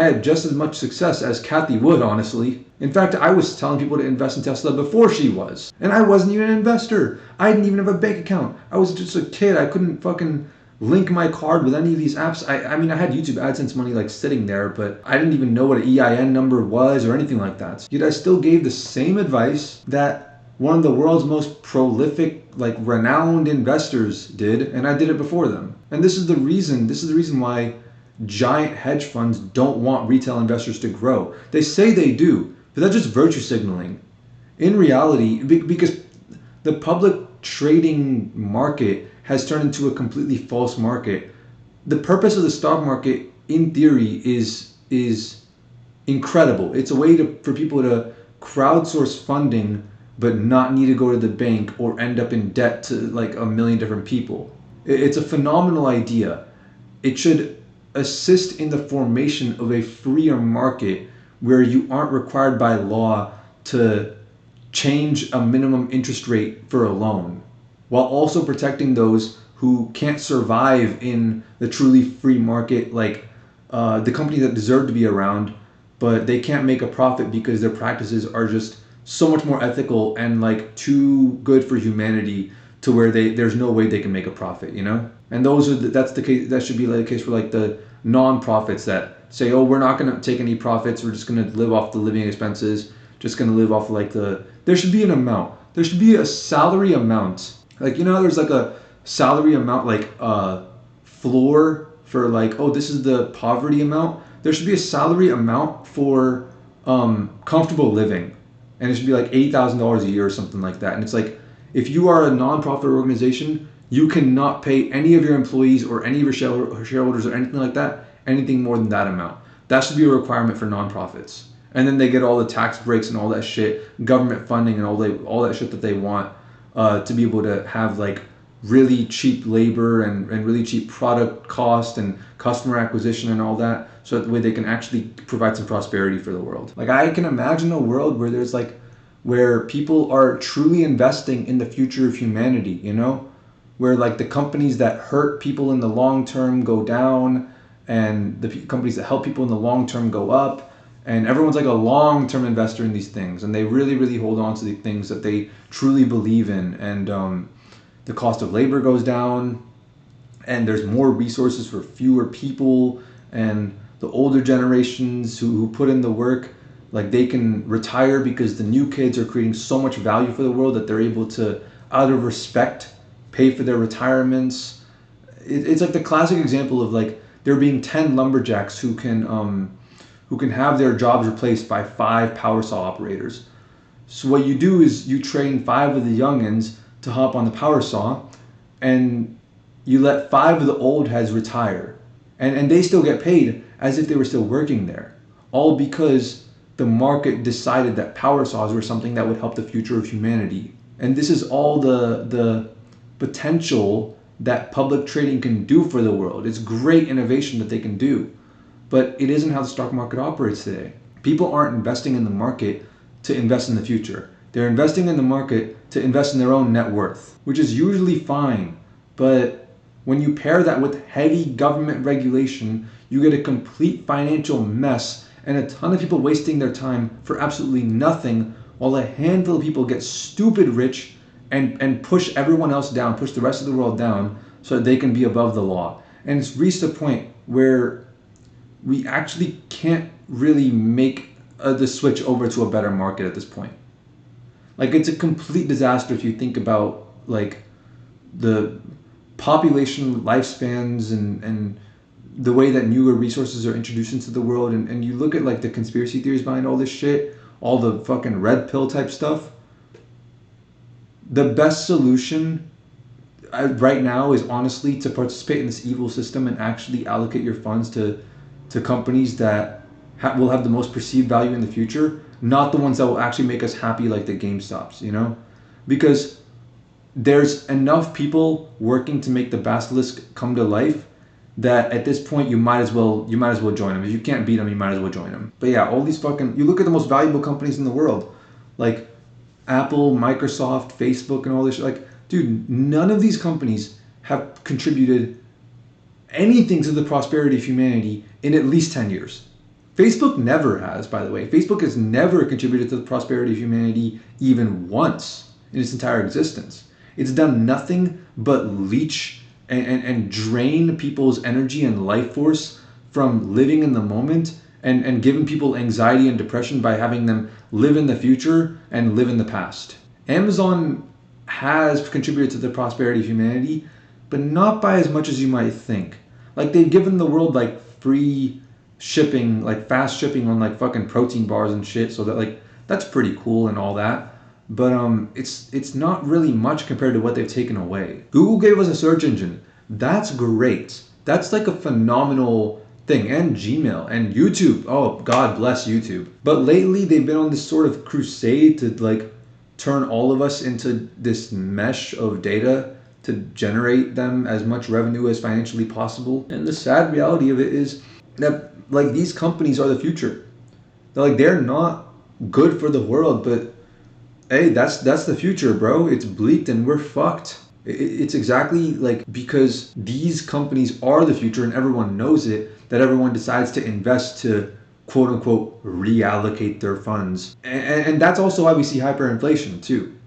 A: had just as much success as Kathy Wood, honestly. In fact, I was telling people to invest in Tesla before she was. And I wasn't even an investor. I didn't even have a bank account. I was just a kid. I couldn't fucking link my card with any of these apps. I mean, I had YouTube AdSense money like sitting there, but I didn't even know what an EIN number was or anything like that. Yet I still gave the same advice that one of the world's most prolific, like renowned investors did, and I did it before them. And this is the reason why giant hedge funds don't want retail investors to grow. They say they do, but that's just virtue signaling. In reality, because the public trading market has turned into a completely false market. The purpose of the stock market, in theory, is incredible. It's a way for people to crowdsource funding but not need to go to the bank or end up in debt to like a million different people. It's a phenomenal idea. It should assist in the formation of a freer market where you aren't required by law to change a minimum interest rate for a loan, while also protecting those who can't survive in the truly free market, like the companies that deserve to be around, but they can't make a profit because their practices are just so much more ethical and like too good for humanity to where there's no way they can make a profit, you know? And that's the case. That should be like the case for like the non-profits that say, oh, we're not going to take any profits. We're just going to live off the living expenses. Just going to live off like there should be an amount. There should be a salary amount. Like, you know, there's like a salary amount, like floor for like, oh, this is the poverty amount. There should be a salary amount for comfortable living. And it should be like $8,000 a year or something like that. And it's like, if you are a nonprofit organization, you cannot pay any of your employees or any of your shareholders or anything like that anything more than that amount. That should be a requirement for nonprofits. And then they get all the tax breaks and all that shit, government funding and all that shit that they want to be able to have like really cheap labor and really cheap product cost and customer acquisition and all that, so that way they can actually provide some prosperity for the world. Like, I can imagine a world where there's like, where people are truly investing in the future of humanity, you know? Where like the companies that hurt people in the long term go down, and the companies that help people in the long term go up, and everyone's like a long-term investor in these things, and they really, really hold on to the things that they truly believe in, and the cost of labor goes down, and there's more resources for fewer people, and the older generations who put in the work, like they can retire because the new kids are creating so much value for the world that they're able to, out of respect, pay for their retirements. It's like the classic example of like there being 10 lumberjacks who can have their jobs replaced by 5 power saw operators. So what you do is you train 5 of the youngins to hop on the power saw, and you let 5 of the old heads retire, and they still get paid as if they were still working there, all because the market decided that power saws were something that would help the future of humanity. And this is all the potential that public trading can do for the world. It's great innovation that they can do, but it isn't how the stock market operates today. People aren't investing in the market to invest in the future. They're investing in the market to invest in their own net worth, which is usually fine. But when you pair that with heavy government regulation, you get a complete financial mess and a ton of people wasting their time for absolutely nothing, while a handful of people get stupid rich and push everyone else down, push the rest of the world down so that they can be above the law. And it's reached a point where we actually can't really make the switch over to a better market at this point. Like, it's a complete disaster if you think about like the population lifespans and the way that newer resources are introduced into the world, and you look at like the conspiracy theories behind all this shit, all the fucking red pill type stuff. The best solution right now is honestly to participate in this evil system and actually allocate your funds to companies that will have the most perceived value in the future, not the ones that will actually make us happy like the GameStops, you know? Because there's enough people working to make the basilisk come to life that at this point you might as well join them. If you can't beat them, you might as well join them. But yeah, all these fucking, you look at the most valuable companies in the world, like Apple, Microsoft, Facebook, and all this shit. Like, dude, none of these companies have contributed anything to the prosperity of humanity in at least 10 years. Facebook never has, by the way. Facebook has never contributed to the prosperity of humanity even once in its entire existence. It's done nothing but leech and drain people's energy and life force from living in the moment, and giving people anxiety and depression by having them live in the future and live in the past. Amazon has contributed to the prosperity of humanity, but not by as much as you might think. Like, they've given the world like free shipping, like fast shipping on like fucking protein bars and shit, so that like that's pretty cool and all that. But it's not really much compared to what they've taken away. Google gave us a search engine. That's great. That's like a phenomenal thing. And Gmail and YouTube. Oh, God bless YouTube. But lately they've been on this sort of crusade to like turn all of us into this mesh of data to generate them as much revenue as financially possible. And the sad reality of it is that like these companies are the future. They're not good for the world, but hey, that's the future, bro. It's bleaked and we're fucked. It's exactly like because these companies are the future and everyone knows it, that everyone decides to invest to quote unquote reallocate their funds. And that's also why we see hyperinflation too.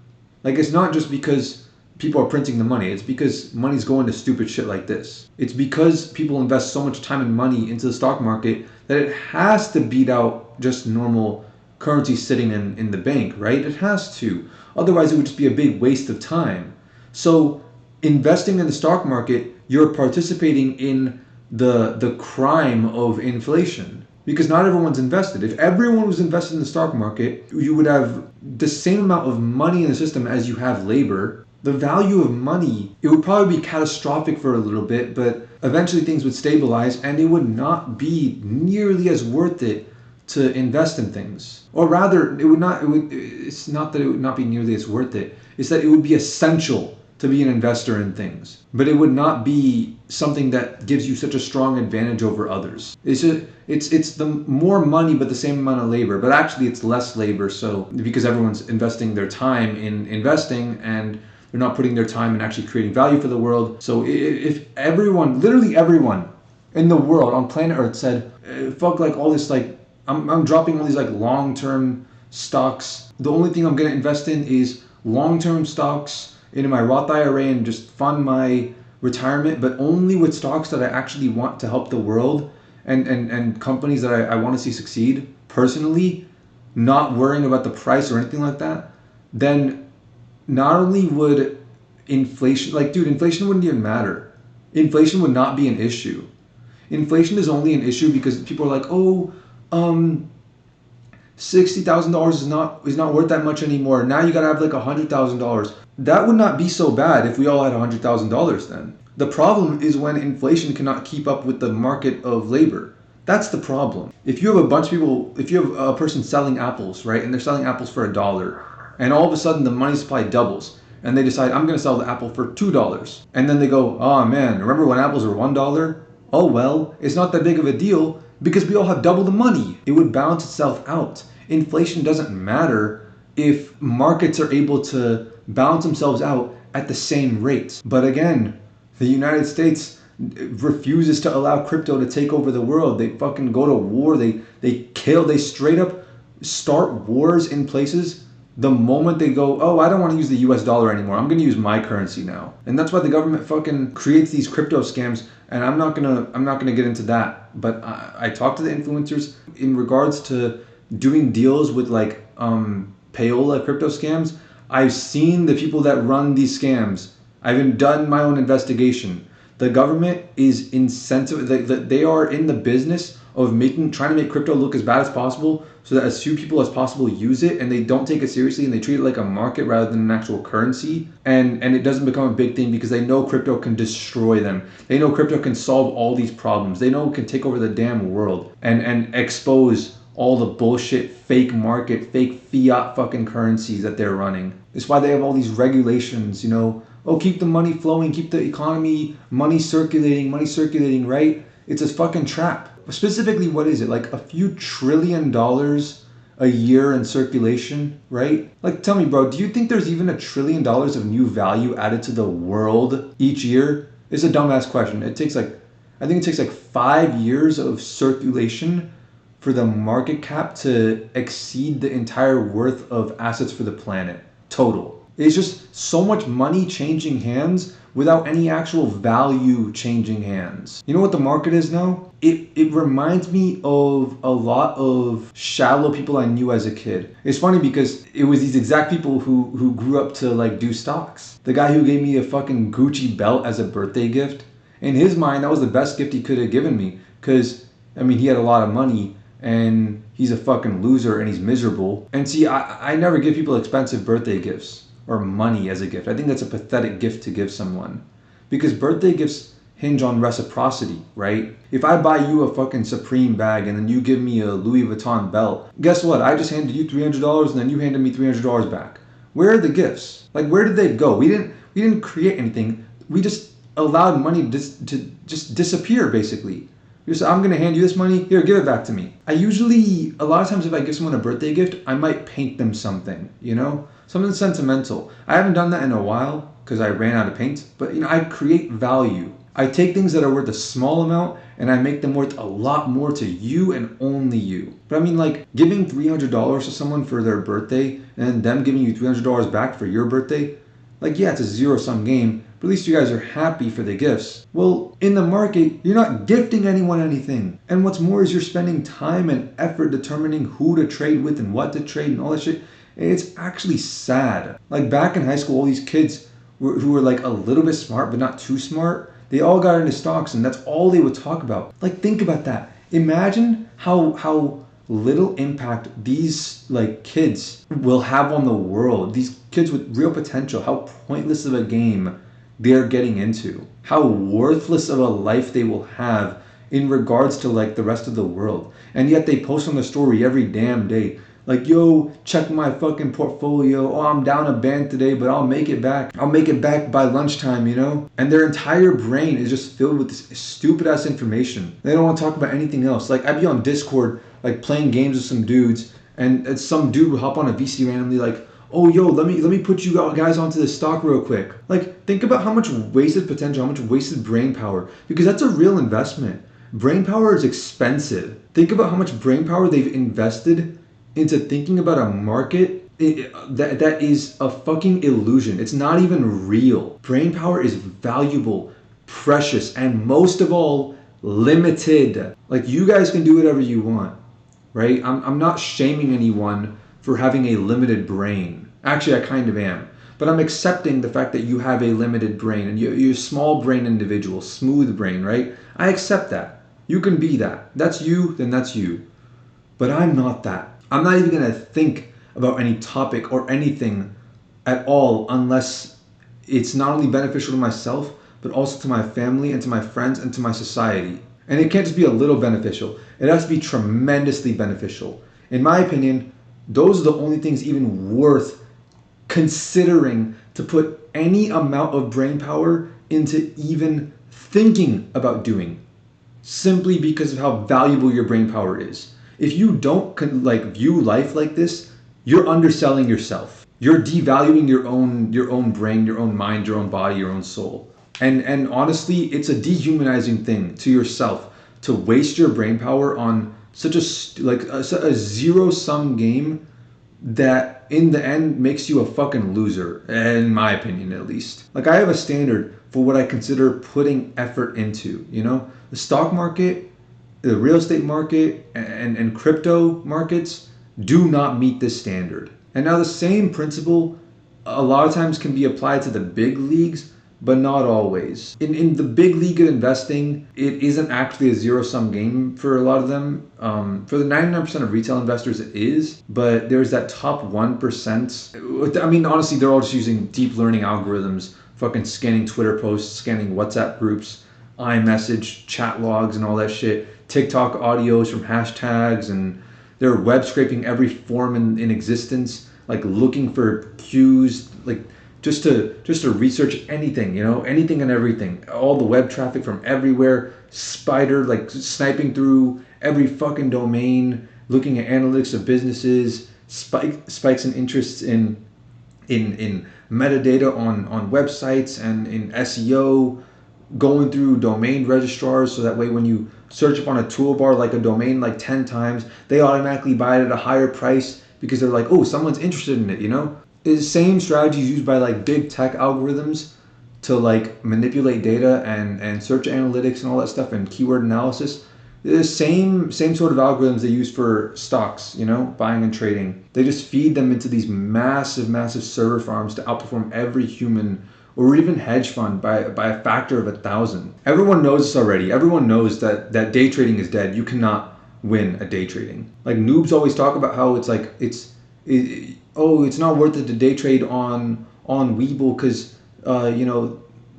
A: Like, it's not just because people are printing the money. It's because money's going to stupid shit like this. It's because people invest so much time and money into the stock market that it has to beat out just normal currency sitting in the bank, right? It has to. Otherwise, it would just be a big waste of time. So investing in the stock market, you're participating in the crime of inflation, because not everyone's invested. If everyone was invested in the stock market, you would have the same amount of money in the system as you have labor. The value of money, it would probably be catastrophic for a little bit, but eventually things would stabilize and it would not be nearly as worth it to invest in things. Or rather, it's not that it would not be nearly as worth it. It's that it would be essential to be an investor in things. But it would not be something that gives you such a strong advantage over others. It's the more money but the same amount of labor, but actually it's less labor, so because everyone's investing their time in investing and they're not putting their time in actually creating value for the world. So if everyone, literally everyone in the world on planet Earth said, fuck like all this, like I'm dropping all these like long-term stocks. The only thing I'm going to invest in is long-term stocks into my Roth IRA and just fund my retirement, but only with stocks that I actually want to help the world and companies that I want to see succeed personally, not worrying about the price or anything like that. Then not only would inflation, like, dude, inflation wouldn't even matter. Inflation would not be an issue. Inflation is only an issue because people are like, oh, $60,000 is not worth that much anymore. Now you gotta have like $100,000. That would not be so bad if we all had $100,000 then. The problem is when inflation cannot keep up with the market of labor. That's the problem. If you have a bunch of people, if you have a person selling apples, right, and they're selling apples for $1, and all of a sudden the money supply doubles, and they decide, I'm going to sell the apple for $2, and then they go, oh man, remember when apples were $1? Oh well, it's not that big of a deal because we all have double the money. It would balance itself out. Inflation doesn't matter if markets are able to balance themselves out at the same rates. But again, the United States refuses to allow crypto to take over the world. They fucking go to war. They kill. They straight up start wars in places the moment they go, oh, I don't want to use the US dollar anymore. I'm going to use my currency now. And that's why the government fucking creates these crypto scams. And I'm not gonna get into that. But I talked to the influencers in regards to doing deals with like payola crypto scams. I've seen the people that run these scams. I've even done my own investigation. The government is incentive. They are in the business of trying to make crypto look as bad as possible, so that as few people as possible use it, and they don't take it seriously, and they treat it like a market rather than an actual currency, and it doesn't become a big thing because they know crypto can destroy them. They know crypto can solve all these problems. They know it can take over the damn world and expose all the bullshit, fake market, fake fiat fucking currencies that they're running. It's why they have all these regulations, oh, keep the money flowing, keep the economy, money circulating, right? It's a fucking trap. Specifically, what is it? Like a few $1 trillion a year in circulation, right? Like, tell me, bro, do you think there's even $1 trillion of new value added to the world each year? It's a dumbass question. I think it takes like 5 years of circulation for the market cap to exceed the entire worth of assets for the planet, total. It's just so much money changing hands without any actual value changing hands. You know what the market is now? It reminds me of a lot of shallow people I knew as a kid. It's funny because it was these exact people who grew up to like do stocks. The guy who gave me a fucking Gucci belt as a birthday gift, in his mind that was the best gift he could have given me, because he had a lot of money and he's a fucking loser and he's miserable. And see, I never give people expensive birthday gifts or money as a gift. I think that's a pathetic gift to give someone, because birthday gifts hinge on reciprocity, right? If I buy you a fucking Supreme bag and then you give me a Louis Vuitton belt, guess what? I just handed you $300 and then you handed me $300 back. Where are the gifts? Like, where did they go? We didn't create anything. We just allowed money to just disappear, basically. You say, I'm going to hand you this money. Here, give it back to me. A lot of times if I give someone a birthday gift, I might paint them something, something sentimental. I haven't done that in a while because I ran out of paint, but I create value. I take things that are worth a small amount and I make them worth a lot more to you and only you. But like giving $300 to someone for their birthday and then them giving you $300 back for your birthday, like, yeah, it's a zero-sum game, but at least you guys are happy for the gifts. Well, in the market, you're not gifting anyone anything. And what's more is you're spending time and effort determining who to trade with and what to trade and all that shit. And it's actually sad. Like back in high school, all these kids who were like a little bit smart but not too smart, they all got into stocks and that's all they would talk about. Like, think about that. Imagine how little impact these like kids will have on the world. These kids with real potential, how pointless of a game they're getting into, how worthless of a life they will have in regards to like the rest of the world. And yet they post on the story every damn day, like, yo, check my fucking portfolio. Oh, I'm down a band today, but I'll make it back. I'll make it back by lunchtime, And their entire brain is just filled with this stupid ass information. They don't want to talk about anything else. Like, I'd be on Discord, like playing games with some dudes, and some dude would hop on a VC randomly, like, oh, yo, let me put you guys onto this stock real quick. Like, think about how much wasted potential, how much wasted brain power, because that's a real investment. Brain power is expensive. Think about how much brain power they've invested into thinking about a market that is a fucking illusion. It's not even real. Brain power is valuable, precious, and most of all, limited. Like, you guys can do whatever you want, right? I'm not shaming anyone for having a limited brain. Actually, I kind of am. But I'm accepting the fact that you have a limited brain and you're a small brain individual, smooth brain, right? I accept that. You can be that. That's you, then that's you. But I'm not that. I'm not even going to think about any topic or anything at all unless it's not only beneficial to myself, but also to my family and to my friends and to my society. And it can't just be a little beneficial. It has to be tremendously beneficial. In my opinion, those are the only things even worth considering to put any amount of brain power into even thinking about doing, simply because of how valuable your brain power is. If you don't view life like this, you're underselling yourself. You're devaluing your own brain, your own mind, your own body, your own soul. And honestly, it's a dehumanizing thing to yourself to waste your brain power on such a zero sum game that in the end makes you a fucking loser, in my opinion at least. Like, I have a standard for what I consider putting effort into, you know? The stock market, the real estate market, and crypto markets do not meet this standard. And now the same principle a lot of times can be applied to the big leagues, but not always. In the big league of investing, it isn't actually a zero-sum game for a lot of them. For the 99% of retail investors, it is, but there's that top 1%. I mean, honestly, they're all just using deep learning algorithms, fucking scanning Twitter posts, scanning WhatsApp groups, iMessage, chat logs, and all that shit, TikTok audios from hashtags, and they're web scraping every form in existence, like looking for cues, like just to research anything, you know, anything and everything, all the web traffic from everywhere, like sniping through every fucking domain, looking at analytics of businesses, spikes and interests in metadata on websites and in SEO, going through domain registrars so that way when you search up on a toolbar like a domain like 10 times, they automatically buy it at a higher price because they're like, oh, someone's interested in it, you know? The same strategies used by like big tech algorithms to like manipulate data and search analytics and all that stuff and keyword analysis. The same sort of algorithms they use for stocks, you know, buying and trading. They just feed them into these massive server farms to outperform every human or even hedge fund by a factor of 1,000. Everyone knows this already. Everyone knows that day trading is dead. You cannot win at day trading. Like, noobs always talk about how it's not worth it to day trade on Webull because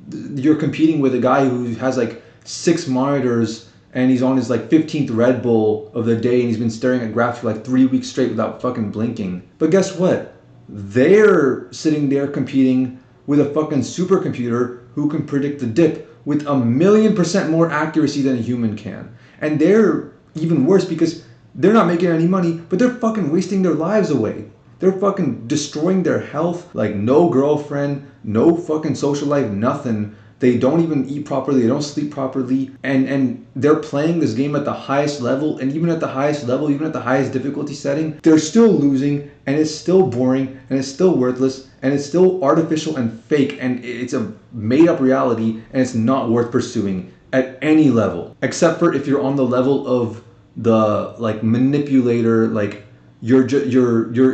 A: you're competing with a guy who has like 6 monitors and he's on his like 15th Red Bull of the day and he's been staring at graphs for like 3 weeks straight without fucking blinking. But guess what? They're sitting there competing with a fucking supercomputer who can predict the dip with 1,000,000% more accuracy than a human can. And they're even worse because they're not making any money, but they're fucking wasting their lives away. They're fucking destroying their health, like no girlfriend, no fucking social life, nothing. They don't even eat properly, they don't sleep properly, and they're playing this game at the highest level, and even at the highest level, even at the highest difficulty setting, they're still losing, and it's still boring, and it's still worthless, and it's still artificial and fake, and it's a made-up reality, and it's not worth pursuing at any level, except for if you're on the level of the like manipulator, like you're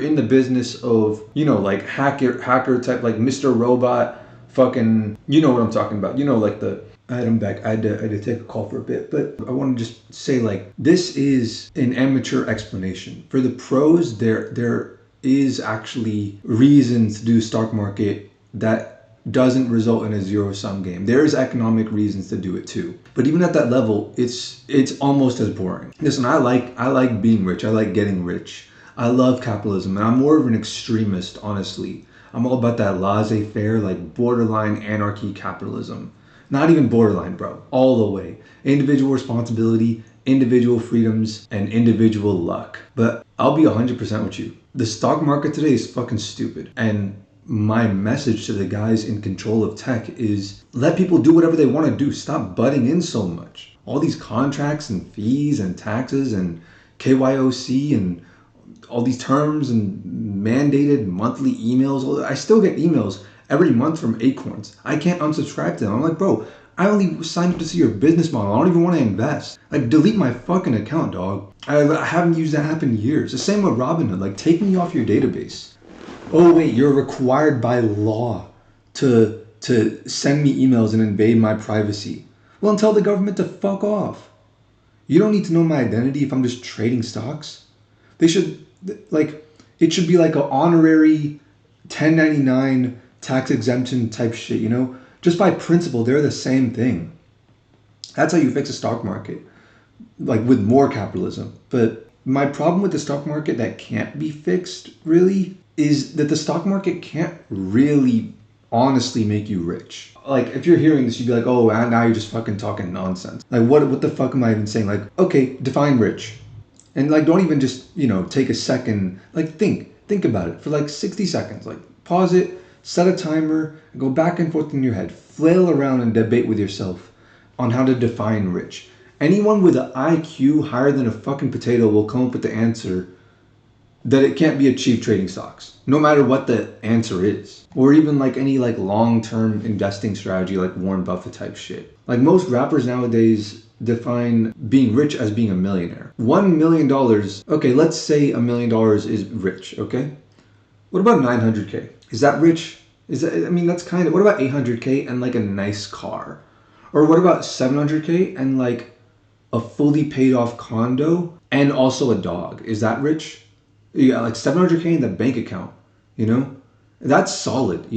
A: in the business of, you know, like hacker type, like Mr. Robot, fucking, you know what I'm talking about, you know, like the I'm back. I had to take a call for a bit, but I want to just say, like, this is an amateur explanation. For the pros, there is actually reasons to do stock market that doesn't result in a zero-sum game. There's economic reasons to do it too. But even at that level, it's almost as boring. Listen, I like being rich. I like getting rich. I love capitalism, and I'm more of an extremist, honestly. I'm all about that laissez-faire, like borderline anarchy capitalism. Not even borderline, bro. All the way. Individual responsibility, individual freedoms, and individual luck. But I'll be 100% with you. The stock market today is fucking stupid. And my message to the guys in control of tech is let people do whatever they want to do. Stop butting in so much. All these contracts and fees and taxes and KYOC and all these terms and mandated monthly emails. I still get emails every month from Acorns. I can't unsubscribe to them. I'm like, bro, I only signed up to see your business model. I don't even want to invest. Like, delete my fucking account, dog. I haven't used that app in years. The same with Robinhood. Like, take me off your database. Oh wait, you're required by law to send me emails and invade my privacy. Well, then tell the government to fuck off. You don't need to know my identity if I'm just trading stocks. They should, like, it should be like an honorary 1099 tax exemption type shit, you know? Just by principle, they're the same thing. That's how you fix a stock market, like with more capitalism. But my problem with the stock market that can't be fixed really is that the stock market can't really honestly make you rich. Like if you're hearing this, you'd be like, oh, now you're just fucking talking nonsense. Like what the fuck am I even saying? Like, okay, define rich. And like don't even just, take a second, like think about it for like 60 seconds. Like pause it, set a timer, go back and forth in your head, flail around and debate with yourself on how to define rich. Anyone with an IQ higher than a fucking potato will come up with the answer that it can't be achieved trading stocks, no matter what the answer is. Or even like any like long-term investing strategy like Warren Buffett type shit. Like most rappers nowadays define being rich as being a millionaire. $1 million, okay, let's say $1 million is rich, okay? What about 900K? Is that rich? That's kind of, what about 800K and like a nice car? Or what about 700K and like a fully paid off condo and also a dog? Is that rich? You got like 700K in the bank account, That's solid,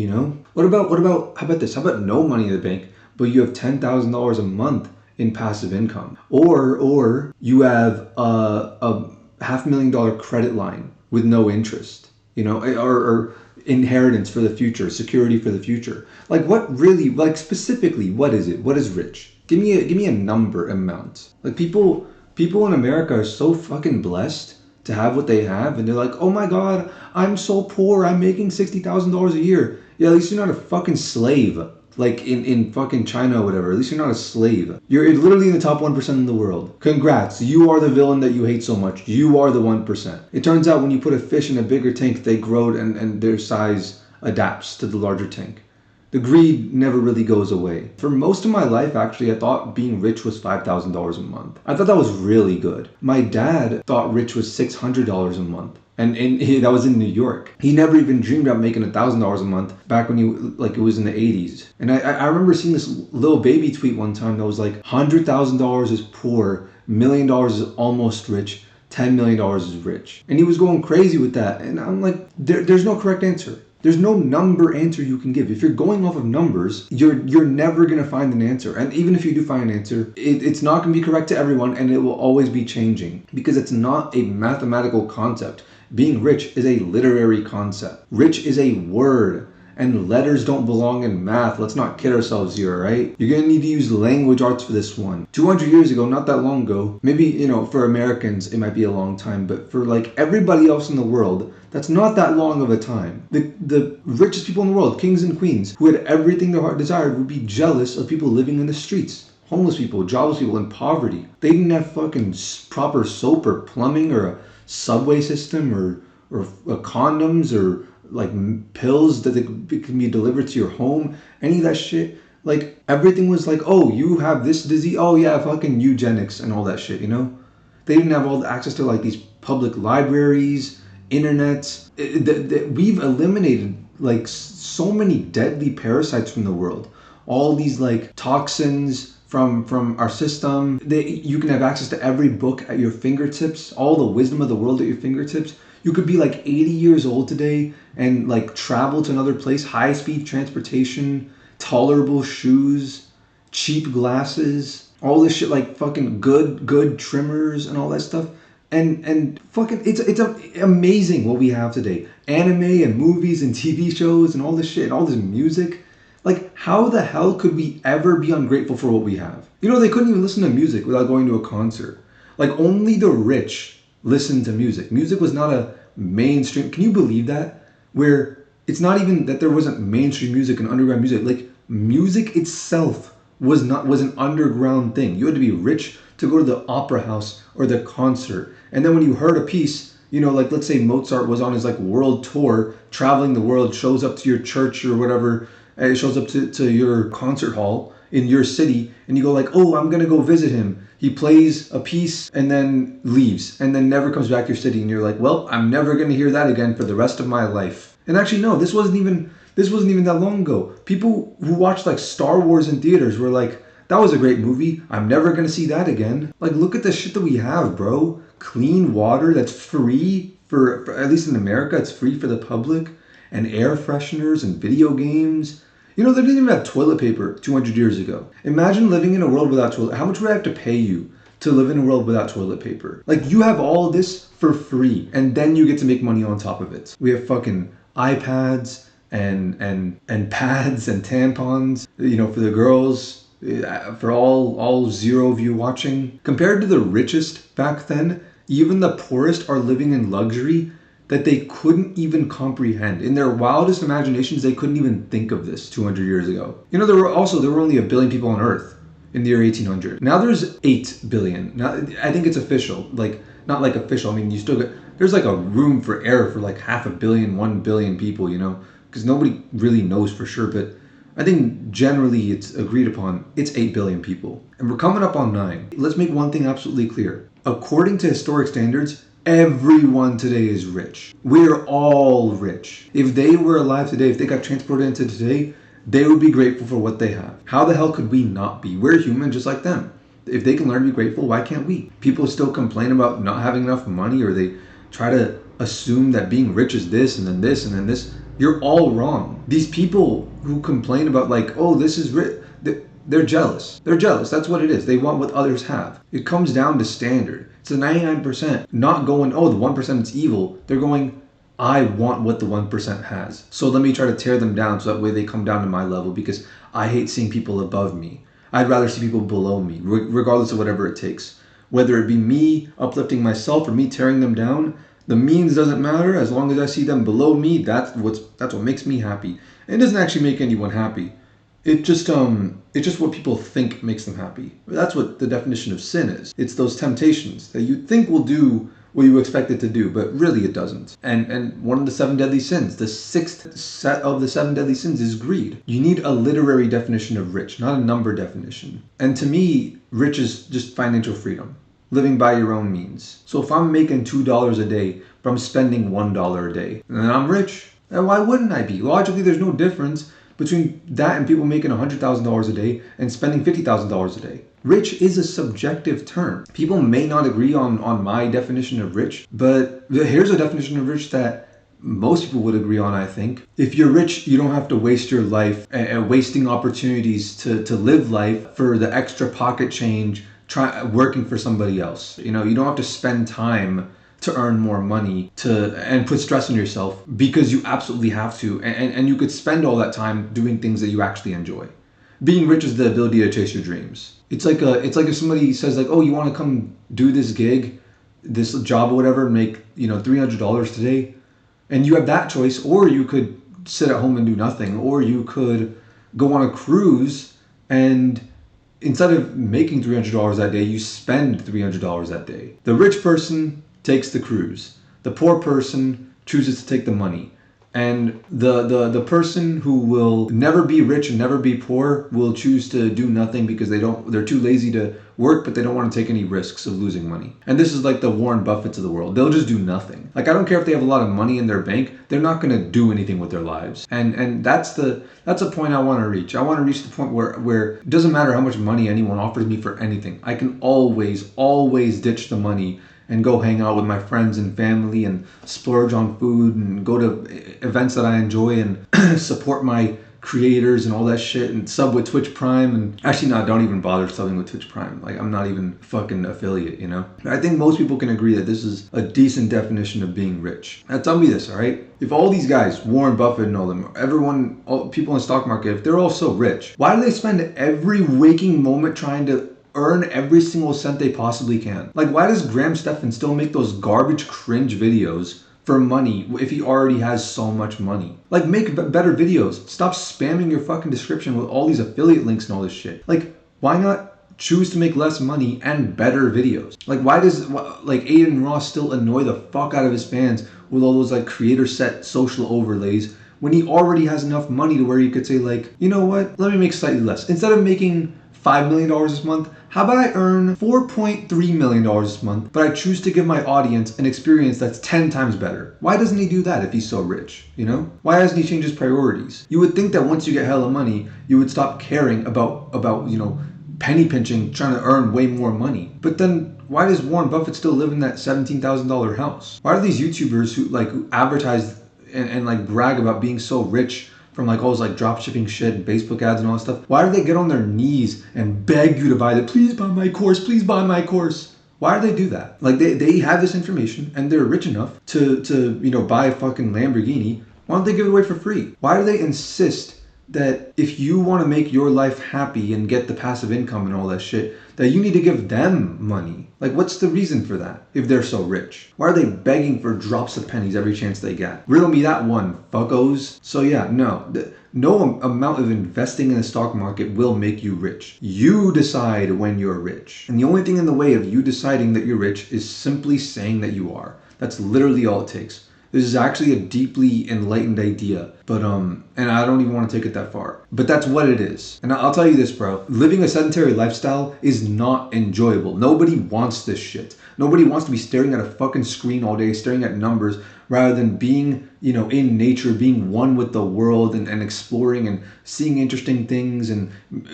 A: What about, how about this? How about no money in the bank, but you have $10,000 a month in passive income? Or you have a $500,000 credit line with no interest, or inheritance for the future, security for the future. Like what really, like specifically, what is it? What is rich? Give me a number amount. Like people in America are so fucking blessed to have what they have, and they're like, oh my god, I'm so poor, I'm making $60,000 a year. Yeah, at least you're not a fucking slave, like in fucking China or whatever. At least you're not a slave. You're literally in the top 1% in the world. Congrats, you are the villain that you hate so much. You are the 1%. It turns out when you put a fish in a bigger tank, they grow and their size adapts to the larger tank. The greed never really goes away. For most of my life, actually, I thought being rich was $5,000 a month. I thought that was really good. My dad thought rich was $600 a month. And that was in New York. He never even dreamed about making $1,000 a month back when it was in the 80s. And I remember seeing this little baby tweet one time that was like, $100,000 is poor, $1 million is almost rich, $10 million is rich. And he was going crazy with that. And I'm like, there's no correct answer. There's no number answer you can give. If you're going off of numbers, you're never going to find an answer. And even if you do find an answer, it's not going to be correct to everyone, and it will always be changing because it's not a mathematical concept. Being rich is a literary concept. Rich is a word, and letters don't belong in math. Let's not kid ourselves here, right? You're going to need to use language arts for this one. 200 years ago, not that long ago, maybe, for Americans, it might be a long time, but for like everybody else in the world, that's not that long of a time. The richest people in the world, kings and queens, who had everything their heart desired, would be jealous of people living in the streets. Homeless people, jobless people in poverty. They didn't have fucking proper soap or plumbing or a subway system or condoms or like pills that can be delivered to your home. Any of that shit. Like everything was like, oh, you have this disease. Oh yeah, fucking eugenics and all that shit, They didn't have all the access to like these public libraries, internet. We've eliminated like so many deadly parasites from the world. All these like toxins from our system. You can have access to every book at your fingertips, all the wisdom of the world at your fingertips. You could be like 80 years old today and like travel to another place, high-speed transportation, tolerable shoes, cheap glasses, all this shit, like fucking good trimmers and all that stuff. And fucking it's amazing what we have today. Anime and movies and TV shows and all this shit and all this music. Like, how the hell could we ever be ungrateful for what we have? They couldn't even listen to music without going to a concert. Like, only the rich listened to music. Music was not a mainstream. Can you believe that? Where it's not even that there wasn't mainstream music and underground music. Like, music itself was an underground thing. You had to be rich to go to the opera house or the concert. And then when you heard a piece, like let's say Mozart was on his like world tour, traveling the world, shows up to your church or whatever, it shows up to your concert hall in your city, and you go like, oh, I'm gonna go visit him. He plays a piece and then leaves and then never comes back to your city, and you're like, well, I'm never gonna hear that again for the rest of my life. And actually, no, this wasn't even that long ago. People who watched like Star Wars in theaters were like, that was a great movie. I'm never gonna see that again. Like, look at the shit that we have, bro. Clean water that's free for at least in America, it's free for the public, and air fresheners and video games. You know, they didn't even have toilet paper 200 years ago. Imagine living in a world without toilet. How much would I have to pay you to live in a world without toilet paper? Like, you have all this for free, and then you get to make money on top of it. We have fucking iPads and pads and tampons, you know, for the girls, for all zero of you watching. Compared to the richest back then, even the poorest are living in luxury that they couldn't even comprehend. In their wildest imaginations, they couldn't even think of this 200 years ago. You know, there were only 1 billion people on Earth in the year 1800. Now there's 8 billion. Now, I think it's official. Like, not like official. I mean, you still get, there's like a room for error for like 500 million, 1 billion people, you know, because nobody really knows for sure. But I think generally it's agreed upon it's 8 billion people. And we're coming up on 9. Let's make one thing absolutely clear. According to historic standards, everyone today is rich. We're all rich. If they were alive today, if they got transported into today, they would be grateful for what they have. How the hell could we not be? We're human just like them. If they can learn to be grateful, why can't we? People still complain about not having enough money, or they try to assume that being rich is this and then this and then this. You're all wrong. These people who complain about like, oh, this is rich, they're jealous. They're jealous. That's what it is. They want what others have. It comes down to standard. It's a 99% not going, oh, the 1% is evil. They're going, I want what the 1% has. So let me try to tear them down so that way they come down to my level, because I hate seeing people above me. I'd rather see people below me, regardless of whatever it takes. Whether it be me uplifting myself or me tearing them down, the means doesn't matter. As long as I see them below me, that's what makes me happy. And it doesn't actually make anyone happy. It's just what people think makes them happy. That's what the definition of sin is. It's those temptations that you think will do what you expect it to do, but really it doesn't. And one of the 7 deadly sins, the 6th set of the 7 deadly sins, is greed. You need a literary definition of rich, not a number definition. And to me, rich is just financial freedom, living by your own means. So if I'm making $2 a day, but I'm spending $1 a day, then I'm rich. And why wouldn't I be? Logically, there's no difference between that and people making $100,000 a day and spending $50,000 a day. Rich is a subjective term. People may not agree on my definition of rich, but here's a definition of rich that most people would agree on, I think. If you're rich, you don't have to waste your life wasting opportunities to live life for the extra pocket change, working for somebody else. You know, you don't have to spend time to earn more money and put stress on yourself because you absolutely have to, and you could spend all that time doing things that you actually enjoy. Being rich is the ability to chase your dreams. It's like if somebody says like, oh, you want to come do this gig, this job or whatever, and make, you know, $300 today, and you have that choice, or you could sit at home and do nothing, or you could go on a cruise and instead of making $300 that day, you spend $300 that day. The rich person takes the cruise. The poor person chooses to take the money. And the person who will never be rich and never be poor will choose to do nothing because they're too lazy to work, but they don't want to take any risks of losing money. And this is like the Warren Buffetts of the world. They'll just do nothing. Like, I don't care if they have a lot of money in their bank, they're not going to do anything with their lives. And that's a point I want to reach. I want to reach the point where it doesn't matter how much money anyone offers me for anything. I can always ditch the money and go hang out with my friends and family and splurge on food and go to events that I enjoy and support my creators and all that shit and sub with Twitch Prime. And actually, no, don't even bother subbing with Twitch Prime. Like, I'm not even fucking affiliate, you know? I think most people can agree that this is a decent definition of being rich. Now tell me this, all right? If all these guys, Warren Buffett and all them, people in the stock market, if they're all so rich, why do they spend every waking moment trying to earn every single cent they possibly can? Like, why does Graham Stephan still make those garbage cringe videos for money if he already has so much money? Like, make better videos. Stop spamming your fucking description with all these affiliate links and all this shit. Like, why not choose to make less money and better videos? Like, why does Aiden Ross still annoy the fuck out of his fans with all those like creator set social overlays when he already has enough money to where he could say like, you know what, let me make slightly less. Instead of making $5 million this month? How about I earn $4.3 million this month, but I choose to give my audience an experience that's 10 times better? Why doesn't he do that if he's so rich, you know? Why doesn't he change his priorities? You would think that once you get hella money, you would stop caring about you know, penny pinching, trying to earn way more money. But then why does Warren Buffett still live in that $17,000 house? Why are these YouTubers who advertise and like brag about being so rich from like all this like drop shipping shit and Facebook ads and all that stuff? Why do they get on their knees and beg you to buy it? Please buy my course, please buy my course. Why do they do that? Like they have this information and they're rich enough to you know, buy a fucking Lamborghini. Why don't they give it away for free? Why do they insist that if you want to make your life happy and get the passive income and all that shit, that you need to give them money? Like, what's the reason for that if they're so rich? Why are they begging for drops of pennies every chance they get? Riddle me that one, fuckos. So yeah, no amount of investing in the stock market will make you rich. You decide when you're rich. And the only thing in the way of you deciding that you're rich is simply saying that you are. That's literally all it takes. This is actually a deeply enlightened idea, but and I don't even want to take it that far. But that's what it is. And I'll tell you this, bro. Living a sedentary lifestyle is not enjoyable. Nobody wants this shit. Nobody wants to be staring at a fucking screen all day, staring at numbers, rather than being, you know, in nature, being one with the world and exploring and seeing interesting things and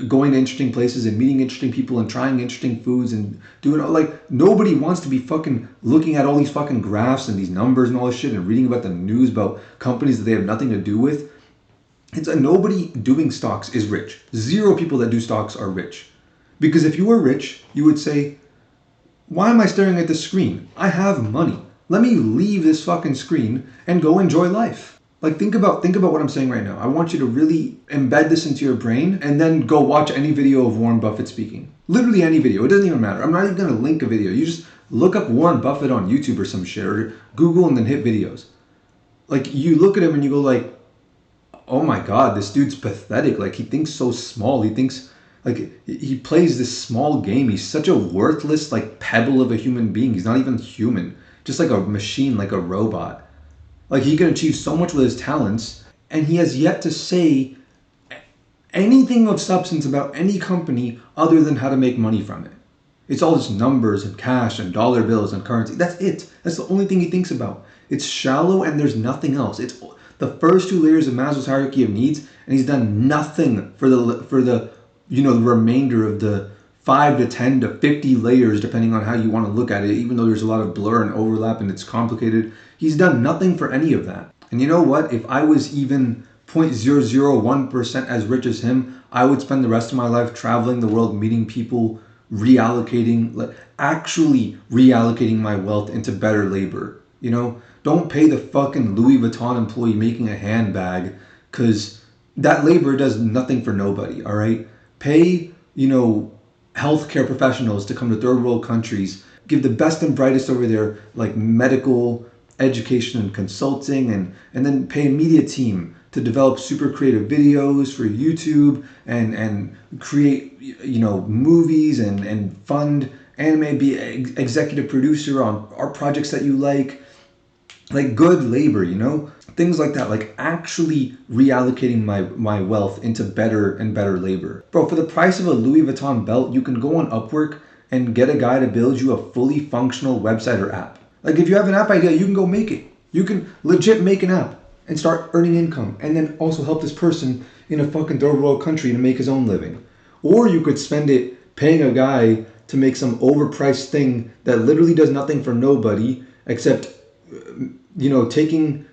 A: going to interesting places and meeting interesting people and trying interesting foods and doing, like, nobody wants to be fucking looking at all these fucking graphs and these numbers and all this shit and reading about the news about companies that they have nothing to do with. It's like nobody doing stocks is rich. Zero people that do stocks are rich. Because if you were rich, you would say, why am I staring at this screen? I have money. Let me leave this fucking screen and go enjoy life. Like, think about what I'm saying right now. I want you to really embed this into your brain and then go watch any video of Warren Buffett speaking. Literally any video. It doesn't even matter. I'm not even going to link a video. You just look up Warren Buffett on YouTube or some shit, or Google and then hit videos. Like, you look at him and you go like, oh my God, this dude's pathetic. Like, he thinks so small. He thinks, like, he plays this small game. He's such a worthless, like, pebble of a human being. He's not even human. Just like a machine, like a robot. Like, he can achieve so much with his talents, and he has yet to say anything of substance about any company other than how to make money from it. It's all just numbers and cash and dollar bills and currency. That's it. That's the only thing he thinks about. It's shallow and there's nothing else. It's the first two layers of Maslow's hierarchy of needs, and he's done nothing for the you know, the remainder of the 5 to 10 to 50 layers, depending on how you want to look at it, even though there's a lot of blur and overlap and it's complicated. He's done nothing for any of that. And you know what? If I was even 0.001% as rich as him, I would spend the rest of my life traveling the world, meeting people, reallocating, like actually reallocating my wealth into better labor. You know, don't pay the fucking Louis Vuitton employee making a handbag, because that labor does nothing for nobody, all right? Pay, you know, healthcare professionals to come to third world countries, give the best and brightest over there, like medical, education and consulting, and then pay a media team to develop super creative videos for YouTube and create, you know, movies and fund anime, be executive producer on art projects that you like good labor, you know, things like that, like actually reallocating my wealth into better and better labor. Bro, for the price of a Louis Vuitton belt, you can go on Upwork and get a guy to build you a fully functional website or app. Like, if you have an app idea, you can go make it. You can legit make an app and start earning income, and then also help this person in a fucking third world country to make his own living. Or you could spend it paying a guy to make some overpriced thing that literally does nothing for nobody except, you know, taking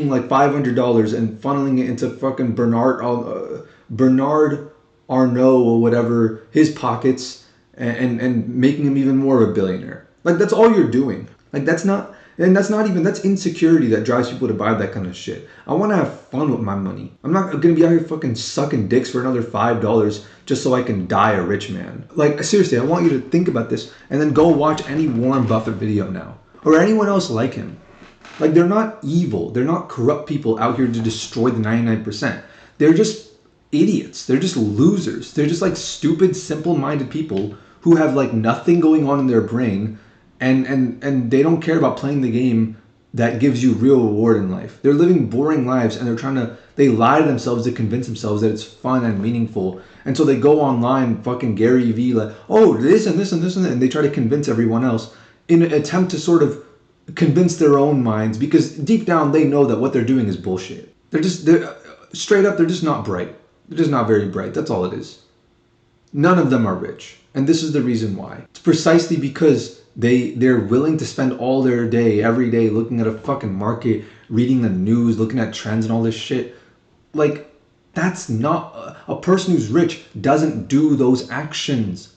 A: like $500 and funneling it into fucking Bernard Arnault or whatever, his pockets, and making him even more of a billionaire. Like, that's all you're doing. Like, that's insecurity that drives people to buy that kind of shit. I want to have fun with my money. I'm not going to be out here fucking sucking dicks for another $5 just so I can die a rich man. Like, seriously, I want you to think about this and then go watch any Warren Buffett video now, or anyone else like him. Like, they're not evil. They're not corrupt people out here to destroy the 99%. They're just idiots. They're just losers. They're just like stupid, simple-minded people who have like nothing going on in their brain, and they don't care about playing the game that gives you real reward in life. They're living boring lives and they lie to themselves to convince themselves that it's fun and meaningful. And so they go online, fucking Gary Vee, like, oh, this and this and this and that, and they try to convince everyone else in an attempt to sort of convince their own minds, because deep down they know that what they're doing is bullshit. They're straight up, they're just not bright. They're just not very bright. That's all it is. None of them are rich. And this is the reason why. It's precisely because they're willing to spend all their day, every day, looking at a fucking market, reading the news, looking at trends and all this shit. Like, that's not... A person who's rich doesn't do those actions.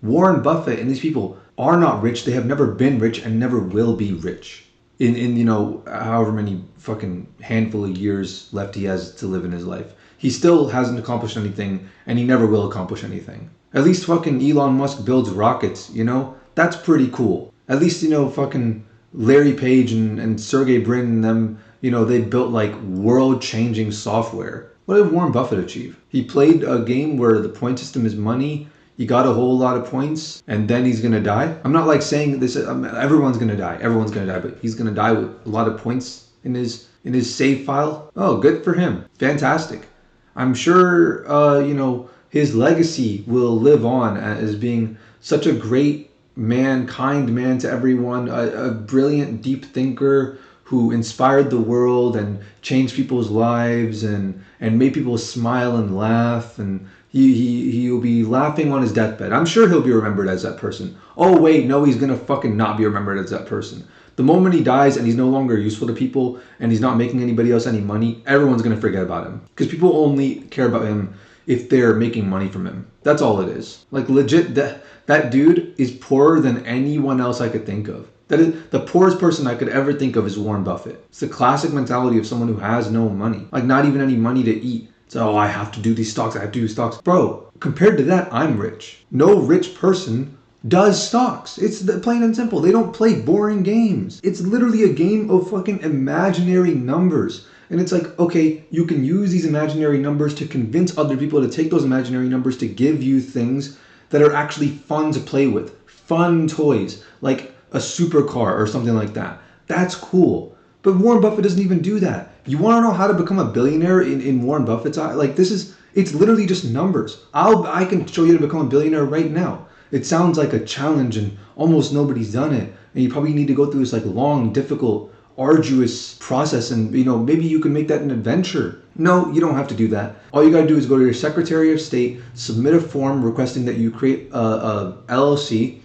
A: Warren Buffett and these people are not rich. They have never been rich and never will be rich. In you know, however many fucking handful of years left he has to live in his life. He still hasn't accomplished anything, and he never will accomplish anything. At least fucking Elon Musk builds rockets, you know? That's pretty cool. At least, you know, fucking Larry Page and Sergey Brin and them, you know, they built like world-changing software. What did Warren Buffett achieve? He played a game where the point system is money. He got a whole lot of points, and then he's gonna die. I'm not like saying this. Everyone's gonna die. Everyone's gonna die, but he's gonna die with a lot of points in his save file. Oh, good for him. Fantastic. I'm sure, you know, his legacy will live on as being such a great man, kind man to everyone, a brilliant, deep thinker who inspired the world and changed people's lives and made people smile and laugh. And he'll be laughing on his deathbed. I'm sure he'll be remembered as that person. Oh, wait, no, he's going to fucking not be remembered as that person. The moment he dies and he's no longer useful to people and he's not making anybody else any money, everyone's going to forget about him. Because people only care about him if they're making money from him. That's all it is. Like, legit, that dude is poorer than anyone else I could think of. That is the poorest person I could ever think of is Warren Buffett. It's the classic mentality of someone who has no money. Like, not even any money to eat. So, oh, I have to do these stocks, I have to do stocks. Bro, compared to that, I'm rich. No rich person does stocks. It's plain and simple. They don't play boring games. It's literally a game of fucking imaginary numbers. And it's like, okay, you can use these imaginary numbers to convince other people to take those imaginary numbers to give you things that are actually fun to play with. Fun toys, like a supercar or something like that. That's cool. But Warren Buffett doesn't even do that. You want to know how to become a billionaire in Warren Buffett's eye? Like, it's literally just numbers. I can show you to become a billionaire right now. It sounds like a challenge and almost nobody's done it. And you probably need to go through this like long, difficult, arduous process, and you know, maybe you can make that an adventure. No, you don't have to do that. All you gotta do is go to your Secretary of State, submit a form requesting that you create a LLC,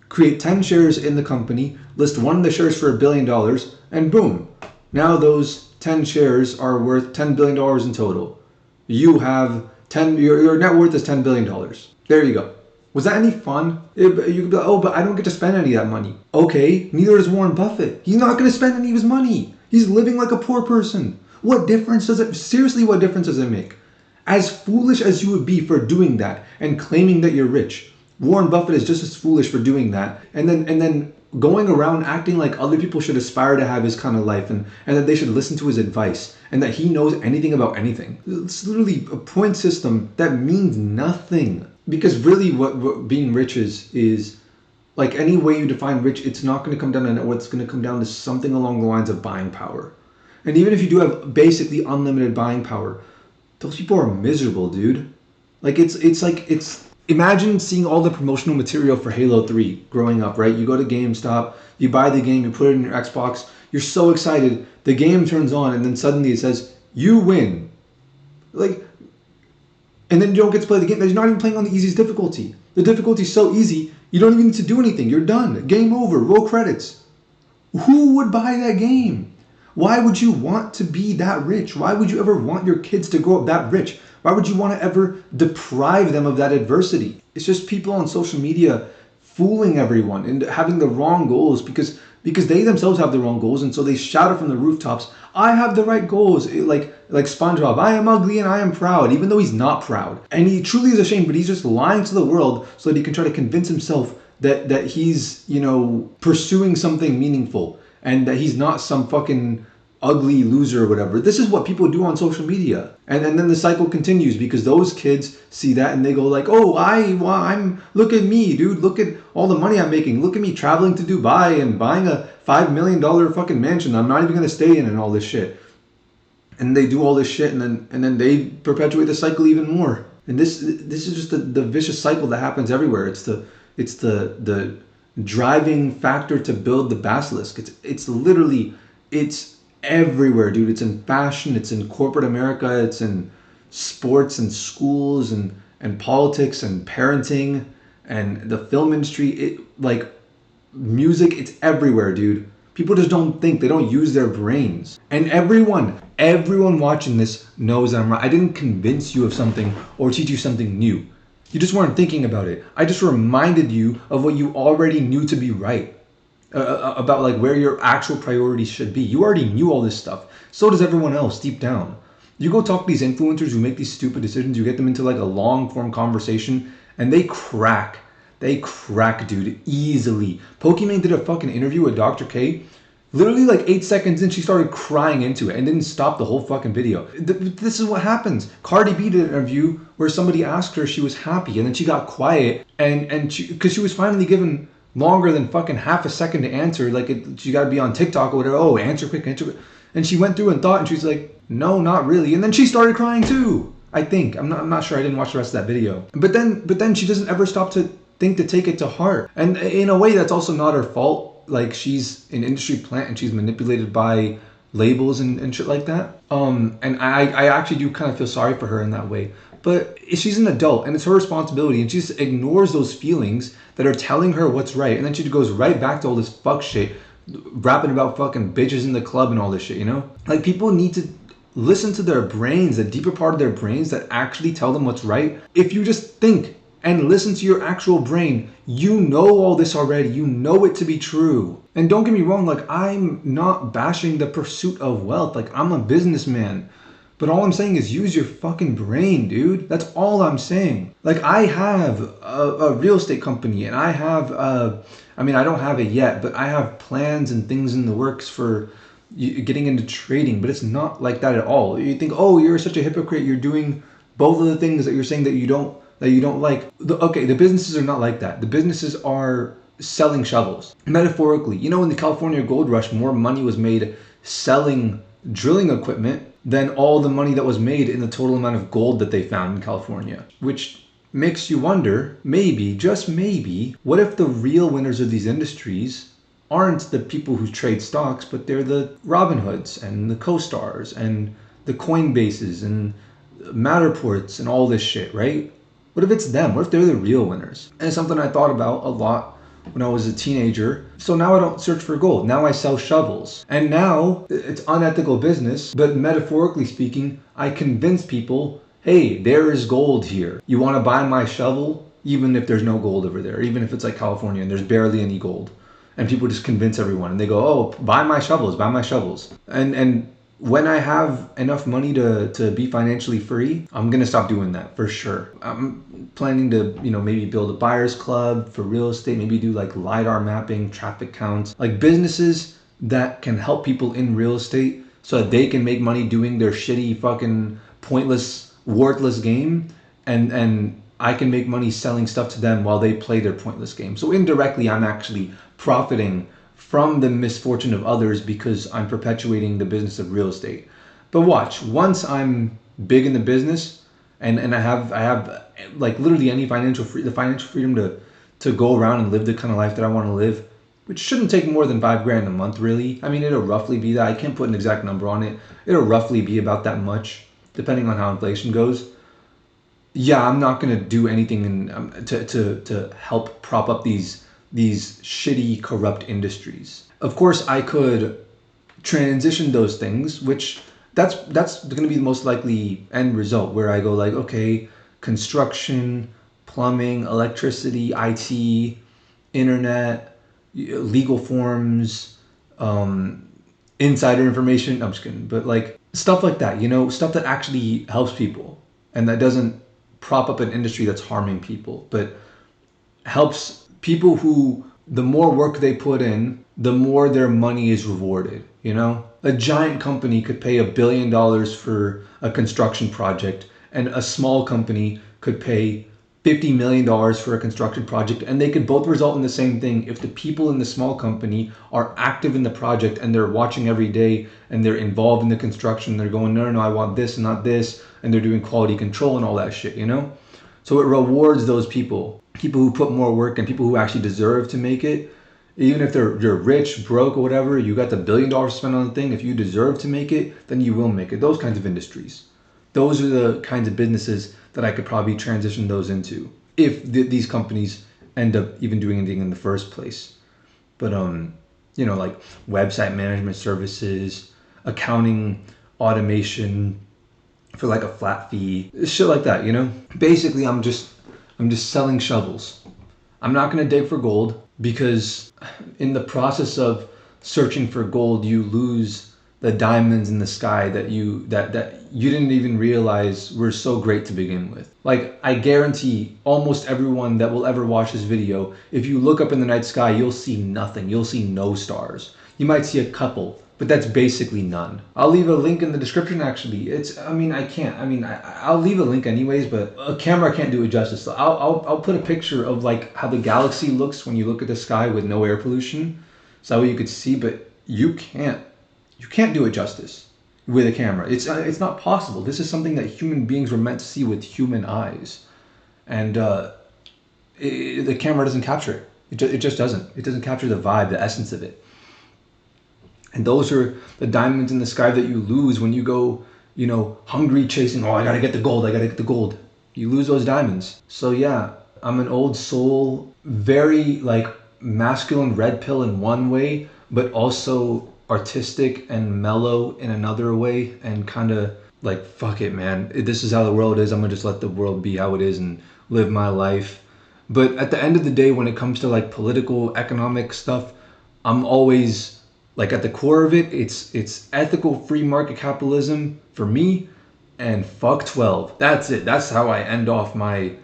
A: create 10 shares in the company, list one of the shares for $1 billion, and boom. Now those 10 shares are worth $10 billion in total. You have your net worth is $10 billion. There you go. Was that any fun? You could be like, oh, but I don't get to spend any of that money. Okay, neither does Warren Buffett. He's not going to spend any of his money. He's living like a poor person. What difference does it, seriously, what difference does it make? As foolish as you would be for doing that and claiming that you're rich, Warren Buffett is just as foolish for doing that. And then going around acting like other people should aspire to have his kind of life and that they should listen to his advice and that he knows anything about anything. It's literally a point system that means nothing. Because really what being rich is like any way you define rich, it's not going to come down to net worth. It's going to come down to something along the lines of buying power. And even if you do have basically unlimited buying power, those people are miserable, dude. Like it's imagine seeing all the promotional material for Halo 3 growing up, right? You go to GameStop, you buy the game, you put it in your Xbox, you're so excited, the game turns on, and then suddenly it says, you win. Like, and then you don't get to play the game. You're not even playing on the easiest difficulty. The difficulty is so easy, you don't even need to do anything. You're done. Game over. Roll credits. Who would buy that game? Why would you want to be that rich? Why would you ever want your kids to grow up that rich? Why would you want to ever deprive them of that adversity? It's just people on social media fooling everyone and having the wrong goals because they themselves have the wrong goals, and so they shout it from the rooftops, I have the right goals, like SpongeBob, I am ugly and I am proud, even though he's not proud. And he truly is ashamed, but he's just lying to the world so that he can try to convince himself that he's, you know, pursuing something meaningful and that he's not some fucking ugly loser or whatever. This is what people do on social media. And then the cycle continues because those kids see that and they go like, oh, I'm look at me, dude. Look at all the money I'm making. Look at me traveling to Dubai and buying a $5 million fucking mansion I'm not even going to stay in and all this shit. And they do all this shit and then they perpetuate the cycle even more. And this is just the vicious cycle that happens everywhere. It's the driving factor to build the basilisk. It's everywhere, dude. It's in fashion, it's in corporate America, it's in sports and schools and politics and parenting and the film industry. It like music, it's everywhere, dude. People just don't think, they don't use their brains. And everyone watching this knows that I'm right. I didn't convince you of something or teach you something new. You just weren't thinking about it. I just reminded you of what you already knew to be right. About like where your actual priorities should be. You already knew all this stuff. So does everyone else deep down. You go talk to these influencers who make these stupid decisions, you get them into like a long form conversation and they crack. They crack, dude, easily. Pokimane did a fucking interview with Dr. K. Literally like 8 seconds in, she started crying into it and didn't stop the whole fucking video. This is what happens. Cardi B did an interview where somebody asked her if she was happy and then she got quiet and because she was finally given longer than fucking half a second to answer. Like she got to be on TikTok or whatever. Oh, answer quick. And she went through and thought and she's like, no, not really. And then she started crying too. I think. I'm not sure. I didn't watch the rest of that video. But then she doesn't ever stop to think to take it to heart. And in a way, that's also not her fault. Like she's an industry plant and she's manipulated by labels and shit like that. And I actually do kind of feel sorry for her in that way. But she's an adult and it's her responsibility and she just ignores those feelings that are telling her what's right. And then she goes right back to all this fuck shit, rapping about fucking bitches in the club and all this shit, you know? Like people need to listen to their brains, the deeper part of their brains that actually tell them what's right. If you just think and listen to your actual brain, you know all this already. You know it to be true. And don't get me wrong, like I'm not bashing the pursuit of wealth. Like I'm a businessman. But all I'm saying is use your fucking brain, dude. That's all I'm saying. Like I have a real estate company and I have, I mean, I don't have it yet, but I have plans and things in the works for getting into trading, but it's not like that at all. You think, oh, you're such a hypocrite. You're doing both of the things that you're saying that you don't like. Okay, the businesses are not like that. The businesses are selling shovels. Metaphorically, you know, in the California gold rush, more money was made selling drilling equipment than all the money that was made in the total amount of gold that they found in California. Which makes you wonder, maybe, just maybe, what if the real winners of these industries aren't the people who trade stocks, but they're the Robin Hoods and the Co-Stars and the Coinbases and Matterports and all this shit, right? What if it's them? What if they're the real winners? And it's something I thought about a lot when I was a teenager. So now I don't search for gold. Now I sell shovels. And now it's unethical business, but metaphorically speaking, I convince people, hey, there is gold here. You want to buy my shovel? Even if there's no gold over there, even if it's like California and there's barely any gold. And people just convince everyone and they go, oh, buy my shovels, buy my shovels. And when I have enough money to be financially free, I'm going to stop doing that for sure. I'm planning to, maybe build a buyer's club for real estate, maybe do like LiDAR mapping, traffic counts, like businesses that can help people in real estate so that they can make money doing their shitty fucking pointless, worthless game. And I can make money selling stuff to them while they play their pointless game. So indirectly, I'm actually profiting from the misfortune of others because I'm perpetuating the business of real estate. But watch, once I'm big in the business and I have like literally any financial freedom to go around and live the kind of life that I want to live, which shouldn't take more than $5,000 a month, really. I mean, it'll roughly be that. I can't put an exact number on it. It'll roughly be about that much, depending on how inflation goes. Yeah, I'm not gonna do anything to help prop up these shitty, corrupt industries. Of course, I could transition those things, which that's going to be the most likely end result, where I go like, okay, construction, plumbing, electricity, IT, internet, legal forms, insider information. I'm just kidding, but like stuff like that, stuff that actually helps people and that doesn't prop up an industry that's harming people, but helps people who the more work they put in, the more their money is rewarded, you know? A giant company could pay $1 billion for a construction project, and a small company could pay $50 million for a construction project, and they could both result in the same thing if the people in the small company are active in the project and they're watching every day and they're involved in the construction. They're going, no, no, no, I want this and not this, and they're doing quality control and all that shit, you know? So it rewards those people who put more work and people who actually deserve to make it. Even if you're rich, broke, or whatever, you got the $1 billion to spend on the thing. If you deserve to make it, then you will make it. Those kinds of industries. Those are the kinds of businesses that I could probably transition those into if these companies end up even doing anything in the first place. But you know, like website management services, accounting, automation for like a flat fee, shit like that. You know, basically, I'm just selling shovels. I'm not gonna dig for gold because in the process of searching for gold, you lose the diamonds in the sky that you didn't even realize were so great to begin with. Like, I guarantee almost everyone that will ever watch this video, if you look up in the night sky, you'll see nothing. You'll see no stars. You might see a couple, but that's basically none. I'll leave a link in the description. Actually, I'll leave a link anyways, but a camera can't do it justice. So I'll put a picture of like how the galaxy looks when you look at the sky with no air pollution, so that way you could see. But you can't do it justice with a camera. It's not possible. This is something that human beings were meant to see with human eyes, and the camera doesn't capture it. It just doesn't. It doesn't capture the vibe, the essence of it. And those are the diamonds in the sky that you lose when you go, you know, hungry chasing, oh, I gotta get the gold, I gotta get the gold. You lose those diamonds. So yeah, I'm an old soul, very like masculine red pill in one way, but also artistic and mellow in another way, and kind of like, fuck it, man. This is how the world is. I'm gonna just let the world be how it is and live my life. But at the end of the day, when it comes to like political, economic stuff, I'm always like at the core of it, it's ethical free market capitalism for me, and fuck 12. That's it. That's how I end off my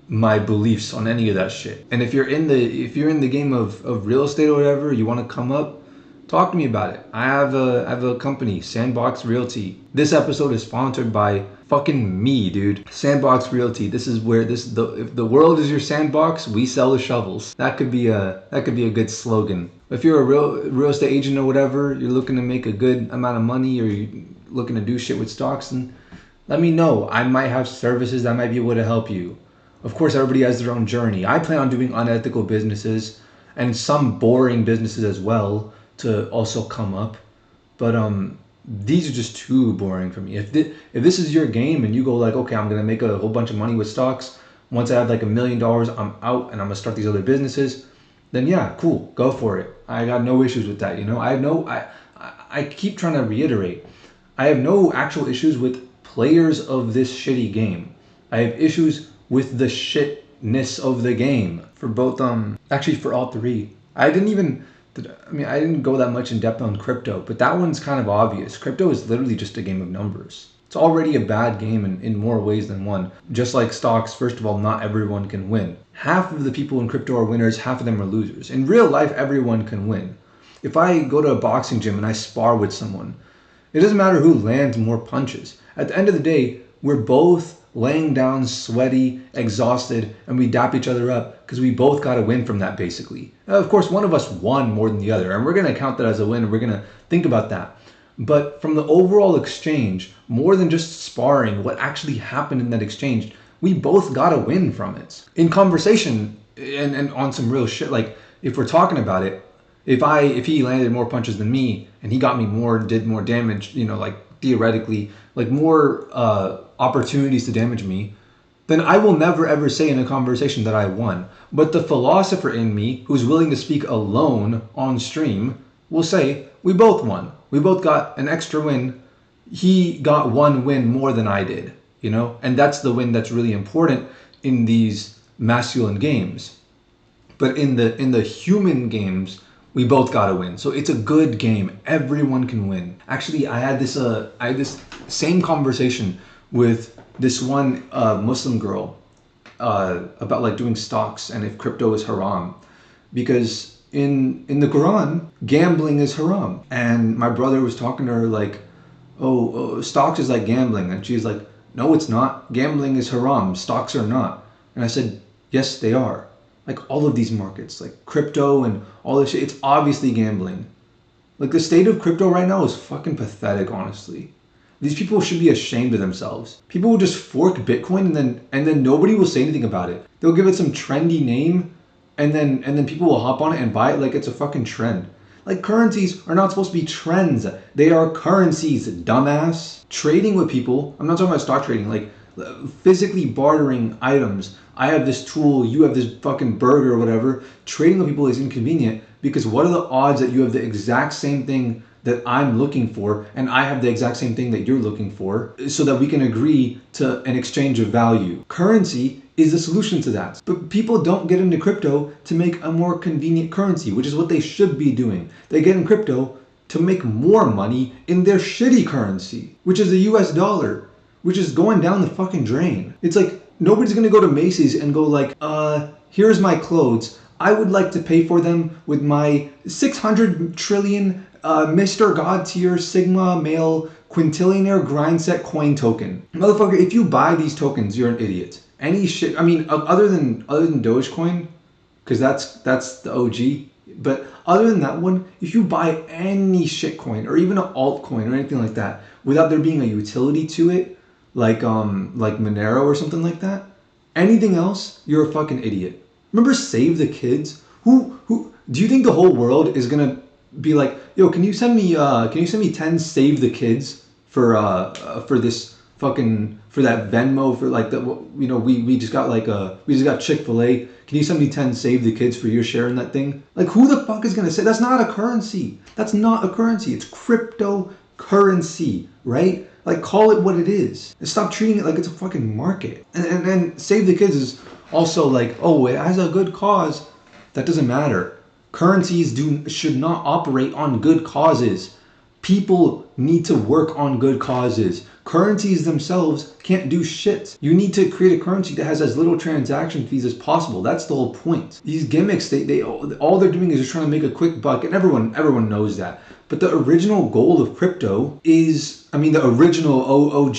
A: beliefs on any of that shit. And if you're in the game of real estate or whatever, you want to come up, talk to me about it. I have a company, Sandbox Realty. This episode is sponsored by fucking me, dude. Sandbox Realty. This is where if the world is your sandbox, we sell the shovels. That could be a good slogan. If you're a real estate agent or whatever, you're looking to make a good amount of money, or you're looking to do shit with stocks, then let me know. I might have services that might be able to help you. Of course, everybody has their own journey. I plan on doing unethical businesses and some boring businesses as well to also come up. But these are just too boring for me. If this is your game and you go like, okay, I'm gonna make a whole bunch of money with stocks. Once I have like $1 million, I'm out and I'm gonna start these other businesses. Then yeah, cool, go for it. I got no issues with that. You know, I keep trying to reiterate, I have no actual issues with players of this shitty game. I have issues with the shitness of the game for both. Actually, for all three. I didn't go that much in depth on crypto, but that one's kind of obvious. Crypto is literally just a game of numbers. It's already a bad game in more ways than one. Just like stocks, first of all, not everyone can win. Half of the people in crypto are winners, half of them are losers. In real life, everyone can win. If I go to a boxing gym and I spar with someone, it doesn't matter who lands more punches. At the end of the day, we're both laying down sweaty, exhausted, and we dap each other up because we both got to win from that, basically. Now, of course, one of us won more than the other, and we're going to count that as a win, and we're going to think about that. But from the overall exchange, more than just sparring, what actually happened in that exchange, we both got a win from it. In conversation and on some real shit, like if we're talking about it, if he landed more punches than me and he got me more, did more damage, you know, like theoretically, like more opportunities to damage me, then I will never ever say in a conversation that I won. But the philosopher in me, who's willing to speak alone on stream, will say, we both won. We both got an extra win. He got one win more than I did, you know? And that's the win that's really important in these masculine games. But in the human games, we both got to win. So it's a good game. Everyone can win. Actually, I had this same conversation with this one Muslim girl about like doing stocks and if crypto is haram. because in the Quran, gambling is haram. And my brother was talking to her like, oh, stocks is like gambling. And she's like, no, it's not. Gambling is haram. Stocks are not. And I said, yes, they are. Like all of these markets, like crypto and all this shit, it's obviously gambling. Like the state of crypto right now is fucking pathetic, honestly. These people should be ashamed of themselves. People will just fork Bitcoin and then nobody will say anything about it. They'll give it some trendy name and then people will hop on it and buy it like it's a fucking trend. Like currencies are not supposed to be trends. They are currencies, dumbass. Trading with people, I'm not talking about stock trading, like physically bartering items. I have this tool, you have this fucking burger or whatever. Trading with people is inconvenient because what are the odds that you have the exact same thing that I'm looking for and I have the exact same thing that you're looking for so that we can agree to an exchange of value. Currency is the solution to that. But people don't get into crypto to make a more convenient currency, which is what they should be doing. They get in crypto to make more money in their shitty currency, which is the US dollar, which is going down the fucking drain. It's like nobody's gonna go to Macy's and go like, here's my clothes. I would like to pay for them with my 600 trillion Mr. God tier Sigma male quintillionaire grind set coin token. Motherfucker, if you buy these tokens, you're an idiot. Any shit, I mean, other than Dogecoin, because that's the OG. But other than that one, if you buy any shitcoin or even an altcoin or anything like that, without there being a utility to it, like Monero or something like that, anything else, you're a fucking idiot. Remember Save the Kids? Who do you think the whole world is gonna be like, yo, can you send me 10 Save the Kids for this fucking, for that Venmo, for like the, you know, we just got Chick-fil-A. Can you send me 10 Save the Kids for your share in that thing? Like who the fuck is gonna say that's not a currency? That's not a currency. It's cryptocurrency, right? Like call it what it is. And stop treating it like it's a fucking market. And then Save the Kids is also like, oh, it has a good cause. That doesn't matter. Currencies should not operate on good causes. People need to work on good causes. Currencies themselves can't do shit. You need to create a currency that has as little transaction fees as possible. That's the whole point. These gimmicks, they all they're doing is just trying to make a quick buck, and everyone knows that. But the original goal of crypto is, I mean, the original OG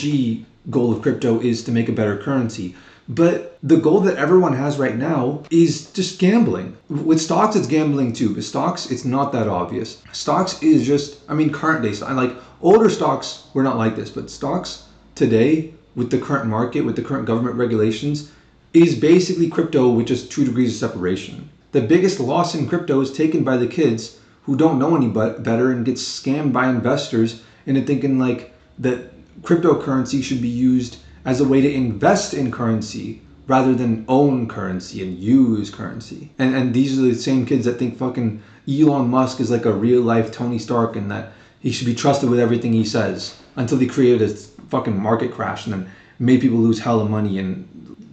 A: goal of crypto is to make a better currency. But the goal that everyone has right now is just gambling. With stocks, it's gambling too. But stocks, it's not that obvious. Stocks is just, I mean, current day. Like older stocks were not like this, but stocks today, with the current market, with the current government regulations, is basically crypto with just 2 degrees of separation. The biggest loss in crypto is taken by the kids who don't know any better and get scammed by investors into thinking like that cryptocurrency should be used as a way to invest in currency rather than own currency and use currency. And these are the same kids that think fucking Elon Musk is like a real life Tony Stark and that he should be trusted with everything he says, until he created a fucking market crash and then made people lose hella money and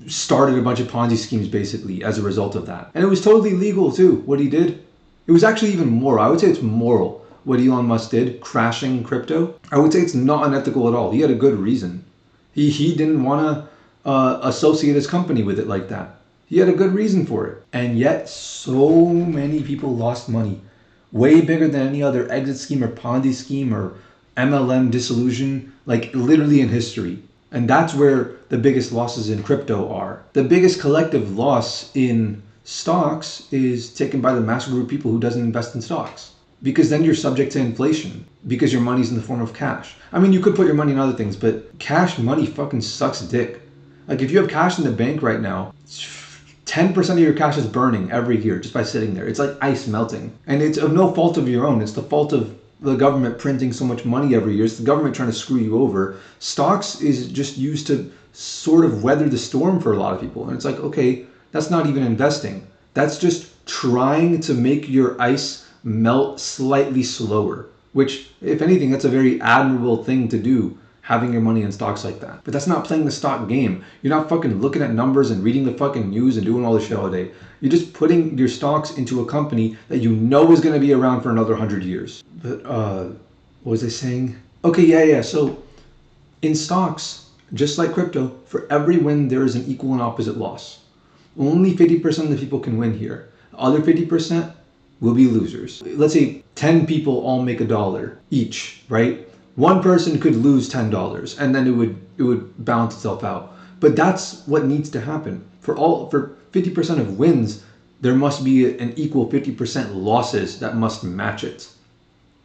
A: started a bunch of Ponzi schemes basically as a result of that. And it was totally legal too, what he did. It was actually even moral. I would say it's moral what Elon Musk did, crashing crypto. I would say it's not unethical at all. He had a good reason. He didn't want to associate his company with it like that. He had a good reason for it. And yet so many people lost money. Way bigger than any other exit scheme or Ponzi scheme or MLM disillusion, like literally in history. And that's where the biggest losses in crypto are. The biggest collective loss in stocks is taken by the massive group of people who doesn't invest in stocks. Because then you're subject to inflation because your money's in the form of cash. I mean, you could put your money in other things, but cash money fucking sucks dick. Like if you have cash in the bank right now, 10% of your cash is burning every year just by sitting there. It's like ice melting. And it's of no fault of your own. It's the fault of the government printing so much money every year. It's the government trying to screw you over. Stocks is just used to sort of weather the storm for a lot of people. And it's like, okay, that's not even investing. That's just trying to make your ice melt slightly slower, which, if anything, that's a very admirable thing to do, having your money in stocks like that. But that's not playing the stock game. You're not fucking looking at numbers and reading the fucking news and doing all this shit all day. You're just putting your stocks into a company that you know is going to be around for another 100 years. But, what was I saying? Okay, yeah. So, in stocks, just like crypto, for every win, there is an equal and opposite loss. Only 50% of the people can win here. other 50% will be losers. Let's say 10 people all make $1 each, right? One person could lose $10 and then it would balance itself out. But that's what needs to happen. For 50% of wins, there must be an equal 50% losses that must match it.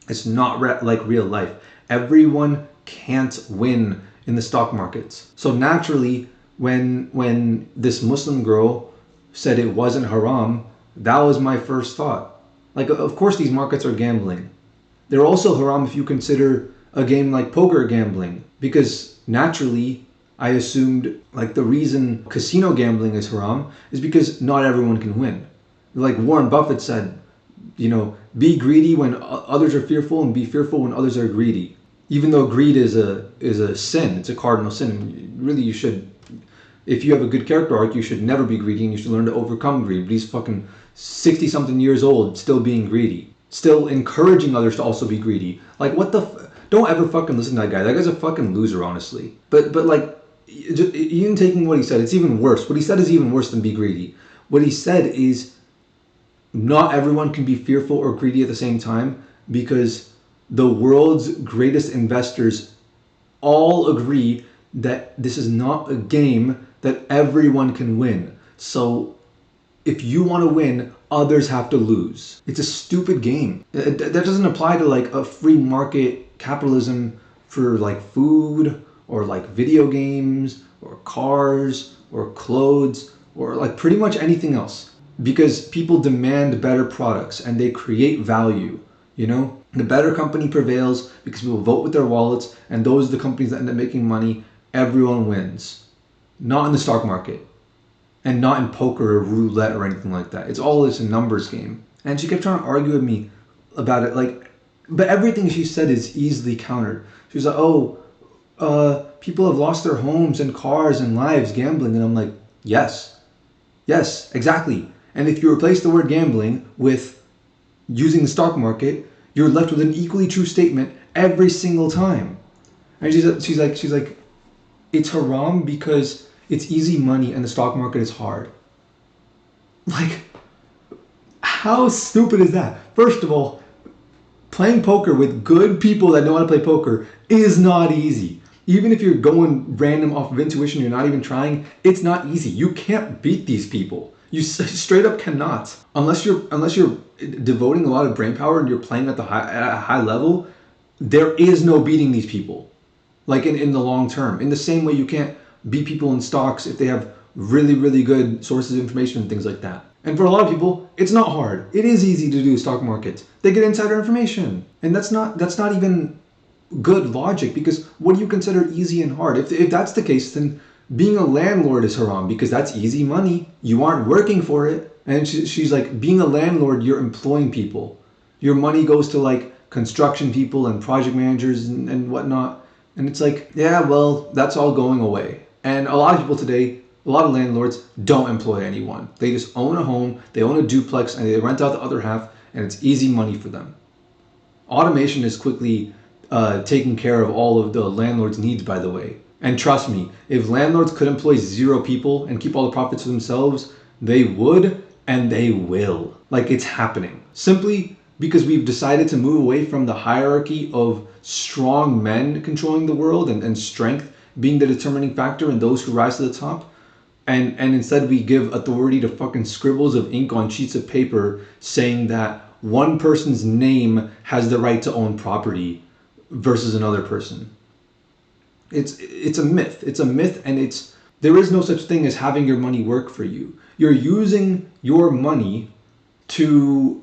A: It's not like real life. Everyone can't win in the stock markets. So naturally, when this Muslim girl said it wasn't haram, that was my first thought. Like, of course these markets are gambling. They're also haram if you consider a game like poker gambling, because naturally I assumed like the reason casino gambling is haram is because not everyone can win. Like Warren Buffett said, be greedy when others are fearful and be fearful when others are greedy. Even though greed is a sin, it's a cardinal sin. Really, you should, if you have a good character arc, you should never be greedy and you should learn to overcome greed. But he's fucking 60-something years old, still being greedy. Still encouraging others to also be greedy. Like, what the don't ever fucking listen to that guy. That guy's a fucking loser, honestly. But like, even taking what he said, it's even worse. What he said is even worse than be greedy. What he said is not everyone can be fearful or greedy at the same time, because the world's greatest investors all agree that this is not a game that everyone can win. So if you want to win, others have to lose. It's a stupid game. That doesn't apply to like a free market capitalism for like food or like video games or cars or clothes or like pretty much anything else, because people demand better products and they create value. The better company prevails because people vote with their wallets, and those are the companies that end up making money. Everyone wins. Not in the stock market, and not in poker or roulette or anything like that. It's all this a numbers game. And she kept trying to argue with me about it, like, but everything she said is easily countered. She was like, people have lost their homes and cars and lives gambling. And I'm like, yes, exactly. And if you replace the word gambling with using the stock market, you're left with an equally true statement every single time. And she's like, it's haram because it's easy money and the stock market is hard. Like, how stupid is that? First of all, playing poker with good people that know how to play poker is not easy. Even if you're going random off of intuition, you're not even trying, it's not easy. You can't beat these people. You straight up cannot. Unless you're devoting a lot of brain power and you're playing at a high level, there is no beating these people. Like in the long term. In the same way you can't beat people in stocks if they have really, really good sources of information and things like that. And for a lot of people, it's not hard. It is easy to do stock markets. They get insider information. And that's not even good logic, because what do you consider easy and hard? If that's the case, then being a landlord is haram, because that's easy money. You aren't working for it. And she's like, being a landlord, you're employing people. Your money goes to like construction people and project managers and whatnot. And it's like, yeah, well, that's all going away. And a lot of people today, a lot of landlords don't employ anyone. They just own a home, they own a duplex, and they rent out the other half, and it's easy money for them. Automation is quickly taking care of all of the landlord's needs, by the way. And trust me, if landlords could employ 0 people and keep all the profits for themselves, they would, and they will. Like, it's happening. Simply because we've decided to move away from the hierarchy of strong men controlling the world and strength being the determining factor and those who rise to the top. And instead we give authority to fucking scribbles of ink on sheets of paper saying that one person's name has the right to own property versus another person. It's a myth. It's a myth, and there is no such thing as having your money work for you. You're using your money to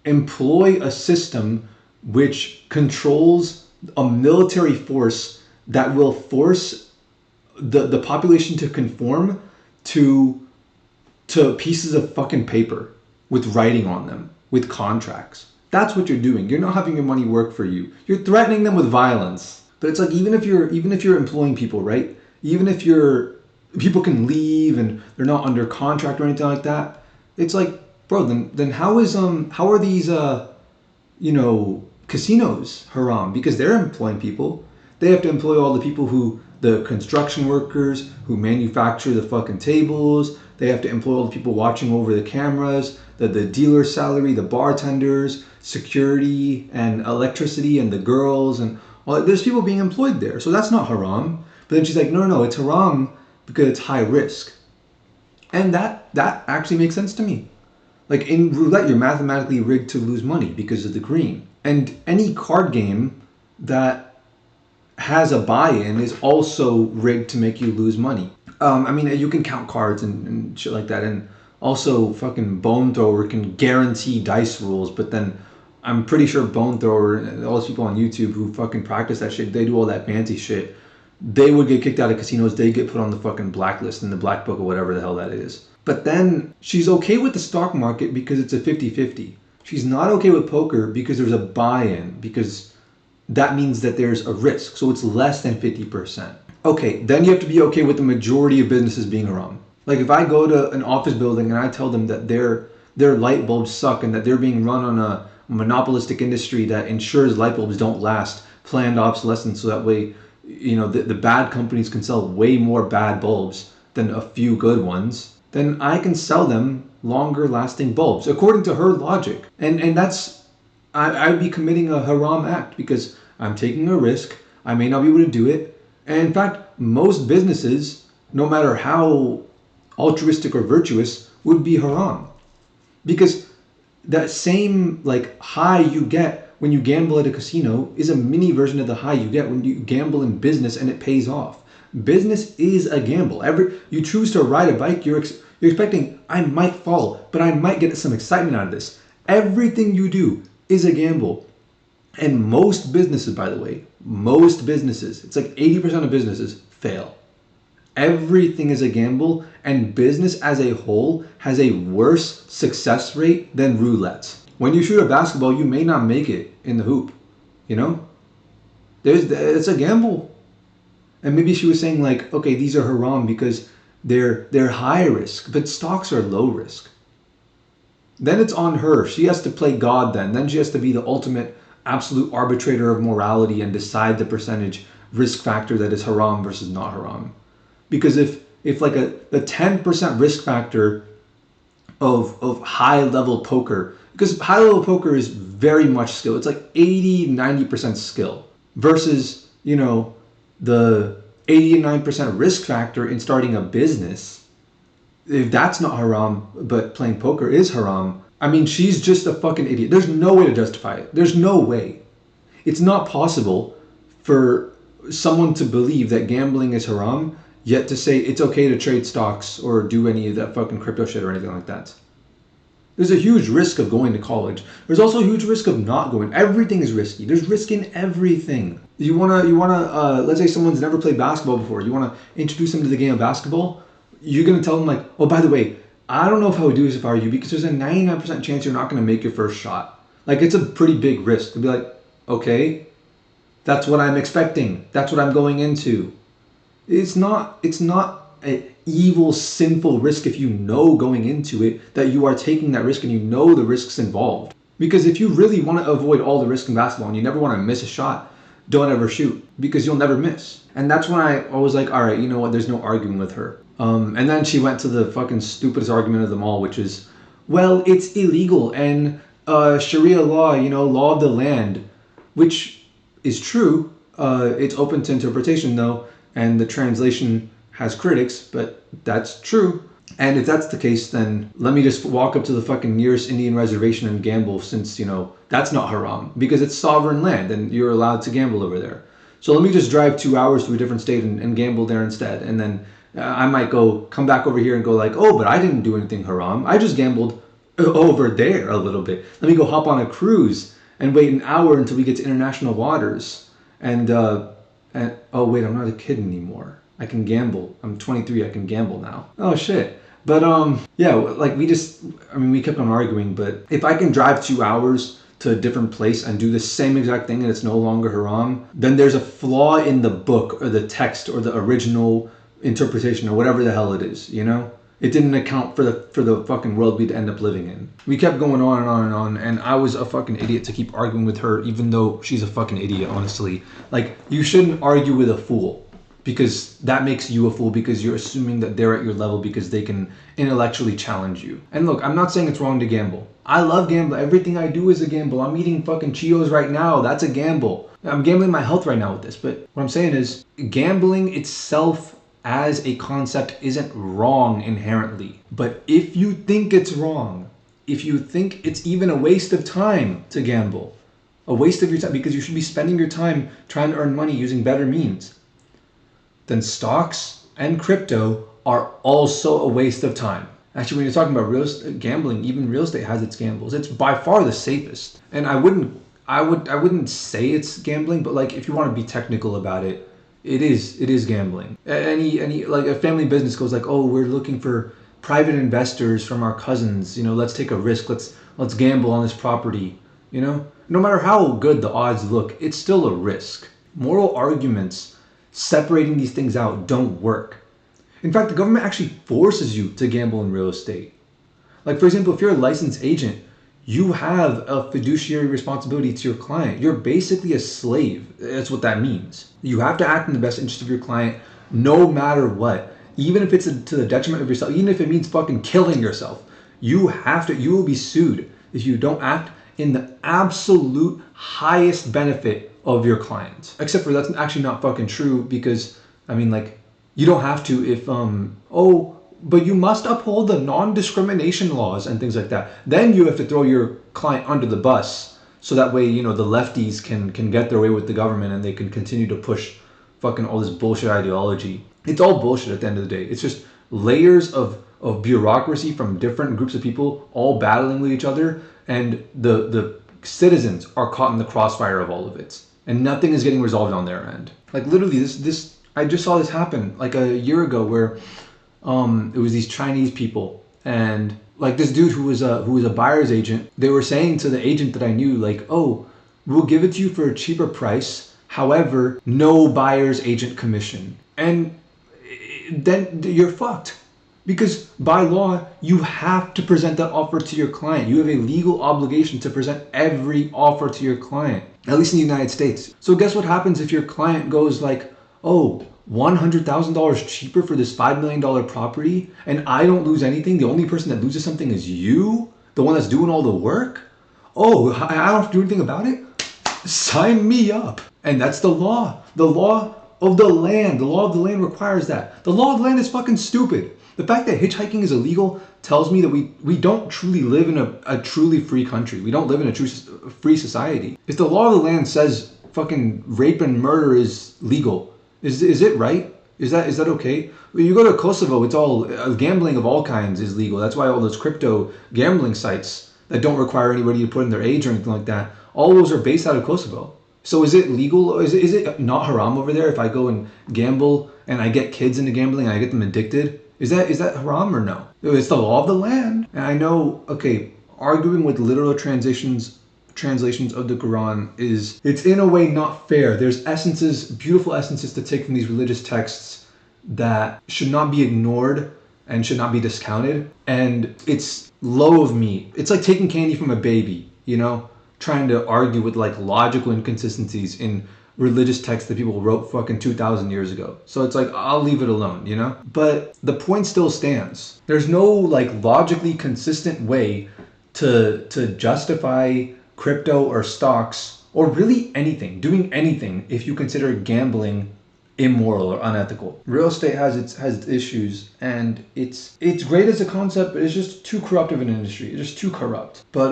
A: employ a system which controls a military force that will force the population to conform to pieces of fucking paper with writing on them, with contracts. That's what you're doing. You're not having your money work for you. You're threatening them with violence. But it's like, even if you're employing people, right? Even if people can leave and they're not under contract or anything like that, it's like, bro, then how are these casinos haram? Because they're employing people. They have to employ all the people the construction workers who manufacture the fucking tables, They have to employ all the people watching over the cameras, the dealer's salary, the bartenders, security, and electricity, and the girls, and all. There's people being employed there, so that's not haram. But then she's like, no, it's haram because it's high risk, and that actually makes sense to me. Like in roulette, you're mathematically rigged to lose money because of the green, and any card game that has a buy-in is also rigged to make you lose money. I mean, you can count cards and shit like that, and also fucking Bone Thrower can guarantee dice rules, but then I'm pretty sure Bone Thrower and all those people on YouTube who fucking practice that shit, they do all that fancy shit, they would get kicked out of casinos, they get put on the fucking blacklist in the black book or whatever the hell that is. But then she's okay with the stock market because it's a 50-50. She's not okay with poker because there's a buy-in, because that means that there's a risk. So it's less than 50%. Okay, then you have to be okay with the majority of businesses being haram. Like if I go to an office building and I tell them that their light bulbs suck and that they're being run on a monopolistic industry that ensures light bulbs don't last, planned obsolescence, so that way, you know, the bad companies can sell way more bad bulbs than a few good ones, then I can sell them longer lasting bulbs according to her logic. And that's, I'd be committing a haram act because I'm taking a risk. I may not be able to do it. And in fact, most businesses, no matter how altruistic or virtuous, would be haram. Because that same like high you get when you gamble at a casino is a mini version of the high you get when you gamble in business and it pays off. Business is a gamble. You choose to ride a bike, you're expecting, I might fall, but I might get some excitement out of this. Everything you do is a gamble. And most businesses, by the way, most businesses, it's like 80% of businesses fail. Everything is a gamble, and business as a whole has a worse success rate than roulette. When you shoot a basketball, you may not make it in the hoop, you know? It's a gamble. And maybe she was saying like, okay, these are haram because they're high risk, but stocks are low risk. Then it's on her. She has to play God then. Then she has to be the ultimate absolute arbitrator of morality and decide the percentage risk factor that is haram versus not haram. Because if like the 10% risk factor of high level poker, because high level poker is very much skill. It's like 80-90% skill versus, you know, the 89% risk factor in starting a business. If that's not haram, but playing poker is haram, I mean, she's just a fucking idiot. There's no way to justify it. There's no way. It's not possible for someone to believe that gambling is haram, yet to say it's okay to trade stocks or do any of that fucking crypto shit or anything like that. There's a huge risk of going to college. There's also a huge risk of not going. Everything is risky. There's risk in everything. You wanna, let's say someone's never played basketball before. You wanna introduce them to the game of basketball. You're gonna tell them like, oh, by the way, I don't know if I would do this if I were you, because there's a 99% chance you're not gonna make your first shot. Like, it's a pretty big risk to be like, okay, that's what I'm expecting. That's what I'm going into. It's not an evil, sinful risk if you know going into it that you are taking that risk and you know the risks involved. Because if you really want to avoid all the risk in basketball and you never want to miss a shot, don't ever shoot, because you'll never miss. And that's when I was like, all right, you know what, there's no arguing with her. And then she went to the fucking stupidest argument of them all, which is, well, it's illegal and Sharia law, you know, law of the land, which is true. It's open to interpretation though, and the translation has critics, but that's true. And if that's the case, then let me just walk up to the fucking nearest Indian reservation and gamble, since, you know, that's not haram because it's sovereign land and you're allowed to gamble over there. So let me just drive 2 hours to a different state and gamble there instead. And then I might come back over here and go like, oh, but I didn't do anything haram. I just gambled over there a little bit. Let me go hop on a cruise and wait an hour until we get to international waters. And oh wait, I'm not a kid anymore. I can gamble. I'm 23. I can gamble now. Oh shit. But yeah, like we kept on arguing. But if I can drive 2 hours to a different place and do the same exact thing and it's no longer haram, then there's a flaw in the book or the text or the original interpretation or whatever the hell it is, you know? It didn't account for the fucking world we'd end up living in. We kept going on and on and on, and I was a fucking idiot to keep arguing with her, even though she's a fucking idiot, honestly. Like, you shouldn't argue with a fool, because that makes you a fool, because you're assuming that they're at your level because they can intellectually challenge you. And look, I'm not saying it's wrong to gamble. I love gambling. Everything I do is a gamble. I'm eating fucking Cheetos right now. That's a gamble. I'm gambling my health right now with this. But what I'm saying is, gambling itself as a concept isn't wrong inherently. But if you think it's wrong, if you think it's even a waste of time to gamble, a waste of your time because you should be spending your time trying to earn money using better means, then stocks and crypto are also a waste of time. Actually, when you're talking about gambling, even real estate has its gambles. It's by far the safest. And I wouldn't say it's gambling, but like if you want to be technical about it, it is gambling. Any like a family business goes like, oh, we're looking for private investors from our cousins. Let's take a risk. Let's gamble on this property. No matter how good the odds look, it's still a risk. Moral arguments separating these things out don't work. In fact, the government actually forces you to gamble in real estate. Like, for example, if you're a licensed agent, you have a fiduciary responsibility to your client. You're basically a slave. That's what that means. You have to act in the best interest of your client no matter what. Even if it's to the detriment of yourself, even if it means fucking killing yourself, you will be sued if you don't act in the absolute highest benefit of your client. Except for that's actually not fucking true, because you don't have to if but you must uphold the non-discrimination laws and things like that. Then you have to throw your client under the bus, so that way the lefties can get their way with the government and they can continue to push fucking all this bullshit ideology. It's all bullshit at the end of the day. It's just layers of bureaucracy from different groups of people all battling with each other, and the citizens are caught in the crossfire of all of it, and nothing is getting resolved on their end. Like literally, this I just saw this happen like a year ago, where it was these Chinese people, and like this dude who was a buyer's agent. They were saying to the agent that I knew, like, oh, we'll give it to you for a cheaper price. However, no buyer's agent commission. And then you're fucked. Because by law, you have to present that offer to your client. You have a legal obligation to present every offer to your client, at least in the United States. So guess what happens if your client goes like, oh, $100,000 cheaper for this $5 million property, and I don't lose anything? The only person that loses something is you, the one that's doing all the work? Oh, I don't have to do anything about it? Sign me up. And that's the law. The law of the land. The law of the land requires that. The law of the land is fucking stupid. The fact that hitchhiking is illegal tells me that we don't truly live in a truly free country. We don't live in a true free society. If the law of the land says fucking rape and murder is legal, is it right? Is that okay? When you go to Kosovo, it's all gambling of all kinds is legal. That's why all those crypto gambling sites that don't require anybody to put in their age or anything like that, all those are based out of Kosovo. So is it legal? Is it not haram over there if I go and gamble and I get kids into gambling and I get them addicted? Is that haram or no? It's the law of the land. And I know, okay, arguing with literal translations of the Quran it's in a way not fair. There's beautiful essences to take from these religious texts that should not be ignored and should not be discounted. And it's low of me. It's like taking candy from a baby, trying to argue with like logical inconsistencies in religious texts that people wrote fucking 2,000 years ago. So it's like, I'll leave it alone, But the point still stands. There's no like logically consistent way to justify crypto or stocks or really anything, doing anything, if you consider gambling immoral or unethical. Real estate has its issues, and it's great as a concept, but it's just too corrupt of an industry. It's just too corrupt. But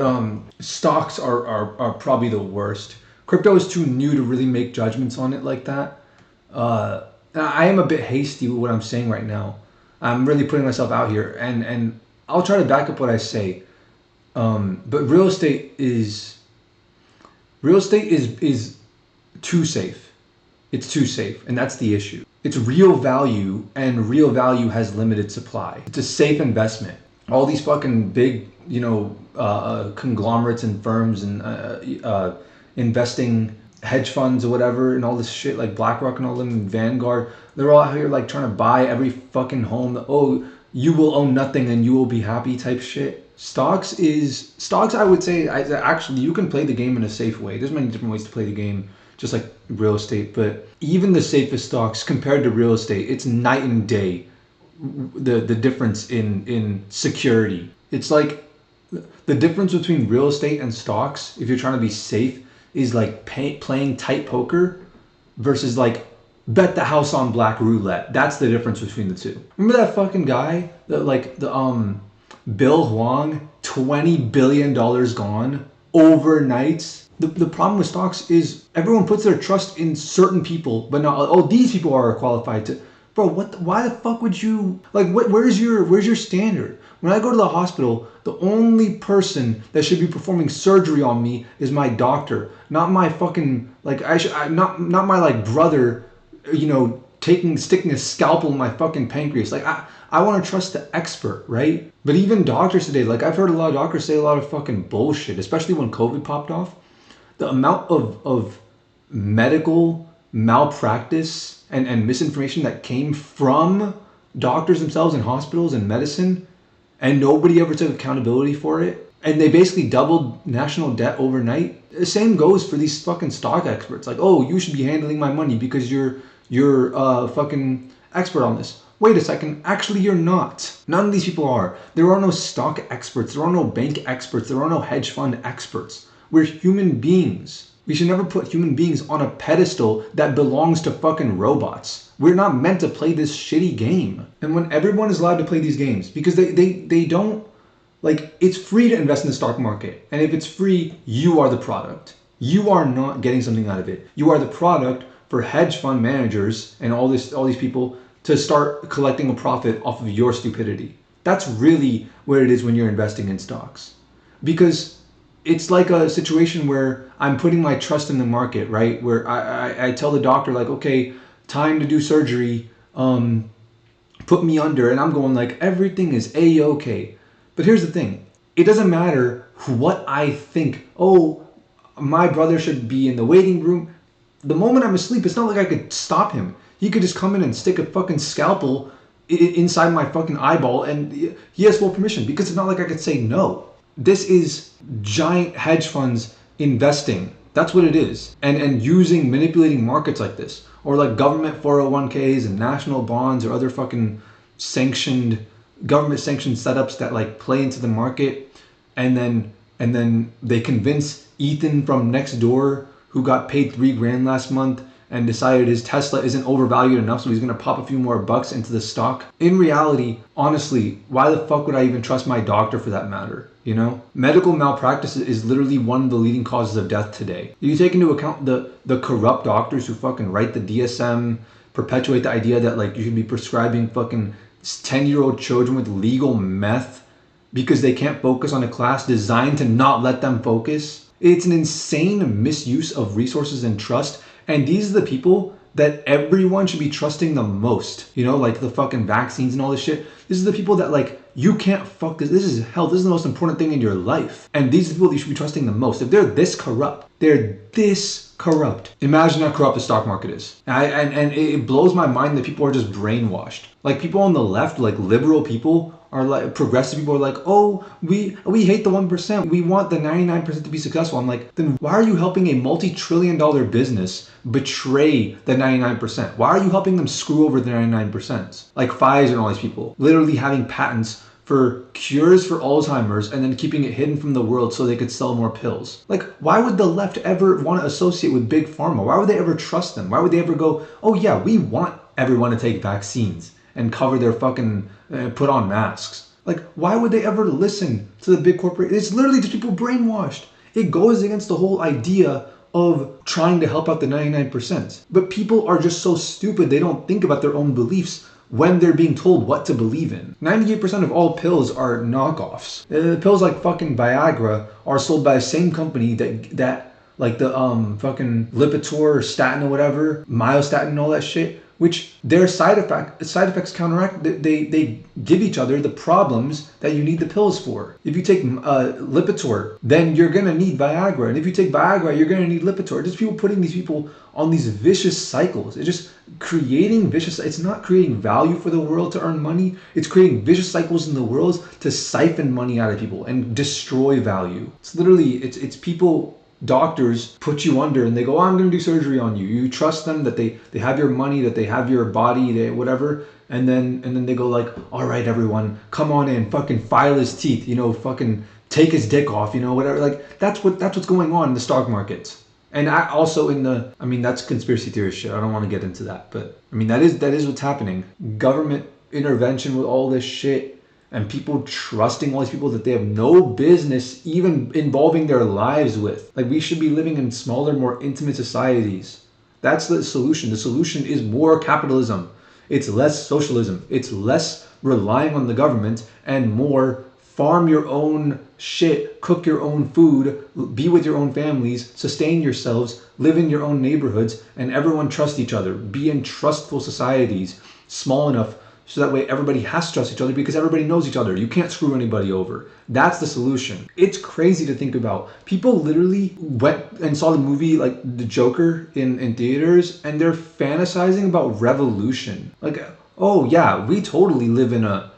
A: stocks are probably the worst. Crypto is too new to really make judgments on it like that. I am a bit hasty with what I'm saying right now. I'm really putting myself out here, and I'll try to back up what I say. But real estate is too safe. It's too safe, and that's the issue. It's real value, and real value has limited supply. It's a safe investment. All these fucking big, conglomerates and firms and investing hedge funds or whatever and all this shit, like BlackRock and all them and Vanguard, they're all out here like trying to buy every fucking home. You will own nothing and you will be happy type shit. Stocks I would say, actually, you can play the game in a safe way. There's many different ways to play the game, just like real estate. But even the safest stocks compared to real estate, it's night and day. The difference in security. It's like the difference between real estate and stocks, if you're trying to be safe, is like playing tight poker versus like bet the house on black roulette. That's the difference between the two. Remember that fucking guy that like the Bill Huang, $20 billion gone overnight. The problem with stocks is everyone puts their trust in certain people, but not, oh, these people are qualified to. Bro, why the fuck would you, like, where's your standard? When I go to the hospital, the only person that should be performing surgery on me is my doctor, not my fucking, like, not my, like, brother, you know, sticking a scalpel in my fucking pancreas. Like, I want to trust the expert, right? But even doctors today, like, I've heard a lot of doctors say a lot of fucking bullshit, especially when COVID popped off. The amount of medical malpractice and misinformation that came from doctors themselves in hospitals and medicine, and nobody ever took accountability for it. And they basically doubled national debt overnight. The same goes for these fucking stock experts. Like, oh, you should be handling my money because you're fucking expert on this. Wait a second, actually you're not. None of these people are. There are no stock experts, there are no bank experts, there are no hedge fund experts. We're human beings. We should never put human beings on a pedestal that belongs to fucking robots. We're not meant to play this shitty game. And when everyone is allowed to play these games, because they don't, like, it's free to invest in the stock market. And if it's free, you are the product. You are not getting something out of it. You are the product for hedge fund managers and all these people to start collecting a profit off of your stupidity. That's really what it is when you're investing in stocks. Because it's like a situation where I'm putting my trust in the market, right? Where I tell the doctor, like, okay, time to do surgery, put me under, and I'm going like, everything is A-okay. But here's the thing. It doesn't matter what I think. Oh, my brother should be in the waiting room. The moment I'm asleep, it's not like I could stop him. He could just come in and stick a fucking scalpel inside my fucking eyeball, and he has full permission, because it's not like I could say no. This is giant hedge funds investing. That's what it is. And manipulating markets like this. Or like government 401ks and national bonds or other fucking government sanctioned setups that like play into the market. And then they convince Ethan from next door, who got paid $3,000 last month, and decided his Tesla isn't overvalued enough, so he's gonna pop a few more bucks into the stock. In reality, honestly, why the fuck would I even trust my doctor for that matter? You know? Medical malpractice is literally one of the leading causes of death today. You take into account the corrupt doctors who fucking write the DSM, perpetuate the idea that like you should be prescribing fucking 10-year-old children with legal meth because they can't focus on a class designed to not let them focus. It's an insane misuse of resources and trust. And these are the people that everyone should be trusting the most. You know, like the fucking vaccines and all this shit. This is the people that like, you can't fuck this. This is health. This is the most important thing in your life. And these are the people that you should be trusting the most. If they're this corrupt, Imagine how corrupt the stock market is. And it blows my mind that people are just brainwashed. Like people on the left, like liberal people, are like progressive people are like, oh, we hate the 1%. We want the 99% to be successful. I'm like, then why are you helping a multi-trillion-dollar business betray the 99%? Why are you helping them screw over the 99%? Like Pfizer and all these people, literally having patents for cures for Alzheimer's and then keeping it hidden from the world so they could sell more pills. Like, why would the left ever want to associate with big pharma? Why would they ever trust them? Why would they ever go, oh yeah, we want everyone to take vaccines and cover their fucking, put on masks? Like, why would they ever listen to the big corporate? It's literally just people brainwashed. It goes against the whole idea of trying to help out the 99%. But people are just so stupid, they don't think about their own beliefs when they're being told what to believe in. 98% of all pills are knockoffs. Pills like fucking Viagra are sold by the same company that like the fucking Lipitor or statin or whatever, myostatin and all that shit, which their side effects counteract. They give each other the problems that you need the pills for. If you take Lipitor, then you're gonna need Viagra, and if you take Viagra, you're gonna need Lipitor. Just people putting these people on these vicious cycles. It's just creating vicious. It's not creating value for the world to earn money. It's creating vicious cycles in the world to siphon money out of people and destroy value. It's literally it's people. Doctors put you under and they go, oh, I'm going to do surgery on you. You trust them that they have your money, that they have your body, they whatever, and then they go like, all right, everyone, come on in, fucking file his teeth, fucking take his dick off, whatever. Like that's what's going on in the stock markets. And also that's conspiracy theorist shit. I don't want to get into that, but that is what's happening. Government intervention with all this shit. And people trusting all these people that they have no business even involving their lives with. Like, we should be living in smaller, more intimate societies. That's the solution. The solution is more capitalism. It's less socialism. It's less relying on the government and more farm your own shit, cook your own food, be with your own families, sustain yourselves, live in your own neighborhoods, and everyone trust each other. Be in trustful societies, small enough so that way everybody has to trust each other because everybody knows each other. You can't screw anybody over. That's the solution. It's crazy to think about. People literally went and saw the movie like The Joker in theaters, and they're fantasizing about revolution. Like, oh yeah, we totally live in a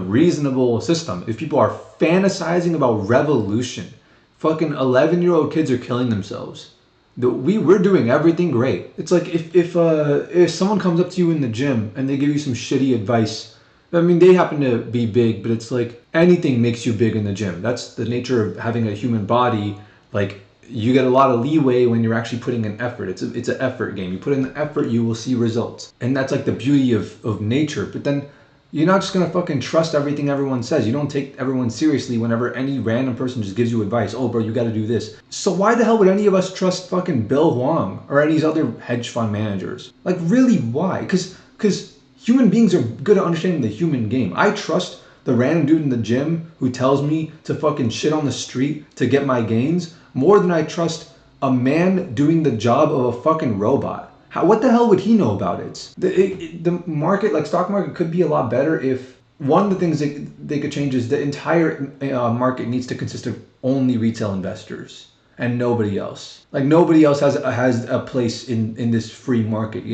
A: reasonable system. If people are fantasizing about revolution, fucking 11-year-old kids are killing themselves. We're doing everything great. It's like if someone comes up to you in the gym and they give you some shitty advice, they happen to be big, but it's like anything makes you big in the gym. That's the nature of having a human body. Like, you get a lot of leeway when you're actually putting in effort. It's an effort game. You put in the effort, you will see results. And that's like the beauty of nature. But then you're not just going to fucking trust everything everyone says. You don't take everyone seriously whenever any random person just gives you advice. Oh, bro, you got to do this. So why the hell would any of us trust fucking Bill Huang or any of these other hedge fund managers? Like, really, why? Because human beings are good at understanding the human game. I trust the random dude in the gym who tells me to fucking shit on the street to get my gains more than I trust a man doing the job of a fucking robot. What the hell would he know about it? The market, like stock market, could be a lot better if one of the things they could change is the entire market needs to consist of only retail investors and nobody else. Like, nobody else has a place in this free market.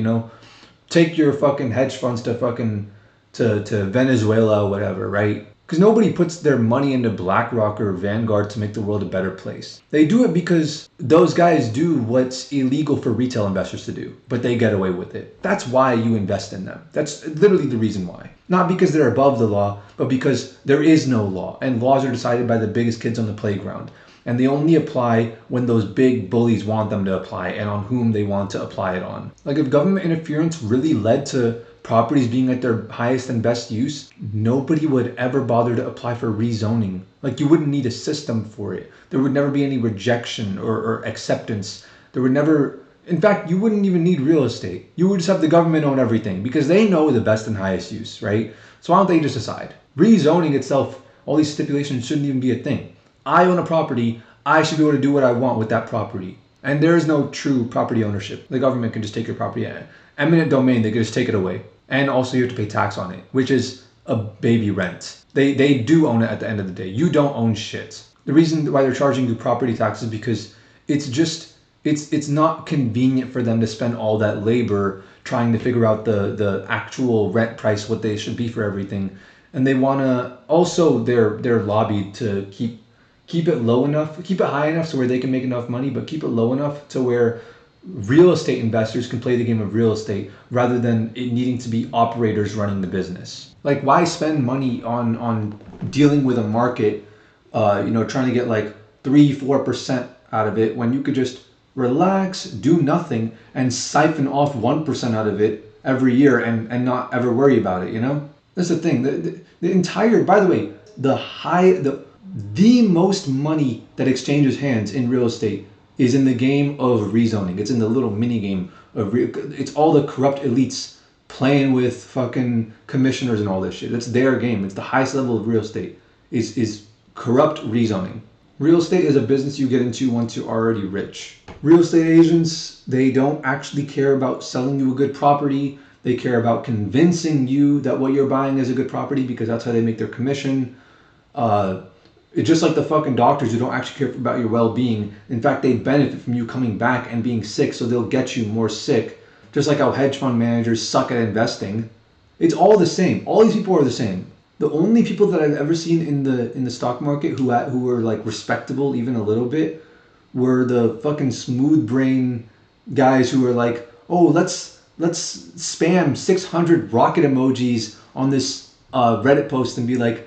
A: Take your fucking hedge funds to Venezuela or whatever, right? Because nobody puts their money into BlackRock or Vanguard to make the world a better place. They do it because those guys do what's illegal for retail investors to do, but they get away with it. That's why you invest in them. That's literally the reason why. Not because they're above the law, but because there is no law, and laws are decided by the biggest kids on the playground. And they only apply when those big bullies want them to apply and on whom they want to apply it on. Like, if government interference really led to properties being at their highest and best use, nobody would ever bother to apply for rezoning. Like, you wouldn't need a system for it. There would never be any rejection or acceptance. There would never, in fact, you wouldn't even need real estate. You would just have the government own everything because they know the best and highest use, right? So why don't they just decide? Rezoning itself, all these stipulations shouldn't even be a thing. I own a property, I should be able to do what I want with that property. And there is no true property ownership. The government can just take your property. Eminent domain, they can just take it away. And also you have to pay tax on it, which is a baby rent. They do own it at the end of the day. You don't own shit. The reason why they're charging you property tax is because it's not convenient for them to spend all that labor trying to figure out the actual rent price, what they should be for everything. And they want to also, they're lobbied to keep it low enough, keep it high enough so where they can make enough money, but keep it low enough to where real estate investors can play the game of real estate rather than it needing to be operators running the business. Like, why spend money on dealing with a market, trying to get like 3-4% out of it when you could just relax, do nothing, and siphon off 1% out of it every year and not ever worry about it, That's the thing. The entire, by the way, the most money that exchanges hands in real estate is in the game of rezoning. It's in the little mini game of it's all the corrupt elites playing with fucking commissioners and all this shit. It's their game. It's the highest level of real estate is corrupt rezoning. Real estate is a business you get into once you're already rich. Real estate agents, they don't actually care about selling you a good property. They care about convincing you that what you're buying is a good property because that's how they make their commission. It's just like the fucking doctors who don't actually care about your well-being. In fact, they benefit from you coming back and being sick, so they'll get you more sick. Just like how hedge fund managers suck at investing. It's all the same. All these people are the same. The only people that I've ever seen in the stock market who were like respectable even a little bit were the fucking smooth brain guys who were like, oh, let's spam 600 rocket emojis on this Reddit post and be like,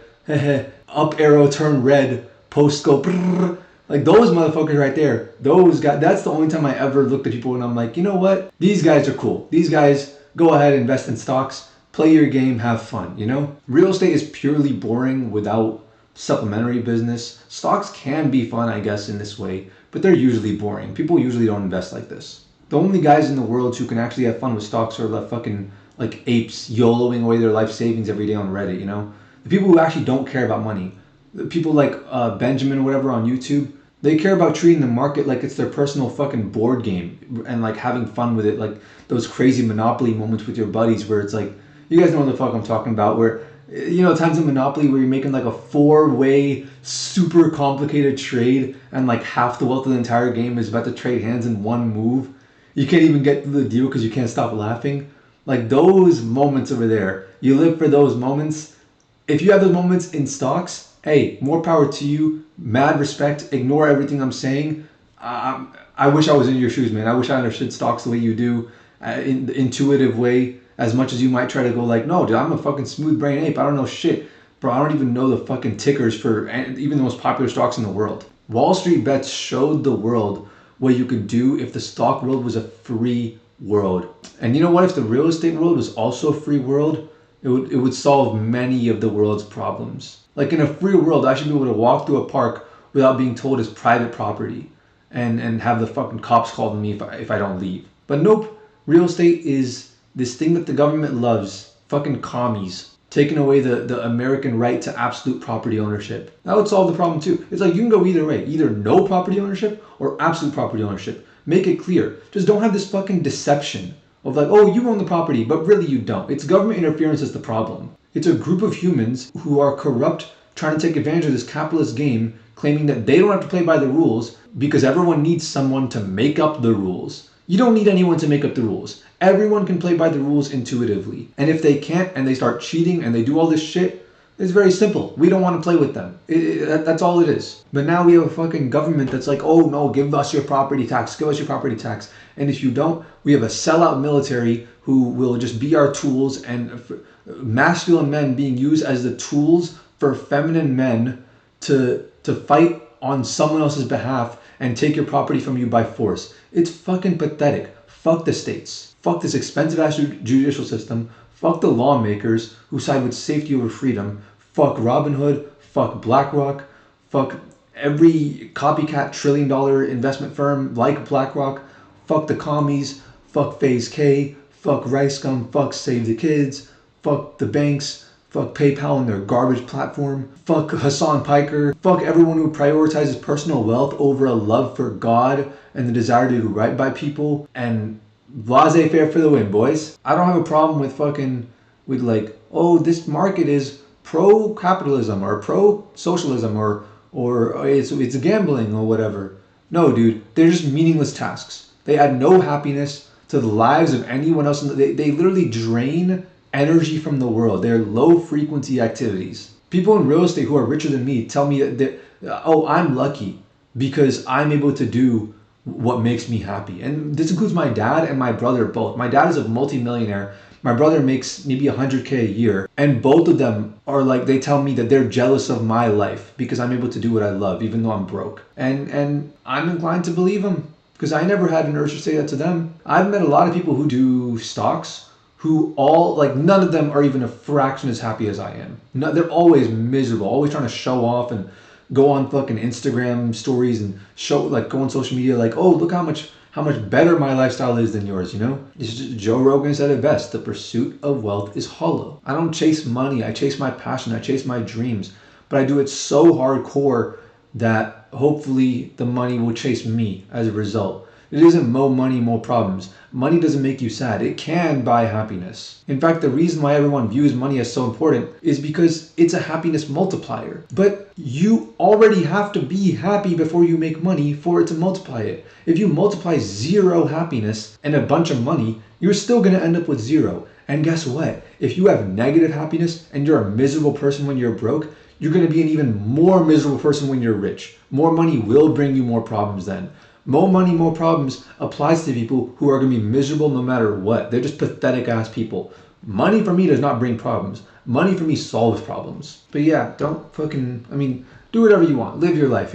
A: up arrow turn red, post go brrr. Like those motherfuckers right there, those guys, that's the only time I ever looked at people and I'm like, you know what? These guys are cool. These guys, go ahead, invest in stocks, play your game, have fun, you know? Real estate is purely boring without supplementary business. Stocks can be fun, I guess, in this way, but they're usually boring. People usually don't invest like this. The only guys in the world who can actually have fun with stocks are the fucking like apes YOLOing away their life savings every day on Reddit, you know? The people who actually don't care about money. The people like Benjamin or whatever on YouTube, they care about treating the market like it's their personal fucking board game and like having fun with it, like those crazy Monopoly moments with your buddies where it's like, you guys know what the fuck I'm talking about, where, you know, times in Monopoly where you're making like a 4-way super complicated trade and like half the wealth of the entire game is about to trade hands in one move. You can't even get through the deal because you can't stop laughing. Like those moments over there, you live for those moments. If you have those moments in stocks, hey, more power to you. Mad respect. Ignore everything I'm saying. I wish I was in your shoes, man. I wish I understood stocks the way you do, in the intuitive way. As much as you might try to go like, no, dude, I'm a fucking smooth brain ape. I don't know shit. Bro, I don't even know the fucking tickers for even the most popular stocks in the world. Wall Street Bets showed the world what you could do if the stock world was a free world. And you know what? If the real estate world was also a free world, it would solve many of the world's problems. Like in a free world, I should be able to walk through a park without being told it's private property and have the fucking cops call me if I don't leave. But nope, real estate is this thing that the government loves, fucking commies, taking away the American right to absolute property ownership. That would solve the problem too. It's like you can go either way, either no property ownership or absolute property ownership. Make it clear. Just don't have this fucking deception of like, oh, you own the property, but really you don't. It's government interference that's the problem. It's a group of humans who are corrupt, trying to take advantage of this capitalist game, claiming that they don't have to play by the rules because everyone needs someone to make up the rules. You don't need anyone to make up the rules. Everyone can play by the rules intuitively. And if they can't and they start cheating and they do all this shit, it's very simple. We don't want to play with them. That's all it is. But now we have a fucking government that's like, oh no, give us your property tax, give us your property tax. And if you don't, we have a sellout military who will just be our tools, and masculine men being used as the tools for feminine men to fight on someone else's behalf and take your property from you by force. It's fucking pathetic. Fuck the states. Fuck this expensive ass judicial system. Fuck the lawmakers who side with safety over freedom. Fuck Robinhood. Fuck BlackRock. Fuck every copycat trillion-dollar investment firm like BlackRock. Fuck the commies. Fuck Phase K. Fuck Rice Gum. Fuck Save the Kids. Fuck the banks. Fuck PayPal and their garbage platform. Fuck Hassan Piker. Fuck everyone who prioritizes personal wealth over a love for God and the desire to do right by people. And laissez-faire for the win, boys. I don't have a problem with like, oh, this market is pro-capitalism or pro-socialism or it's gambling or whatever. No, dude, they're just meaningless tasks. They add no happiness to the lives of anyone else. They literally drain energy from the world. They're low frequency activities. People in real estate who are richer than me tell me that, oh, I'm lucky because I'm able to do what makes me happy. And this includes my dad and my brother both. My dad is a multimillionaire. My brother makes maybe 100K a year. And both of them are like, they tell me that they're jealous of my life because I'm able to do what I love, even though I'm broke. And I'm inclined to believe them because I never had an urge to say that to them. I've met a lot of people who do stocks who all, like, none of them are even a fraction as happy as I am. No, they're always miserable, always trying to show off and go on fucking Instagram stories and show, like, go on social media like, oh, look how much better my lifestyle is than yours, you know? It's just, Joe Rogan said it best, the pursuit of wealth is hollow. I don't chase money, I chase my passion, I chase my dreams, but I do it so hardcore that hopefully the money will chase me as a result. It isn't more money, more problems. Money doesn't make you sad. It can buy happiness. In fact, the reason why everyone views money as so important is because it's a happiness multiplier. But you already have to be happy before you make money for it to multiply it. If you multiply zero happiness and a bunch of money, you're still going to end up with zero. And guess what? If you have negative happiness and you're a miserable person when you're broke, you're going to be an even more miserable person when you're rich. More money will bring you more problems then. More money, more problems applies to people who are going to be miserable no matter what. They're just pathetic ass people. Money for me does not bring problems. Money for me solves problems. But yeah, don't fucking, do whatever you want. Live your life,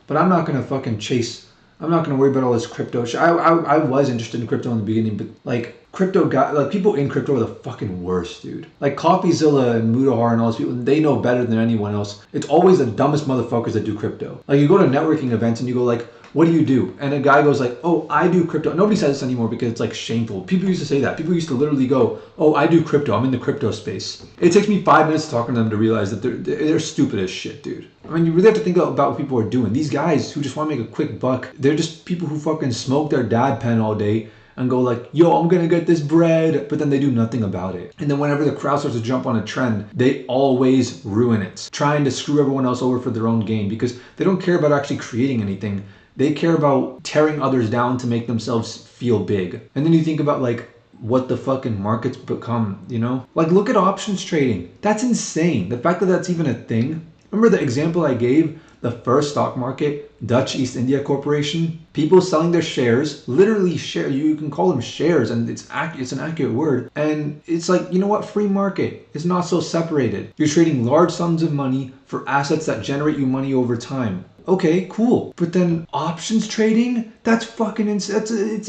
A: But I'm not going to fucking chase. I'm not going to worry about all this crypto shit. I was interested in crypto in the beginning, but people in crypto are the fucking worst, dude. Like CoffeeZilla and Mudahar and all those people, they know better than anyone else. It's always the dumbest motherfuckers that do crypto. Like you go to networking events and you go like, what do you do? And a guy goes like, oh, I do crypto. Nobody says this anymore because it's like shameful. People used to say that. People used to literally go, oh, I do crypto. I'm in the crypto space. It takes me 5 minutes talking to them to realize that they're stupid as shit, dude. You really have to think about what people are doing. These guys who just want to make a quick buck, they're just people who fucking smoke their dad pen all day and go like, yo, I'm gonna get this bread, but then they do nothing about it. And then whenever the crowd starts to jump on a trend, they always ruin it, trying to screw everyone else over for their own gain because they don't care about actually creating anything. They care about tearing others down to make themselves feel big. And then you think about like what the fucking market's become, Like look at options trading. That's insane. The fact that that's even a thing. Remember the example I gave? The first stock market, Dutch East India Corporation, people selling their shares, literally share, you can call them shares and it's an accurate word. And it's like, you know what, free market is not so separated. You're trading large sums of money for assets that generate you money over time. Okay, cool. But then options trading, that's fucking insane. It's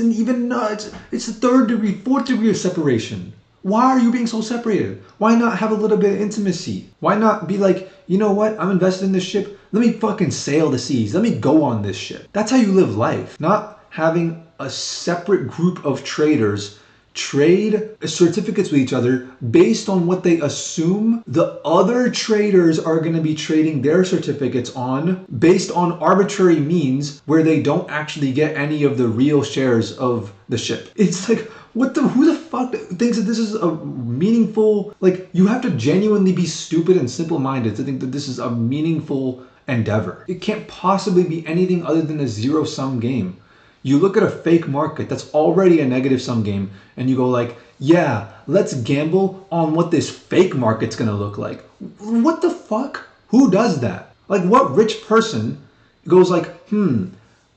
A: the third degree, fourth degree of separation. Why are you being so separated? Why not have a little bit of intimacy? Why not be like, you know what? I'm invested in this ship. Let me fucking sail the seas. Let me go on this ship. That's how you live life. Not having a separate group of traders trade certificates with each other based on what they assume the other traders are going to be trading their certificates on based on arbitrary means where they don't actually get any of the real shares of the ship. It's like, who the fuck thinks that this is a meaningful, like you have to genuinely be stupid and simple-minded to think that this is a meaningful endeavor. It can't possibly be anything other than a zero-sum game. You look at a fake market that's already a negative sum game and you go like, yeah, let's gamble on what this fake market's gonna look like. What the fuck? Who does that? Like what rich person goes like,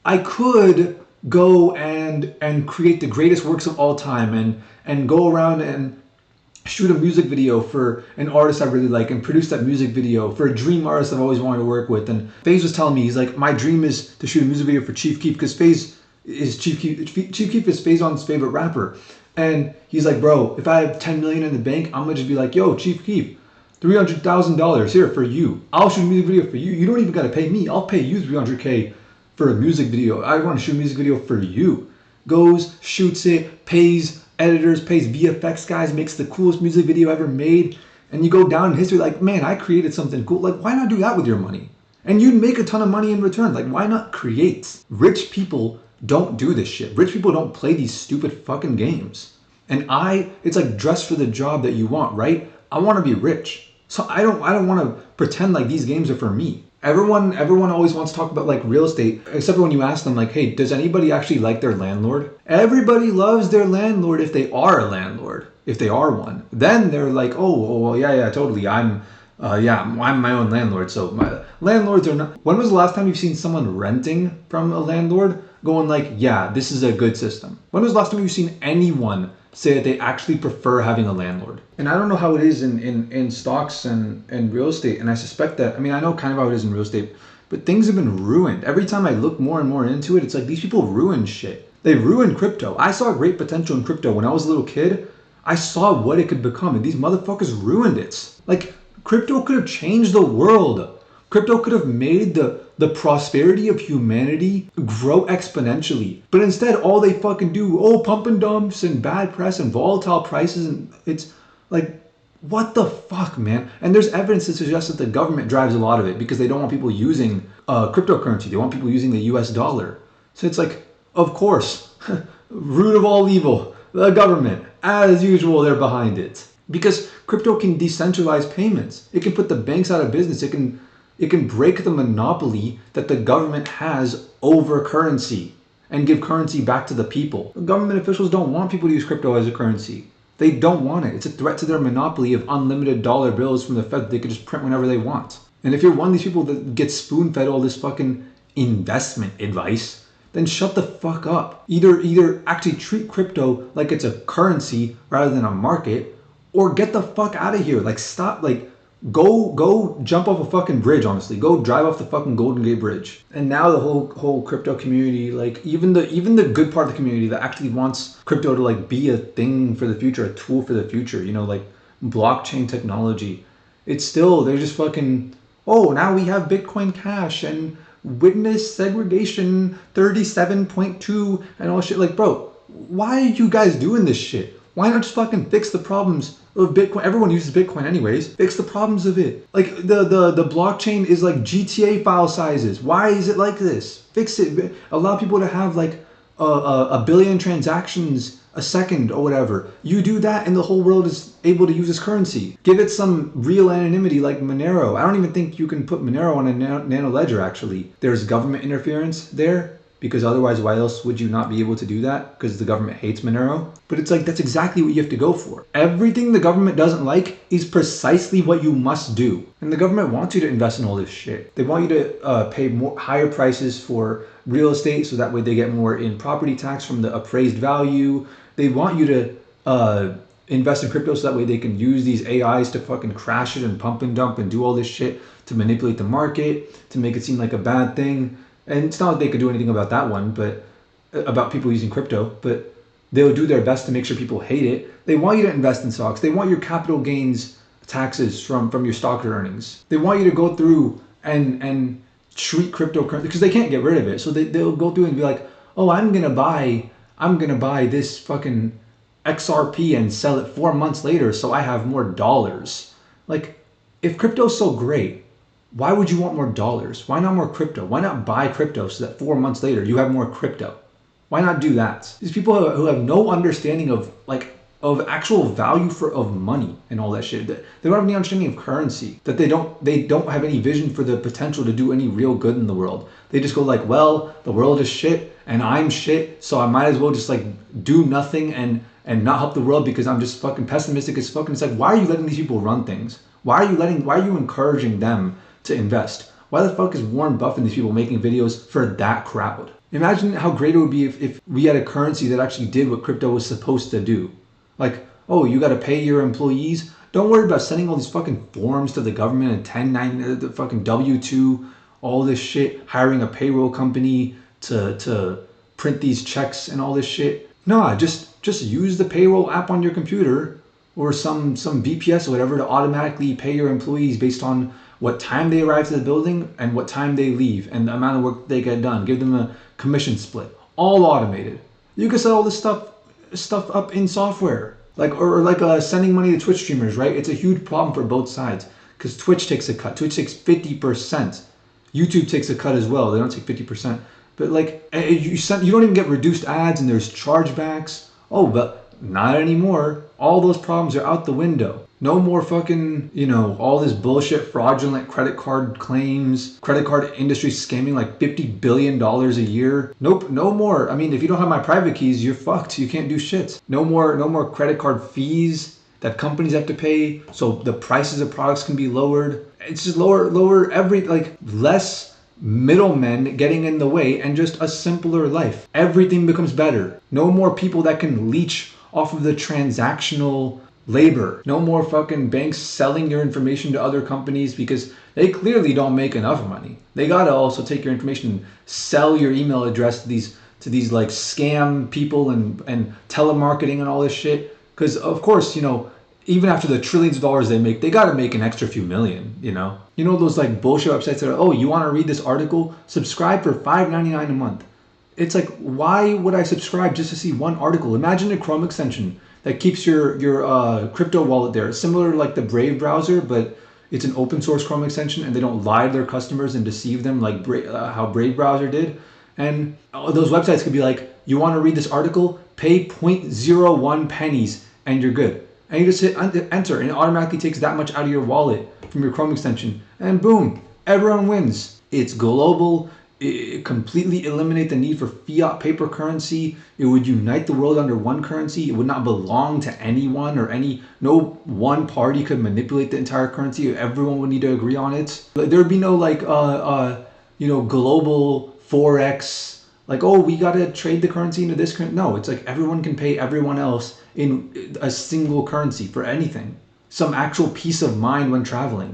A: I could go and create the greatest works of all time and go around and shoot a music video for an artist I really like and produce that music video for a dream artist I've always wanted to work with. And FaZe was telling me, he's like, my dream is to shoot a music video for Chief Keef because FaZe is Chief Keef is Faizon's favorite rapper. And he's like, bro, if I have 10 million in the bank, I'm gonna just be like, yo, Chief Keef, $300,000 here for you. I'll shoot a music video for you. You don't even gotta pay me. I'll pay you 300K for a music video. I want to shoot a music video for you. Goes, shoots it, pays editors, pays VFX guys, makes the coolest music video ever made. And you go down in history like, man, I created something cool. Like, why not do that with your money? And you'd make a ton of money in return. Like, why not create? Rich people don't do this shit. Rich people don't play these stupid fucking games. And it's like dress for the job that you want, right? I want to be rich. So I don't want to pretend like these games are for me. Everyone always wants to talk about like real estate, except for when you ask them like, hey, does anybody actually like their landlord? Everybody loves their landlord if they are a landlord, if they are one. Then they're like, oh well, yeah, totally. I'm my own landlord. So my landlords are not. When was the last time you've seen someone renting from a landlord going like, yeah, this is a good system? When was the last time you've seen anyone say that they actually prefer having a landlord? And I don't know how it is in stocks and real estate. And I suspect that, I know kind of how it is in real estate, but things have been ruined. Every time I look more and more into it, it's like these people ruin shit. They ruined crypto. I saw great potential in crypto when I was a little kid. I saw what it could become and these motherfuckers ruined it. Like crypto could have changed the world. Crypto could have made the prosperity of humanity grow exponentially. But instead, all they fucking do, pump and dumps and bad press and volatile prices. And it's like, what the fuck, man? And there's evidence to suggest that the government drives a lot of it because they don't want people using cryptocurrency. They want people using the US dollar. So it's like, Of course, root of all evil, the government. As usual, they're behind it. Because crypto can decentralize payments. It can put the banks out of business. It can break the monopoly that the government has over currency and give currency back to the people. Government officials don't want people to use crypto as a currency. They don't want it. It's a threat to their monopoly of unlimited dollar bills from the Fed that they can just print whenever they want. And if you're one of these people that gets spoon-fed all this fucking investment advice, then shut the fuck up. Either actually treat crypto like it's a currency rather than a market, or get the fuck out of here. Like stop, like go jump off a fucking bridge, honestly. Go drive off the fucking Golden Gate Bridge. And now the whole crypto community, like even the good part of the community that actually wants crypto to like be a thing for the future, a tool for the future, you know, like blockchain technology. It's still, they're just fucking, oh, now we have Bitcoin Cash and witness segregation 37.2 and all shit. Like, bro, why are you guys doing this shit? Why not just fucking fix the problems of Bitcoin? Everyone uses Bitcoin anyways. Fix the problems of it. Like the blockchain is like GTA file sizes. Why is it like this? Fix it. Allow people to have like a billion transactions a second or whatever. You do that and the whole world is able to use this currency. Give it some real anonymity like Monero. I don't even think you can put Monero on a nano ledger actually. There's government interference there, because otherwise why else would you not be able to do that? Because the government hates Monero. But it's like, that's exactly what you have to go for. Everything the government doesn't like is precisely what you must do. And the government wants you to invest in all this shit. They want you to pay higher prices for real estate so that way they get more in property tax from the appraised value. They want you to invest in crypto so that way they can use these AIs to fucking crash it and pump and dump and do all this shit to manipulate the market, to make it seem like a bad thing. And it's not like they could do anything about that one, but about people using crypto, but they'll do their best to make sure people hate it. They want you to invest in stocks. They want your capital gains taxes from your stock earnings. They want you to go through and treat cryptocurrency, because they can't get rid of it. So they'll go through and be like, oh, I'm gonna buy this fucking XRP and sell it 4 months later so I have more dollars. Like, if crypto's so great, why would you want more dollars? Why not more crypto? Why not buy crypto so that 4 months later you have more crypto? Why not do that? These people who have no understanding of actual value of money and all that shit. They don't have any understanding of currency. That they don't have any vision for the potential to do any real good in the world. They just go like, well, the world is shit and I'm shit, so I might as well just like do nothing and not help the world because I'm just fucking pessimistic as fuck. And it's like, why are you letting these people run things? Why are you encouraging them to invest? Why the fuck is Warren Buffett and these people making videos for that crowd? Imagine how great it would be if we had a currency that actually did what crypto was supposed to do. Like, oh, you got to pay your employees? Don't worry about sending all these fucking forms to the government and 1099, the fucking W-2, all this shit, hiring a payroll company to print these checks and all this shit. Nah, just use the payroll app on your computer or some VPS or whatever to automatically pay your employees based on what time they arrive to the building and what time they leave and the amount of work they get done. Give them a commission split. All automated. You can set all this stuff up in software. Like sending money to Twitch streamers, right? It's a huge problem for both sides because Twitch takes a cut. Twitch takes 50%. YouTube takes a cut as well. They don't take 50%. But like you don't even get reduced ads and there's chargebacks. Oh, but not anymore. All those problems are out the window. No more fucking, all this bullshit, fraudulent credit card claims, credit card industry scamming like $50 billion a year. Nope, no more. I mean, if you don't have my private keys, you're fucked. You can't do shit. No more credit card fees that companies have to pay so the prices of products can be lowered. It's just lower less middlemen getting in the way and just a simpler life. Everything becomes better. No more people that can leech off of the transactional labor. No more fucking banks selling your information to other companies because they clearly don't make enough money. They gotta also take your information and sell your email address to these like scam people and telemarketing and all this shit. Because of course, even after the trillions of dollars they make, they gotta make an extra few million, those like bullshit websites that are, oh, you wanna read this article? Subscribe for $5.99 a month. It's like, why would I subscribe just to see one article? Imagine a Chrome extension that keeps your crypto wallet there. Similar to like the Brave browser, but it's an open source Chrome extension and they don't lie to their customers and deceive them like how Brave browser did. And those websites could be like, you want to read this article? Pay 0.01 pennies and you're good. And you just hit enter and it automatically takes that much out of your wallet from your Chrome extension. And boom, everyone wins. It's global. It completely eliminate the need for fiat paper currency. It would unite the world under one currency. It would not belong to anyone or no one party could manipulate the entire currency. Everyone would need to agree on it. There would be no global Forex, like, oh, we got to trade the currency into this currency. No, it's like everyone can pay everyone else in a single currency for anything. Some actual peace of mind when traveling,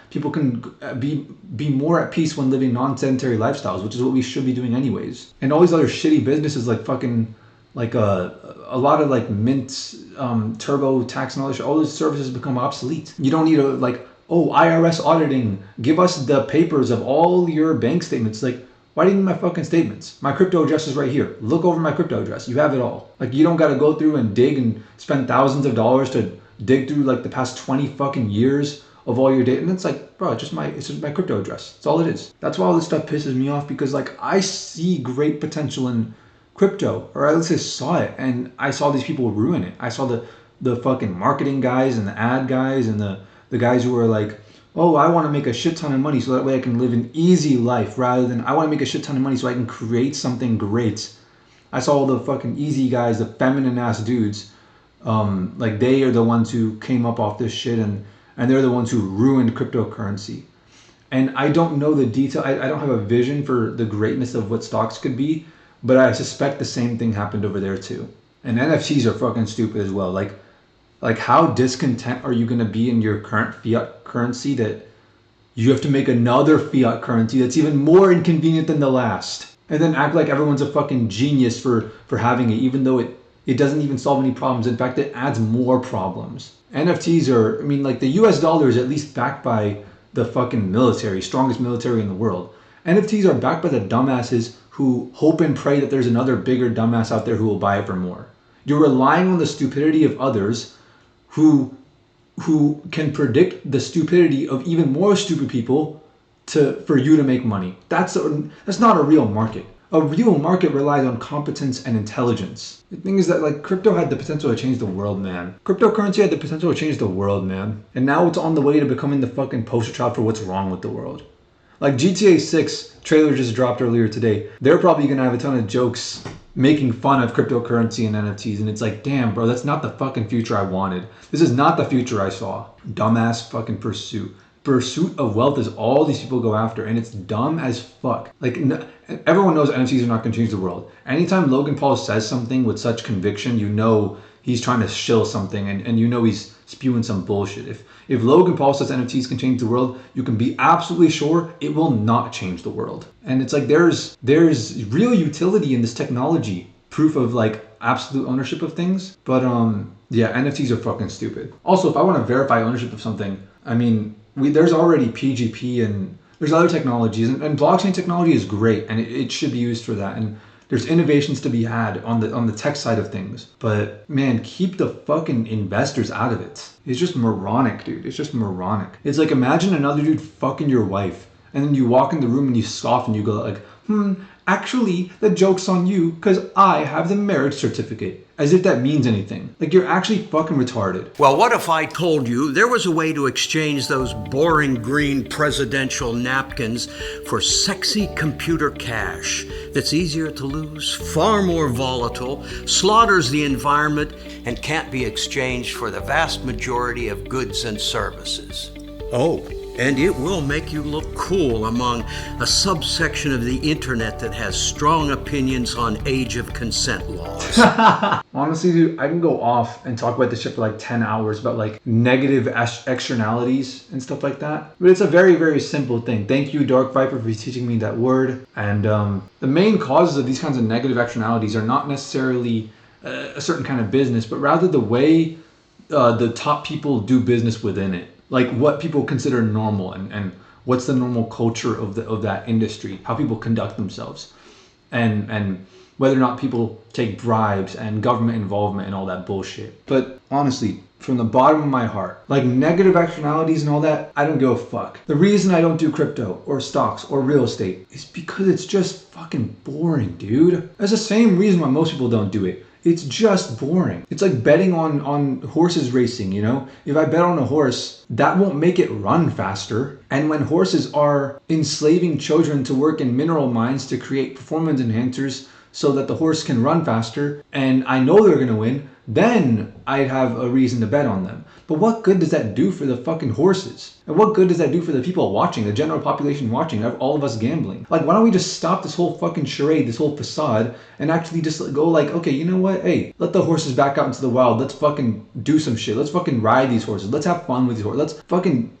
A: People can be more at peace when living non-sedentary lifestyles, which is what we should be doing anyways. And all these other shitty businesses like fucking, like a lot of like Mint, TurboTax and all this shit, all those services become obsolete. You don't need IRS auditing, give us the papers of all your bank statements. Like, why do you need my fucking statements? My crypto address is right here. Look over my crypto address. You have it all. Like, you don't got to go through and dig and spend thousands of dollars to dig through like the past 20 fucking years of all your data. And it's like, bro, it's just my crypto address. That's all it is. That's why all this stuff pisses me off, because like I see great potential in crypto, or at least I saw it, and I saw these people ruin it. I saw the fucking marketing guys and the ad guys and the guys who were like, oh, I want to make a shit ton of money so that way I can live an easy life, rather than I want to make a shit ton of money so I can create something great. I saw all the fucking easy guys, the feminine ass dudes, like they are the ones who came up off this shit, and they're the ones who ruined cryptocurrency. And I don't know the detail. I don't have a vision for the greatness of what stocks could be, but I suspect the same thing happened over there too. And NFTs are fucking stupid as well. Like how discontent are you going to be in your current fiat currency that you have to make another fiat currency that's even more inconvenient than the last, and then act like everyone's a fucking genius for having it, even though it doesn't even solve any problems. In fact, it adds more problems. NFTs are, like the US dollar is at least backed by the fucking military, strongest military in the world. NFTs are backed by the dumbasses who hope and pray that there's another bigger dumbass out there who will buy it for more. You're relying on the stupidity of others who can predict the stupidity of even more stupid people for you to make money. That's not a real market. A real market relies on competence and intelligence. The thing is that like crypto had the potential to change the world, man. Cryptocurrency had the potential to change the world, man. And now it's on the way to becoming the fucking poster child for what's wrong with the world. Like GTA 6 trailer just dropped earlier today. They're probably going to have a ton of jokes making fun of cryptocurrency and NFTs. And it's like, damn, bro, that's not the fucking future I wanted. This is not the future I saw. Dumbass fucking pursuit. Pursuit of wealth is all these people go after, and it's dumb as fuck. Like, everyone knows NFTs are not going to change the world. Anytime Logan Paul says something with such conviction, you know he's trying to shill something, and you know he's spewing some bullshit. If Logan Paul says NFTs can change the world, you can be absolutely sure it will not change the world. And it's like there's real utility in this technology, proof of like absolute ownership of things. But yeah, NFTs are fucking stupid. Also, if I want to verify ownership of something, there's already PGP and there's other technologies, and blockchain technology is great, and it should be used for that. And there's innovations to be had on the tech side of things. But man, keep the fucking investors out of it. It's just moronic, dude. It's just moronic. It's like, imagine another dude fucking your wife, and then you walk in the room and you scoff and you go like, actually, the joke's on you because I have the marriage certificate. As if that means anything. Like, you're actually fucking retarded.
C: Well, what if I told you there was a way to exchange those boring green presidential napkins for sexy computer cash that's easier to lose, far more volatile, slaughters the environment, and can't be exchanged for the vast majority of goods and services? Oh, and it will make you look cool among a subsection of the internet that has strong opinions on age of consent laws.
A: Honestly, dude, I can go off and talk about this shit for like 10 hours about like negative externalities and stuff like that. But it's a very, very simple thing. Thank you, Dark Viper, for teaching me that word. And the main causes of these kinds of negative externalities are not necessarily a certain kind of business, but rather the way the top people do business within it. Like what people consider normal and what's the normal culture of that industry, how people conduct themselves. And whether or not people take bribes and government involvement and all that bullshit. But honestly, from the bottom of my heart, like negative externalities and all that, I don't give a fuck. The reason I don't do crypto or stocks or real estate is because it's just fucking boring, dude. That's the same reason why most people don't do it. It's just boring. It's like betting on horses racing, you know? If I bet on a horse, that won't make it run faster. And when horses are enslaving children to work in mineral mines to create performance enhancers so that the horse can run faster, and I know they're gonna win, then I'd have a reason to bet on them. But what good does that do for the fucking horses? And what good does that do for the people watching, the general population watching, all of us gambling? Like, why don't we just stop this whole fucking charade, this whole facade, and actually just go like, okay, you know what? Hey, let the horses back out into the wild. Let's fucking do some shit. Let's fucking ride these horses. Let's have fun with these horses.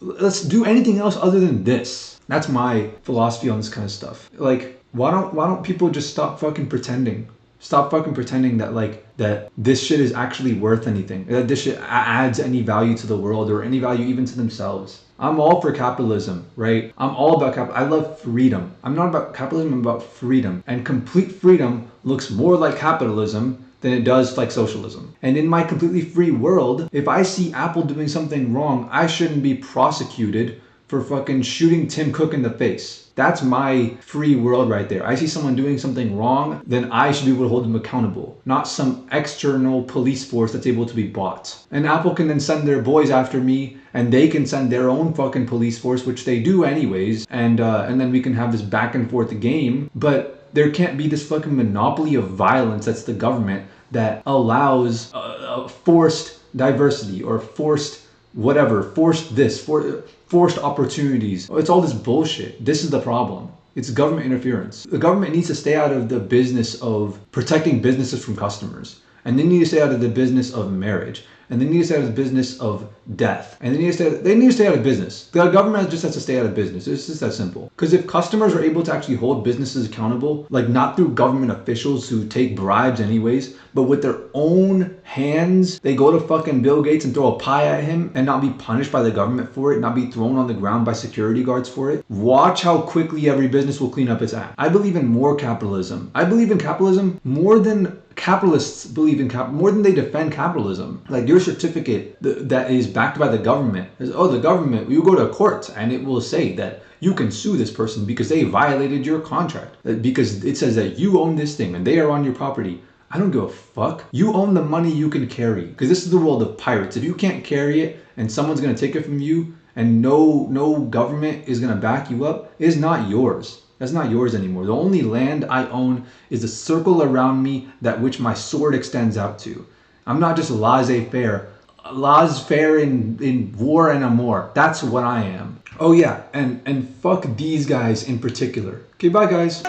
A: Let's do anything else other than this. That's my philosophy on this kind of stuff. Like, why don't people just stop fucking pretending? Stop fucking pretending that this shit is actually worth anything, that this shit adds any value to the world or any value even to themselves. I'm all for capitalism, right? I'm all about I love freedom. I'm not about capitalism, I'm about freedom. And complete freedom looks more like capitalism than it does like socialism. And in my completely free world, if I see Apple doing something wrong, I shouldn't be prosecuted for fucking shooting Tim Cook in the face. That's my free world right there. I see someone doing something wrong, then I should be able to hold them accountable, not some external police force that's able to be bought. And Apple can then send their boys after me, and they can send their own fucking police force, which they do anyways, and then we can have this back and forth game. But there can't be this fucking monopoly of violence that's the government that allows forced diversity or forced whatever, forced opportunities. It's all this bullshit. This is the problem. It's government interference. The government needs to stay out of the business of protecting businesses from customers. And they need to stay out of the business of marriage. And they need to stay out of the business of death. And they need to stay out of business. The government just has to stay out of business. It's just that simple. Because if customers are able to actually hold businesses accountable, like not through government officials who take bribes anyways, but with their own hands, they go to fucking Bill Gates and throw a pie at him and not be punished by the government for it, not be thrown on the ground by security guards for it. Watch how quickly every business will clean up its act. I believe in more capitalism. I believe in capitalism more than capitalists believe in more than they defend capitalism. Like your certificate that is backed by the government is, oh, the government, you go to a court and it will say that you can sue this person because they violated your contract, because it says that you own this thing and they are on your property. I don't give a fuck. You own the money you can carry, because this is the world of pirates. If you can't carry it and someone's gonna take it from you and no government is gonna back you up, it is not yours. That's not yours anymore. The only land I own is the circle around me that which my sword extends out to. I'm not just laissez-faire. Laissez-faire in war and amour. That's what I am. Oh yeah, and fuck these guys in particular. Okay, bye guys.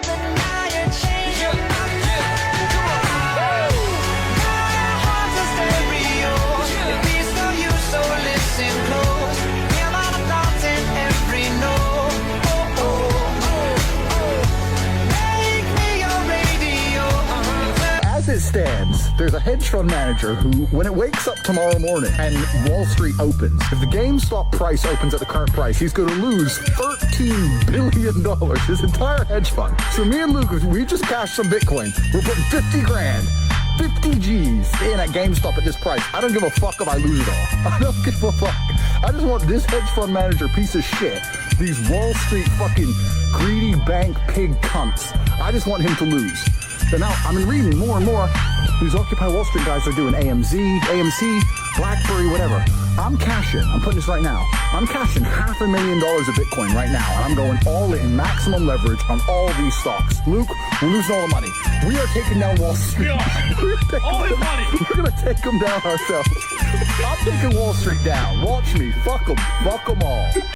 D: It stands, there's a hedge fund manager who, when it wakes up tomorrow morning and Wall Street opens, if the GameStop price opens at the current price, he's going to lose $13 billion, his entire hedge fund. So me and Luke, if we just cash some Bitcoin, we're putting 50 grand, 50 G's in at GameStop at this price. I don't give a fuck if I lose it all. I don't give a fuck. I just want this hedge fund manager piece of shit, these Wall Street fucking greedy bank pig cunts, I just want him to lose. So now, I've been reading more and more, these Occupy Wall Street guys are doing AMC, BlackBerry, whatever. I'm cashing, I'm putting this right now, I'm cashing $500,000 of Bitcoin right now, and I'm going all in, maximum leverage on all these stocks. Luke, we're losing all the money. We are taking down Wall Street. All his money. We're gonna take them down ourselves. I'm taking Wall Street down. Watch me. Fuck them all.